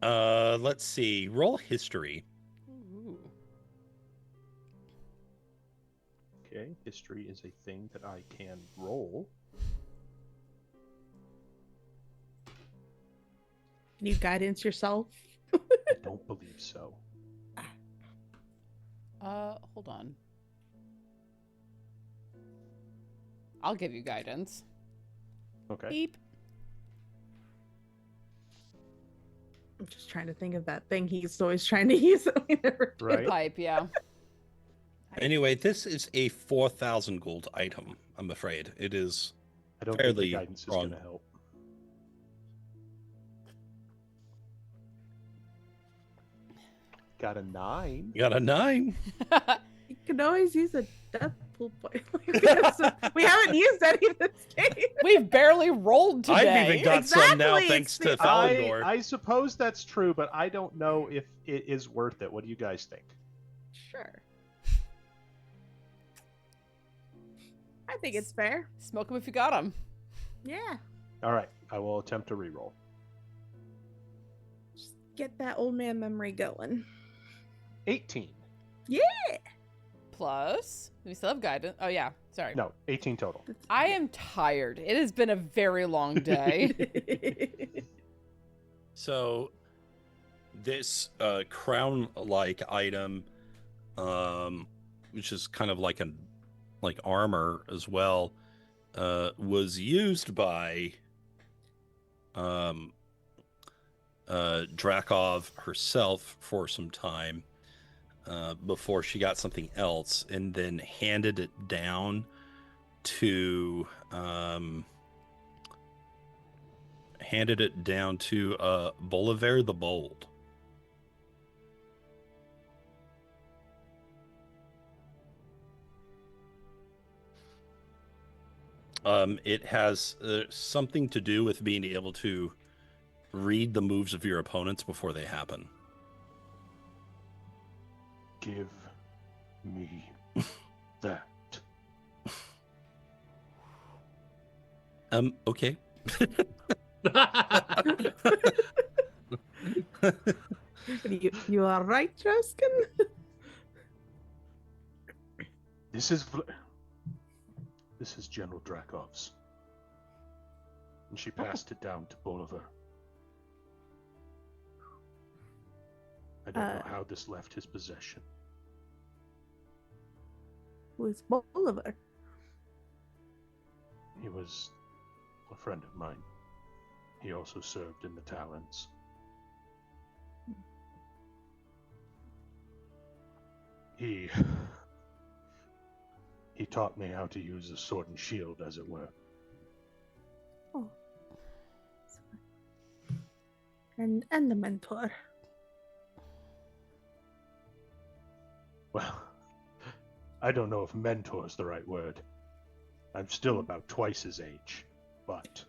Let's see. Roll history. Ooh. Okay, history is a thing that I can roll. Can you guidance yourself? I don't believe so. Hold on. I'll give you guidance. Okay. Beep. I'm just trying to think of that thing he's always trying to use. That we never do. Right. Pipe, yeah. Anyway, this is a 4,000 gold item, I'm afraid. It is I don't think fairly the guidance is wrong. going to help. Got a 9. You got a 9. You can always use a death pool point. We haven't used any this game. We've barely rolled today. I've even got some now, Exactly, thanks it's to the- Falgor. I suppose that's true, but I don't know if it is worth it. What do you guys think? Sure. I think it's fair. Smoke them if you got them. Yeah. All right, I will attempt to reroll. Just get that old man memory going. 18. Plus, we still have guidance. Oh, yeah. Sorry. No, 18 total. I am tired. It has been a very long day. So, this crown-like item, which is kind of like armor as well, was used by Drakov herself for some time before she got something else, and then handed it down to Bolivar the Bold. It has something to do with being able to read the moves of your opponents before they happen. Give me that. Okay. You are right, Drausken? This is General Drakov's. And she passed it down to Bolivar. I don't know how this left his possession. Who is Bolivar? He was a friend of mine. He also served in the Talons. He taught me how to use a sword and shield, as it were. Oh. And the mentor. Well, I don't know if mentor is the right word. I'm still about twice his age, but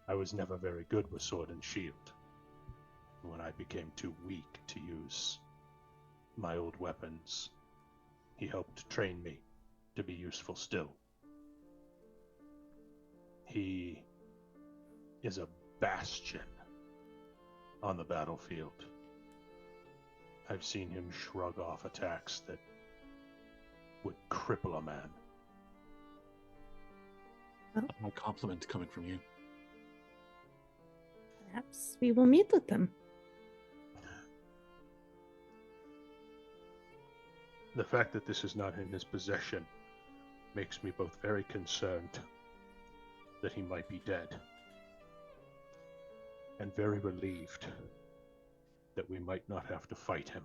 I was never very good with sword and shield. When I became too weak to use my old weapons, he helped train me to be useful still. He is a bastion on the battlefield. I've seen him shrug off attacks that would cripple a man. A compliment coming from you. Perhaps we will meet with them. The fact that this is not in his possession makes me both very concerned that he might be dead and very relieved that we might not have to fight him.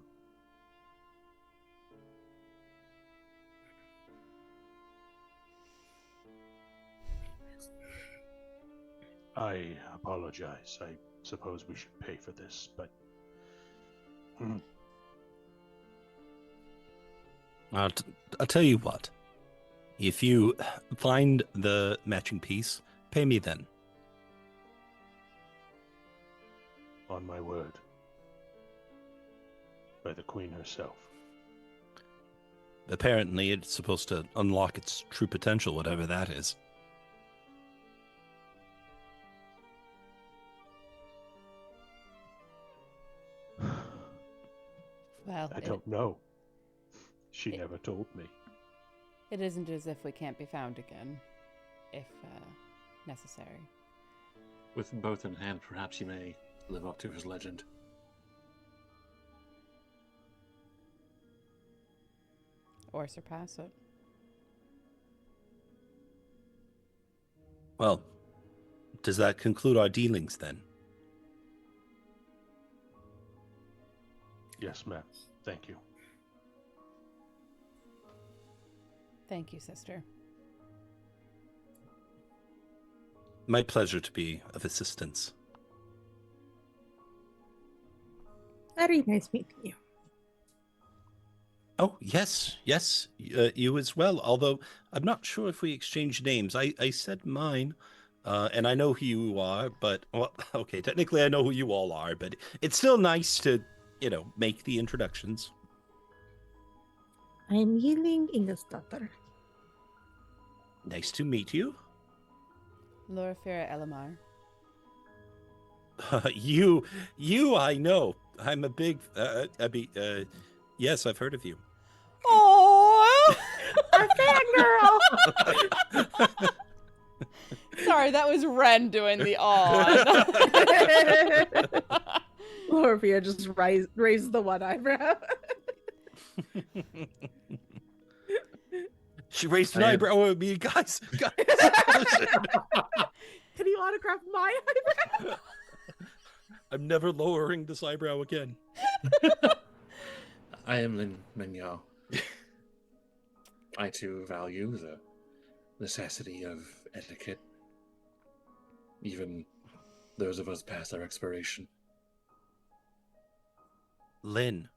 I apologize. I suppose we should pay for this, but I'll tell you what. If you find the matching piece, pay me then. on my word. By the Queen herself. Apparently, it's supposed to unlock its true potential, whatever that is. Well, I don't know. She never told me. it isn't as if we can't be found again, if necessary. With both in hand, perhaps you may live up to his legend. Or surpass it. Well, does that conclude our dealings then? Yes, ma'am. Thank you. Thank you, sister. My pleasure to be of assistance. Very nice meeting you. Oh, yes, yes, you as well. Although I'm not sure if we exchanged names. I said mine, and I know who you are, but, well, okay, technically I know who you all are, but it's still nice to, make the introductions. I am Yi-Ling Ingesdotter. Nice to meet you. Loraphyra Elamar. You, I know. I'm a big, yes, I've heard of you. Oh, A fangirl! sorry, that was Ren doing the awe. Loraphyra just raised the one eyebrow. She raised an eyebrow at me, guys. Can you autograph my eyebrow? I'm never lowering this eyebrow again. I am Lin Minyao. I too value the necessity of etiquette, even those of us past our expiration. Lynn,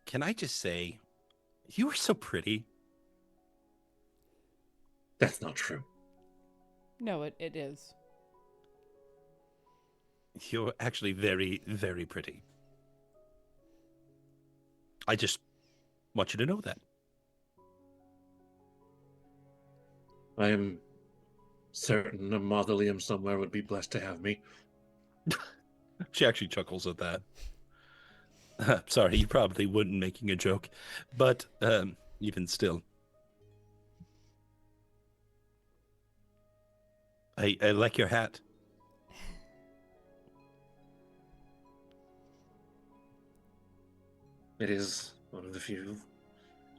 can I just say, you are so pretty. That's not true. No, it is. You're actually very, very pretty. I just want you to know that. I am certain a mausoleum somewhere would be blessed to have me. She actually chuckles at that. Sorry, you probably wouldn't making a joke, but even still. I like your hat. It is one of the few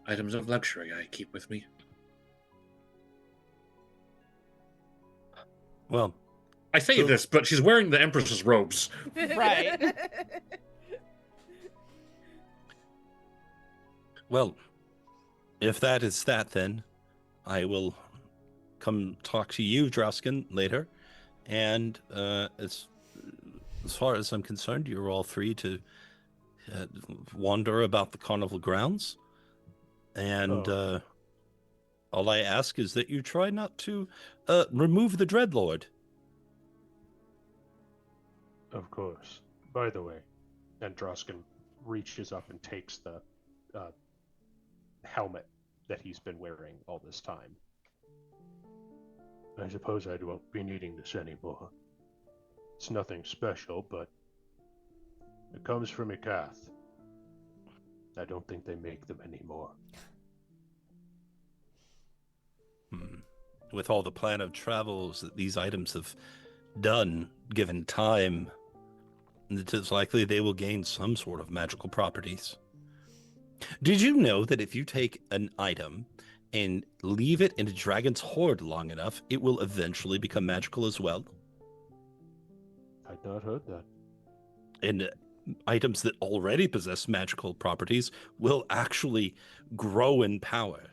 items of luxury I keep with me. Well, I say this, but she's wearing the Empress's robes. Right. well, if that is that, then I will come talk to you, Drausken, later. And as far as I'm concerned, you're all free to wander about the carnival grounds. And all I ask is that you try not to remove the Dreadlord. Of course. By the way, and Drausken reaches up and takes the helmet that he's been wearing all this time. I suppose I won't be needing this anymore. It's nothing special, but it comes from Ikath. I don't think they make them anymore. With all the plan of travels that these items have done, given time, it is likely they will gain some sort of magical properties. Did you know that if you take an item and leave it in a dragon's hoard long enough, it will eventually become magical as well? I'd not heard that. And items that already possess magical properties will actually grow in power.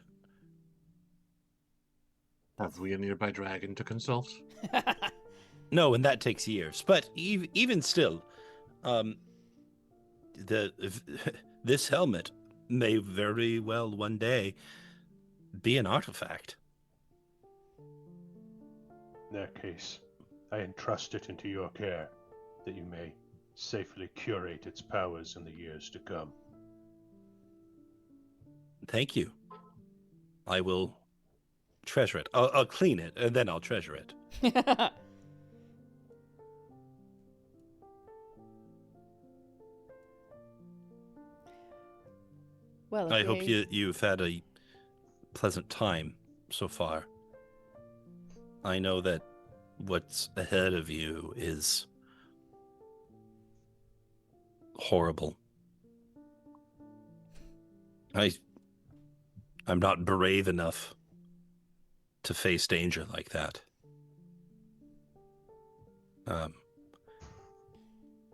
Have we a nearby dragon to consult? No, and that takes years. But even still, this helmet may very well one day be an artifact. In that case, I entrust it into your care, that you may safely curate its powers in the years to come. Thank you. I will treasure it. I'll clean it, and then I'll treasure it. Well, I hope you've had a pleasant time so far. I know that what's ahead of you is horrible. I'm not brave enough to face danger like that.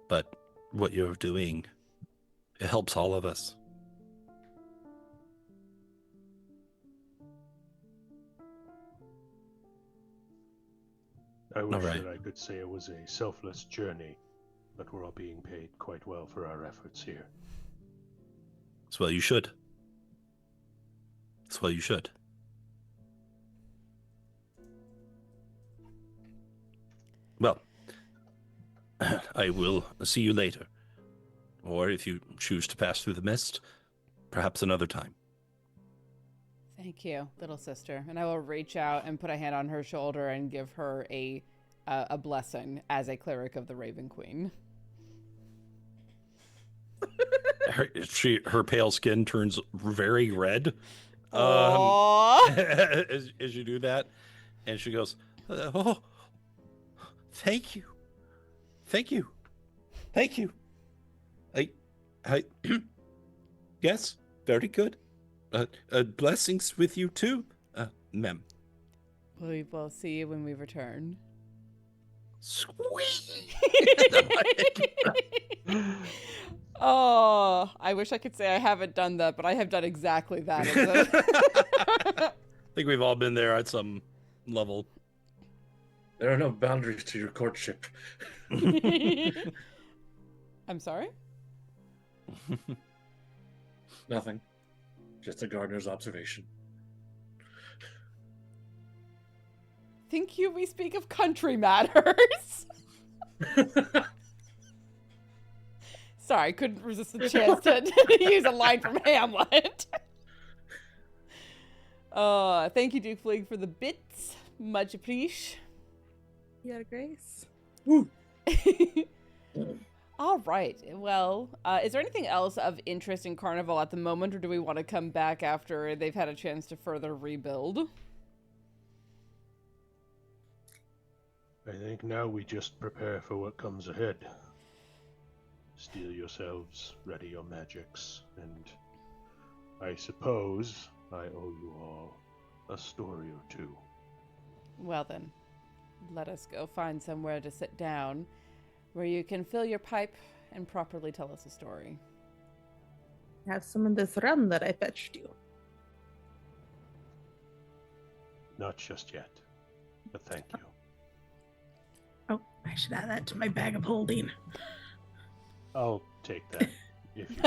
But what you're doing, it helps all of us. I wish right. that I could say it was a selfless journey, but we're all being paid quite well for our efforts here. As well you should. As well you should. Well, I will see you later. Or if you choose to pass through the mist, perhaps another time. Thank you, little sister. And I will reach out and put a hand on her shoulder and give her a blessing as a cleric of the Raven Queen. Her pale skin turns very red as you do that, and she goes, "Oh, thank you, thank you, thank you. I, yes, very good. Blessings with you too, ma'am." We will see you when we return. Sweet. Oh, I wish I could say I haven't done that, but I have done exactly that. I think we've all been there at some level. There are no boundaries to your courtship. I'm sorry? Nothing. Just a gardener's observation. Think you we speak of country matters? Sorry, couldn't resist the chance to use a line from Hamlet. Thank you, Duke Fleeg, for the bits. Much appreciated. Your Grace. Woo. All right. Well, is there anything else of interest in Carnival at the moment, or do we want to come back after they've had a chance to further rebuild? I think now we just prepare for what comes ahead. Steel yourselves, ready your magics, and I suppose I owe you all a story or two. Well then, let us go find somewhere to sit down where you can fill your pipe and properly tell us a story. Have some of this rum that I fetched you. Not just yet, but thank you. Oh, I should add that to my bag of holding. I'll take that. If you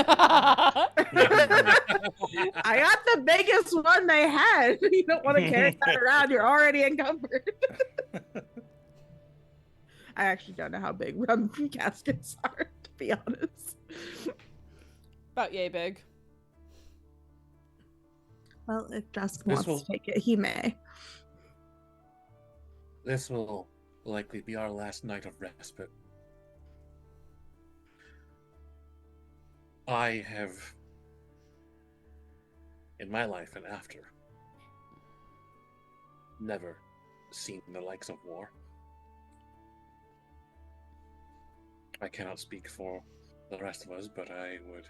I got the biggest one they had. You don't want to carry that around. You're already encumbered. I actually don't know how big rum caskets are, to be honest. About yay big. Well, if Drausken This wants to take it, he may. This will likely be our last night of respite. I have, in my life and after, never seen the likes of war. I cannot speak for the rest of us, but I would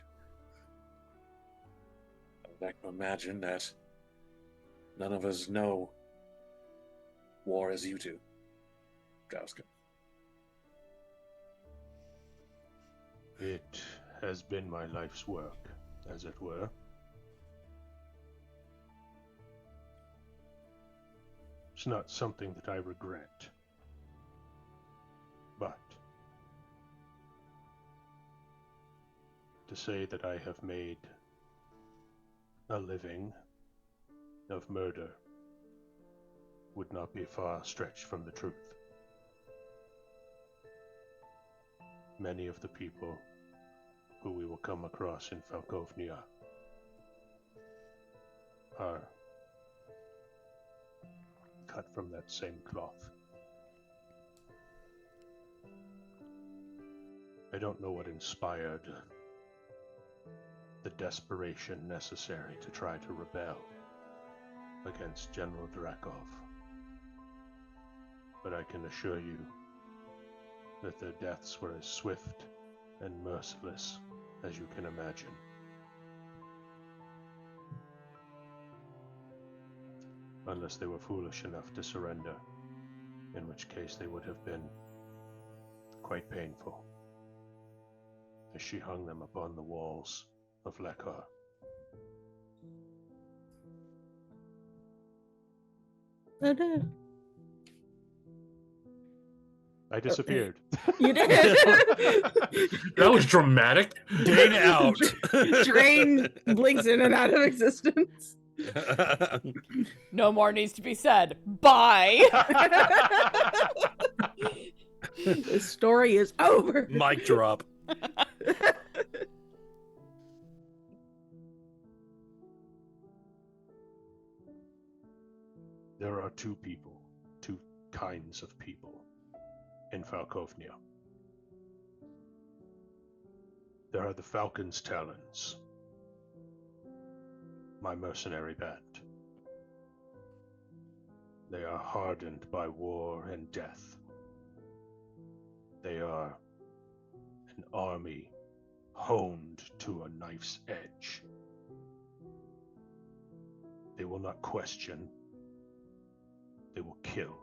like to imagine that none of us know war as you do, Drausken. It has been my life's work, as it were. It's not something that I regret. But to say that I have made a living of murder would not be far stretched from the truth. Many of the people who we will come across in Falkovnia are cut from that same cloth. I don't know what inspired the desperation necessary to try to rebel against General Drakov, but I can assure you that their deaths were as swift and merciless as you can imagine. Unless they were foolish enough to surrender, in which case they would have been quite painful, as she hung them upon the walls of Lekar. I disappeared. You did. That was dramatic. Dane out. Drain blinks in and out of existence. No more needs to be said. Bye. The story is over. Mic drop. There are two kinds of people in Falkovnia. There are the Falcon's Talons, my mercenary band. They are hardened by war and death. They are an army honed to a knife's edge. They will not question. They will kill.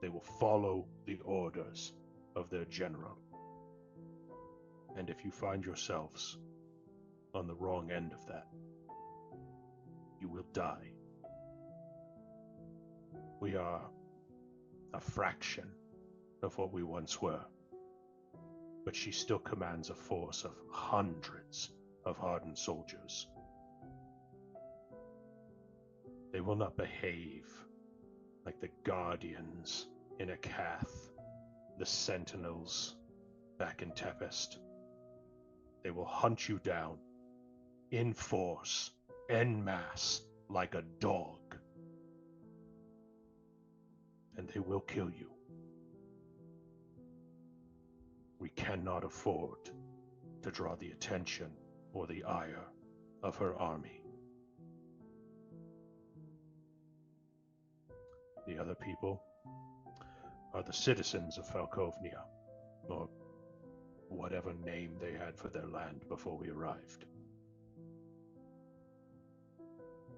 They will follow the orders of their general. And if you find yourselves on the wrong end of that, you will die. We are a fraction of what we once were, but she still commands a force of hundreds of hardened soldiers. They will not behave like the Guardians in Akath, the Sentinels back in Tempest. They will hunt you down in force, en masse, like a dog. And they will kill you. We cannot afford to draw the attention or the ire of her army. The other people are the citizens of Falkovnia, or whatever name they had for their land before we arrived.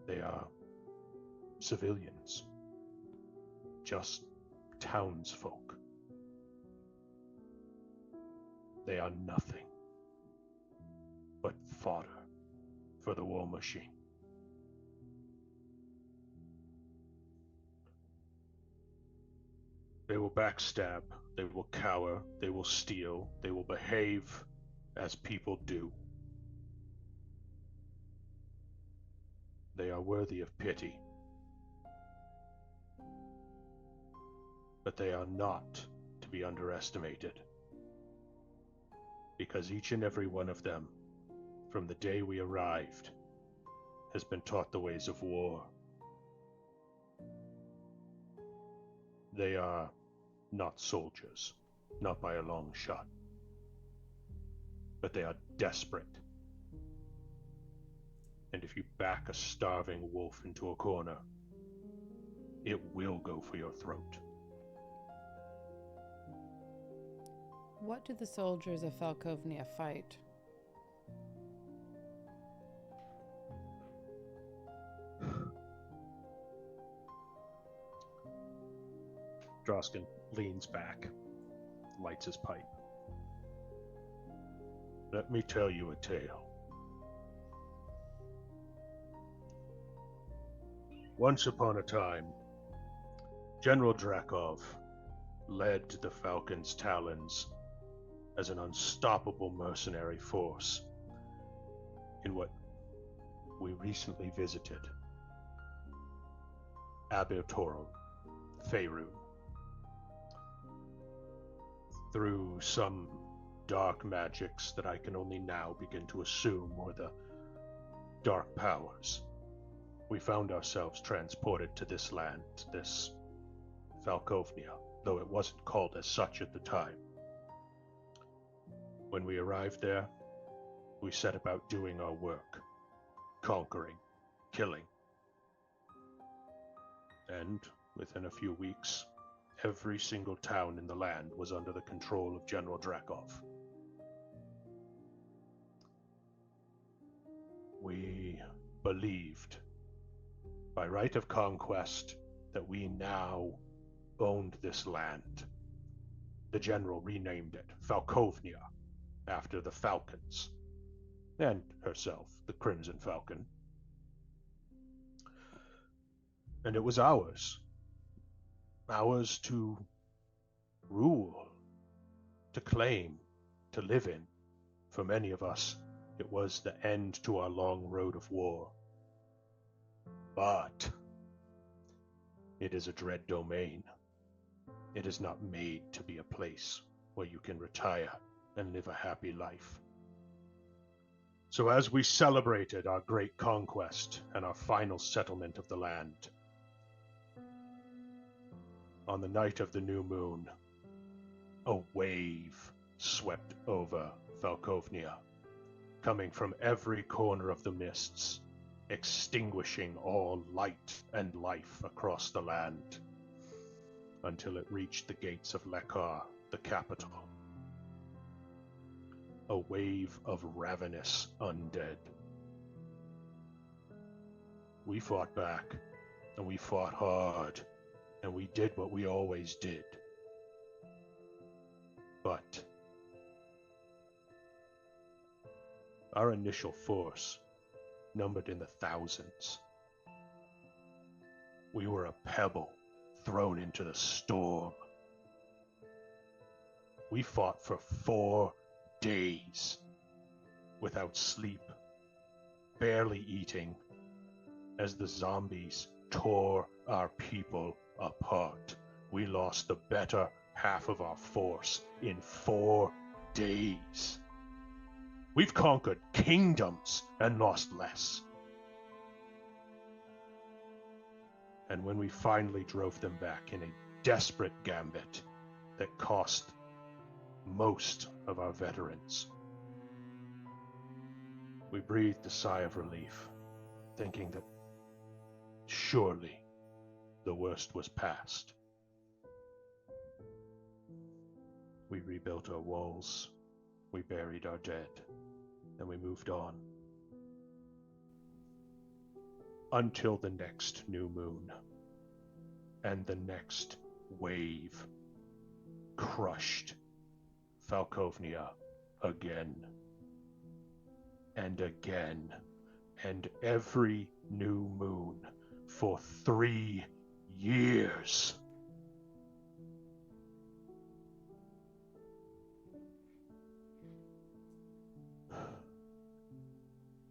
They are civilians, just townsfolk. They are nothing but fodder for the war machine. They will backstab, they will cower, they will steal, they will behave as people do. They are worthy of pity. But they are not to be underestimated. Because each and every one of them, from the day we arrived, has been taught the ways of war. They are not soldiers, not by a long shot. But they are desperate. And if you back a starving wolf into a corner, it will go for your throat. What do the soldiers of Falkovnia fight? Drausken leans back, lights his pipe. Let me tell you a tale. Once upon a time, General Drakov led the Falcon's Talons as an unstoppable mercenary force in what we recently visited, Abertorum, Faerun. Through some dark magics that I can only now begin to assume were the dark powers, we found ourselves transported to this land, this Falkovnia, though it wasn't called as such at the time. When we arrived there, we set about doing our work, conquering, killing. And within a few weeks, every single town in the land was under the control of General Drakov. We believed, by right of conquest, that we now owned this land. The general renamed it Falkovnia, after the Falcons, and herself, the Crimson Falcon. And it was ours to rule, to claim, to live in. For many of us, it was the end to our long road of war. But it is a dread domain. It is not made to be a place where you can retire and live a happy life. So as we celebrated our great conquest and our final settlement of the land, on the night of the new moon, a wave swept over Falkovnia, coming from every corner of the mists, extinguishing all light and life across the land, until it reached the gates of Lekar, the capital. A wave of ravenous undead. We fought back, and we fought hard, and we did what we always did. But our initial force numbered in the thousands. We were a pebble thrown into the storm. We fought for 4 days without sleep, barely eating, as the zombies tore our people apart. We lost the better half of our force in 4 days. We've conquered kingdoms and lost less. And when we finally drove them back in a desperate gambit that cost most of our veterans, we breathed a sigh of relief, thinking that surely the worst was past. We rebuilt our walls, we buried our dead, and we moved on. Until the next new moon, and the next wave crushed Falkovnia again, and again, and every new moon for 3 years.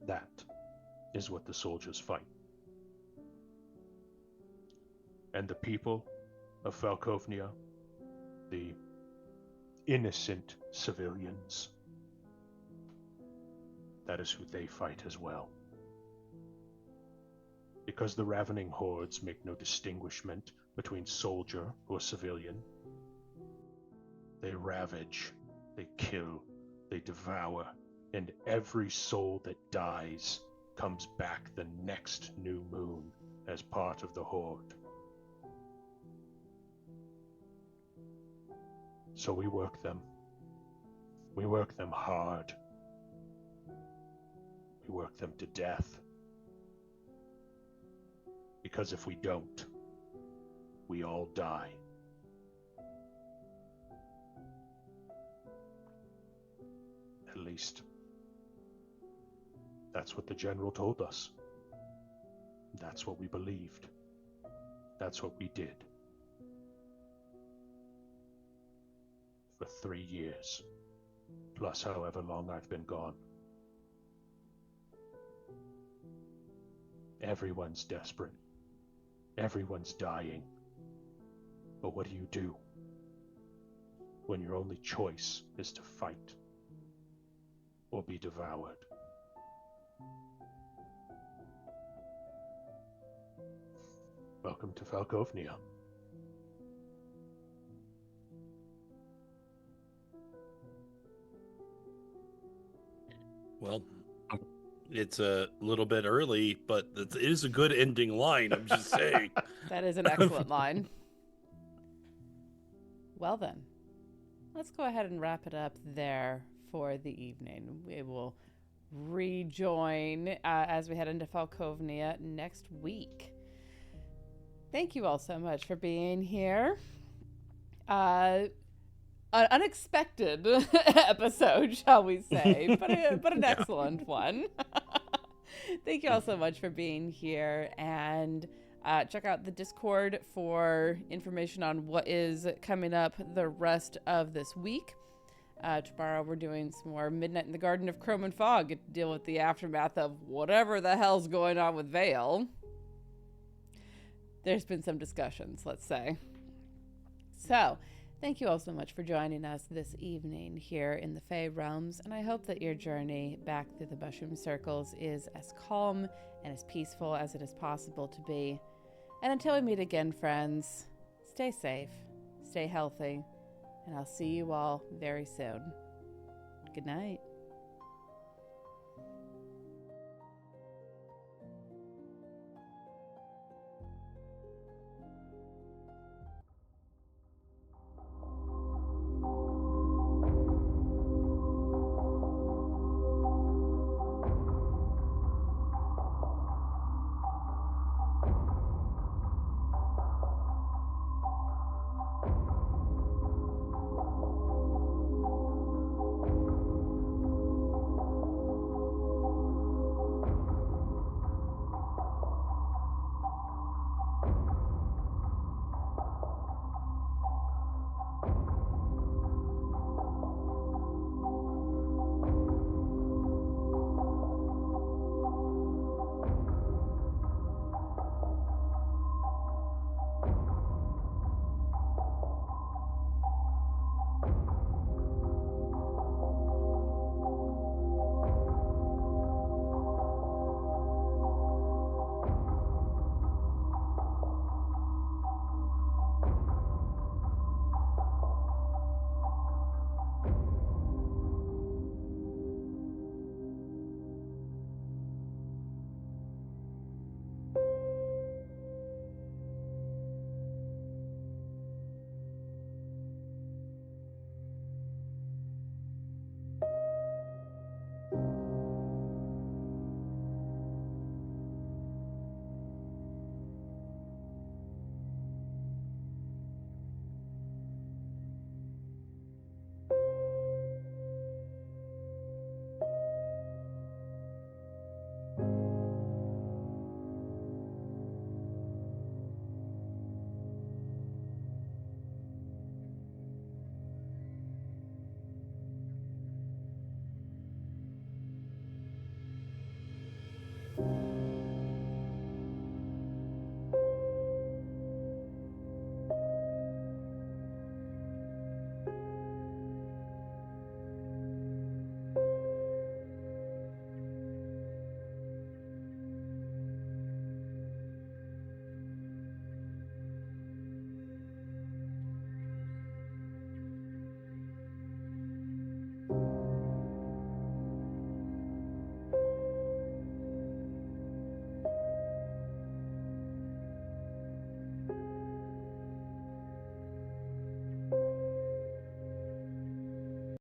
That is what the soldiers fight. And the people of Falkovnia, the innocent civilians, that is who they fight as well. Because the ravening hordes make no distinguishment between soldier or civilian. They ravage, they kill, they devour, and every soul that dies comes back the next new moon as part of the horde. So we work them. We work them hard. We work them to death. Because if we don't, we all die. At least, that's what the general told us. That's what we believed. That's what we did. For 3 years, plus however long I've been gone. Everyone's desperate. Everyone's dying. But what do when your only choice is to fight or be devoured? Welcome to Falkovnia. Well, it's a little bit early, but it is a good ending line, I'm just saying. That is an excellent line. Well then, let's go ahead and wrap it up there for the evening. We will rejoin as we head into Falkovnia next week. Thank you all so much for being here. An unexpected episode, shall we say, but an excellent one. Thank you all so much for being here, and Check out the Discord for information on what is coming up the rest of this week. Tomorrow we're doing some more Midnight in the Garden of Chrome and Fog. Get to deal with the aftermath of whatever the hell's going on with Vale. There's been some discussions, let's say. So, thank you all so much for joining us this evening here in the Fey Realms, and I hope that your journey back through the Mushroom Circles is as calm and as peaceful as it is possible to be. And until we meet again, friends, stay safe, stay healthy, and I'll see you all very soon. Good night. you